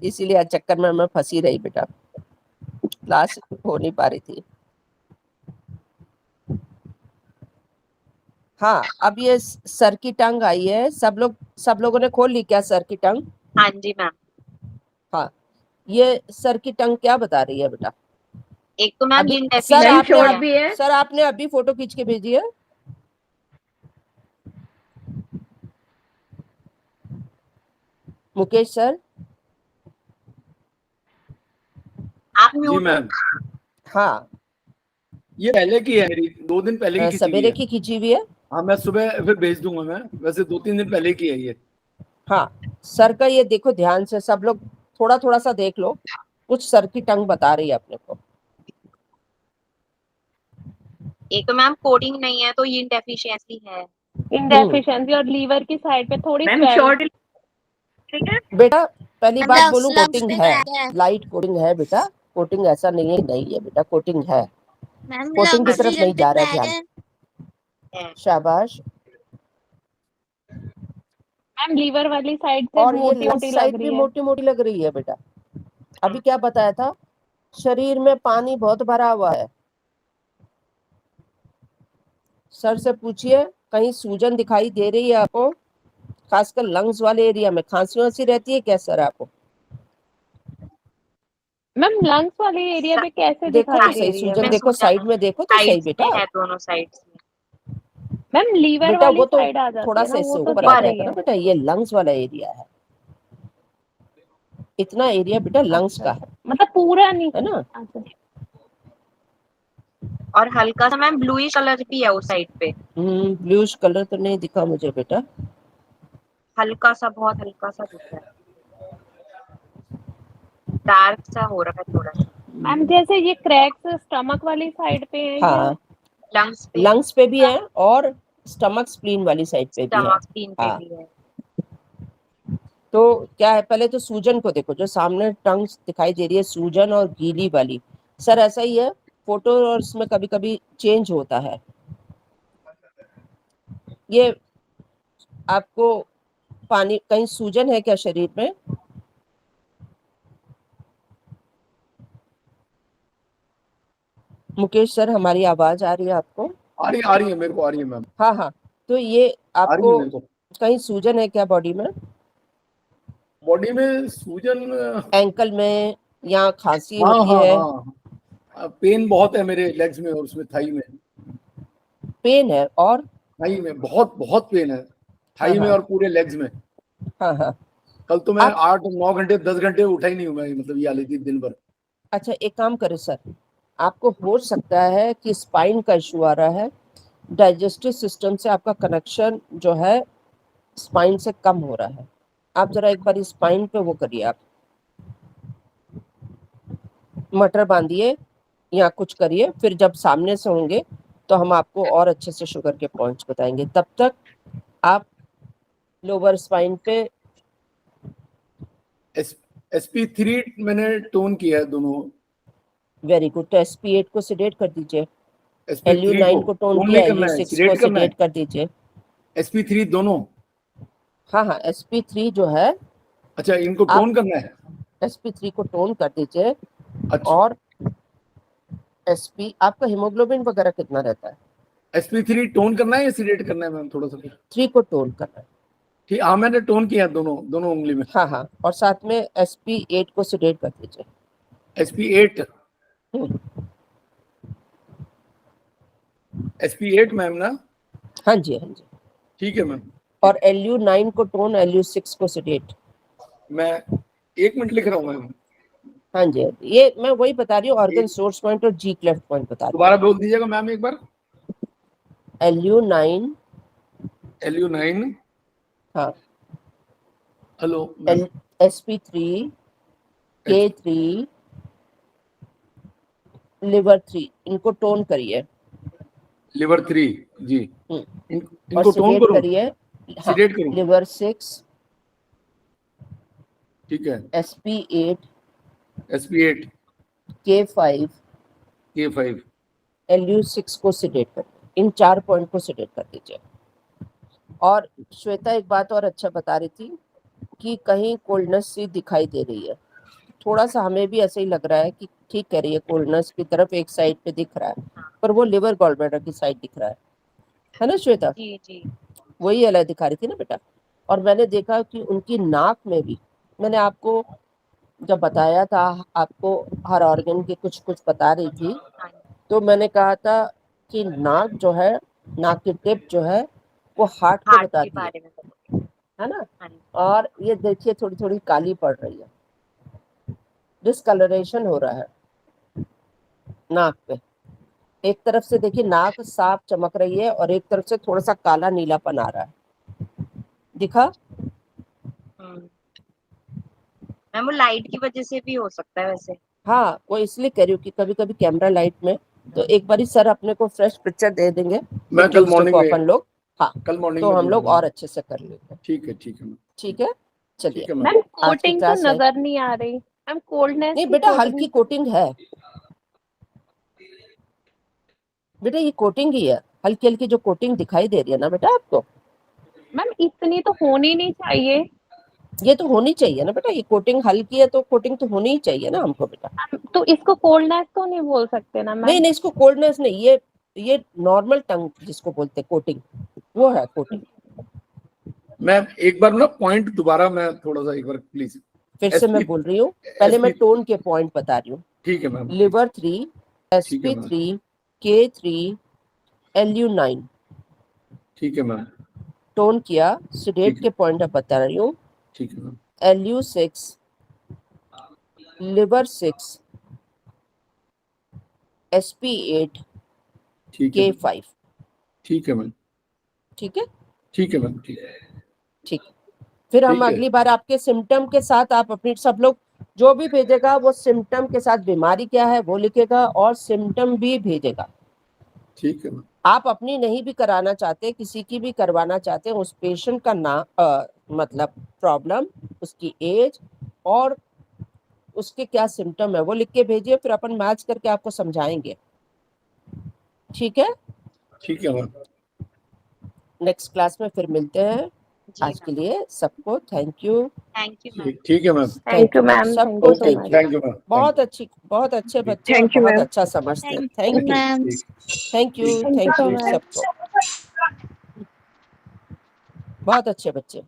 इसीलिए आज चक्कर में मैं फंसी रही बेटा, क्लास हो नहीं पा रही थी। हाँ, अब ये सर की टंग आई है। सब लोगों ने खोल ली क्या सर की टंग? हाँ जी मैम। हाँ, ये सर की टंग क्या बता रही है बेटा? एक तो मैम अभी लिन सर डेफिशिएंसी मैम आपने शॉर्ट है। भी है। सर आपने अभी फोटो खींच के भेजी है। मुकेश सर, आप जी म्यूट मैम, हाँ, ये पहले की है मेरी, 2 दिन पहले की खींची हुई सवेरे है। की खींची हुई है। हाँ, मैं सुबह फिर भेज दूंगा। मैं वैसे 2-3 दिन पहले की है ये। हाँ, सर का ये देखो ध्यान से, सब लोग थोड़ा थोड़ा सा देख लो। कुछ सर की टंग बता रही है अपने को। एक तो मैम कोडिंग नहीं है तो लिन डेफिशिएंसी है। इनडेफिशिएंसी और लीवर की साइड पे थोड़ी मैम स्वेल। शॉर्ट बेटा पहली बात लंग्स बोलूं, लंग्स कोटिंग पे है, क्रैक है। लाइट कोटिंग है बेटा। कोटिंग ऐसा नहीं है बेटा, कोटिंग है। मैम कोटिंग की लंग्स तरफ रीजन नहीं पे जा रहा है क्रैक ध्यान। है। शाबाश। मैम लीवर वाली साइड से और ये मोटी लेफ्ट मोटी लग साइड भी रही है। मोटी मोटी लग रही है बेटा। अभी क्या बताया था? शरीर में पानी बहुत भरा हुआ है। सर से पूछिए, कहीं सूजन दिखाई दे रही है आपको? खासकर लंग्स वाले एरिया में खांसी वांसी रहती है क्या सर आपको? मैम लंग्स वाले एरिया पे कैसे देखो दिखाई तो दे सही, रही है? सूजन में देखो, सूजन साइड में देखो तो सही साइड्स में बेटा। है, दोनों साइड्स में। मैम लीवर बेटा वाली वो तो साइड आ जाती थोड़ा है सा ना, इससे वो तो ऊपर आ दिख ऊपर रही जाएगा ना है। बेटा। ये लंग्स वाला एरिया है। इतना एरिया बेटा लंग्स अच्छा का अच्छा, मतलब पूरा नहीं। है ना। अच्छा, और हल्का सा मैम ब्लूइश कलर भी है उस साइड पे। ब्लूइश कलर तो नहीं दिखा मुझे बेटा। हल्का सा, बहुत हल्का सा दिख रहा है, डार्क सा हो रहा है थोड़ा सा। मैम जैसे ये क्रैक्स स्टमक वाली साइड पे है या? हाँ, लंग्स पे, लंग्स पे भी है और स्टमक स्प्लीन वाली साइड पे भी है। स्टमक स्किन पे हाँ, भी है। तो क्या है, पहले तो सूजन को देखो, जो सामने टंग दिखाई दे रही है सूजन और गीली वाली। सर ऐसा ही है, फोटो और इसमें कभी कभी चेंज होता है। ये आपको पानी, कहीं सूजन है क्या शरीर में? मुकेश सर, हमारी आवाज आ रही है आपको? आ रही है मेरे को, आ रही है मैम, हाँ हाँ, तो ये आ रही है आपको मेरे को। कहीं सूजन है क्या बॉडी में? बॉडी में सूजन? एंकल में, या खांसी हाँ होती हाँ है? हाँ, पेन बहुत है मेरे लेग्स में और उसमें थाई में। पेन है और? थाई में बहुत बहुत पेन है, हाँ थाई में हाँ और पूरे लेग्स में। हाँ हाँ। कल तो मैं आप 8-9 घंटे 10 घंटे उठा ही नहीं हूँ मैं, मतलब ये हालत थी दिन भर। अच्छा, एक काम करें सर, आपको हो सकता है कि स्पाइन का इशू आ रहा है। डाइजेस्टिव सिस्टम से आपका कनेक्शन जो है स्पाइन से कम हो रहा है। आप जरा एक बार स्पाइन पे वो करिए, आप मटर बांधिए या कुछ करिए, फिर जब सामने से होंगे तो हम आपको और अच्छे से शुगर के पॉइंट्स बताएंगे। तब तक आप लोअर स्पाइन पे SP3 मैंने टोन किया है दोनों। Very good. तो SP8 को सिडेट कर दीजिए, SP3 को LU9 को टोन टोन किया, नहीं करना है, LU6 को सिलेक्ट करना है। सिडेट कर दीजिए। SP3 दोनों? हाँ हाँ, SP3 जो है, अच्छा, इनको आप टोन करना है। SP3 को टोन कर दीजिए। अच्छा, और आपका हीमोग्लोबिन वगैरह कितना रहता है? SP3 टोन करना है या सिलेक्ट करना है मैम, थोड़ा सा? 3 को टोन करना है। ठीक, हाँ मैंने टोन किया दोनों दोनों उंगली में। हाँ हाँ, और साथ में SP8 को सिडेट कर दीजिए। SP8? हम्म, SP8 मैम ना? हाँ जी हाँ जी। ठीक है मैम। और LU9 को टोन, LU6 को सिडेट। मैं 1 मिनट लिख रहा हूँ मैम। हाँ जी हाँ जी, ये मैं वही बता रही हूँ, ऑर्गन सोर्स पॉइंट और जी क्लेफ्ट पॉइंट बता रही दोबारा बोल दीजिएगा मैम एक बार। हूँ। LU9, LU9, हाँ, hello ma'am. SP3, K3, liver 3, इनको टोन करिए। लिवर 3 जी। और इनको टोन सिडेट करूँ? करिए। हाँ, सिलेक्ट करूँ? लिवर 6, ठीक है। SP8, SP8, K5, K5। LU6 को सिडेट कर, इन 4 पॉइंट को सिडेट कर दीजिए। और श्वेता एक बात और अच्छा बता रही थी कि कहीं कोल्डनेस सी दिखाई दे रही है। थोड़ा सा हमें भी ऐसे ही लग रहा है कि ठीक कह रही है, कोल्डनेस की तरफ एक साइड पे दिख रहा है, पर वो लिवर गॉलब्लैडर की साइड दिख रहा है। है ना श्वेता? जी जी वही अलग दिखा रही थी ना बेटा। और मैंने देखा कि उनकी नाक में भी, मैंने आपको जब बताया था, आपको हर ऑर्गन के कुछ कुछ बता रही थी, हाँ तो मैंने कहा था कि नाक जो है, नाक की टिप जो है वो हार्ट को हार्ट के बताती बारे में बताइए। है ना? हाँ जी। और ये देखिए थोड़ी थोड़ी काली पड़ रही है, डिस्कलरेशन हो रहा है नाक पे। एक तरफ से देखिए नाक साफ चमक रही है और एक तरफ से थोड़ा सा काला नीलापन आ रहा है, दिखा? मैम वो लाइट की वजह से भी हो सकता है वैसे। हाँ, वो इसलिए कह रही हूँ कि कभी कभी कैमरा लाइट में, तो एक बारी सर अपने को फ्रेश पिक्चर दे देंगे, मैं फिर कल Tuesday मॉर्निंग को में, अपन लोग, हाँ कल मॉर्निंग तो में हम लोग दूंगा। और अच्छे से कर लेते हैं। ठीक है मैम। ठीक है, चलिए ठीक है मैम। मैम आज की कोटिंग तो क्लास है। नजर नहीं आ रही मैम, कोल्डनेस नहीं की बेटा, कोटिंग। हल्की कोटिंग है बेटा, ये कोटिंग ही है, हल्की हल्की जो कोटिंग दिखाई दे रही है ना बेटा आपको, मैम इतनी तो होनी नहीं चाहिए। ये तो होनी चाहिए ना बेटा। ये कोटिंग हल्की है तो कोटिंग तो होनी ही चाहिए ना हमको बेटा। तो इसको कोल्डनेस तो नहीं बोल सकते ना नहीं मैम? नहीं, इसको कोल्डनेस नहीं, ये नॉर्मल टंग जिसको बोलते हैं कोटिंग, वो है कोटिंग। मैम एक बार ना पॉइंट दोबारा, मैं थोड़ा सा एक बार प्लीज। फिर से मैं बोल रही हूँ, पहले मैं टोन के पॉइंट बता रही हूँ। ठीक है ma'am. Liver 3, SP3, K3, LU9 ठीक है मैम। टोन किया। सिडेट ठीक है। के पॉइंट अब बता रही हूँ। ठीक है मैम। LU6, लिवर 6, SP8, ठीक है। K5। ठीक है मैम। ठीक है, ठीक है मैम। ठीक है। ठीक। फिर हम ठीक है। अगली बार आपके सिम्टम के साथ, आप अपनी सब लोग जो भी भेजेगा वो सिम्टम के साथ बीमारी क्या है वो लिखेगा और सिम्टम भी भेजेगा। ठीक है मैम। आप अपनी नहीं भी कराना चाहते, किसी की भी करवाना चाहते हैं, उस पेशेंट का नाम मतलब प्रॉब्लम, उसकी एज और उसके क्या सिम्टम है वो लिख के भेजिए, फिर अपन मैच करके आपको समझाएंगे। ठीक है, ठीक है मैम। नेक्स्ट क्लास में फिर मिलते हैं। जी आज के लिए सबको thank you. Thank you ma'am. ठीक है मैम। थैंक यू मैम, सबको thank you so okay, much. Thank you ma'am. बहुत अच्छी, बहुत अच्छे बच्चे और Thank you, बहुत ma'am. अच्छा समझते हैं। Thank you thank you, ma'am. Thank you, Thank you thank so you much. सबको, बहुत अच्छे बच्चे।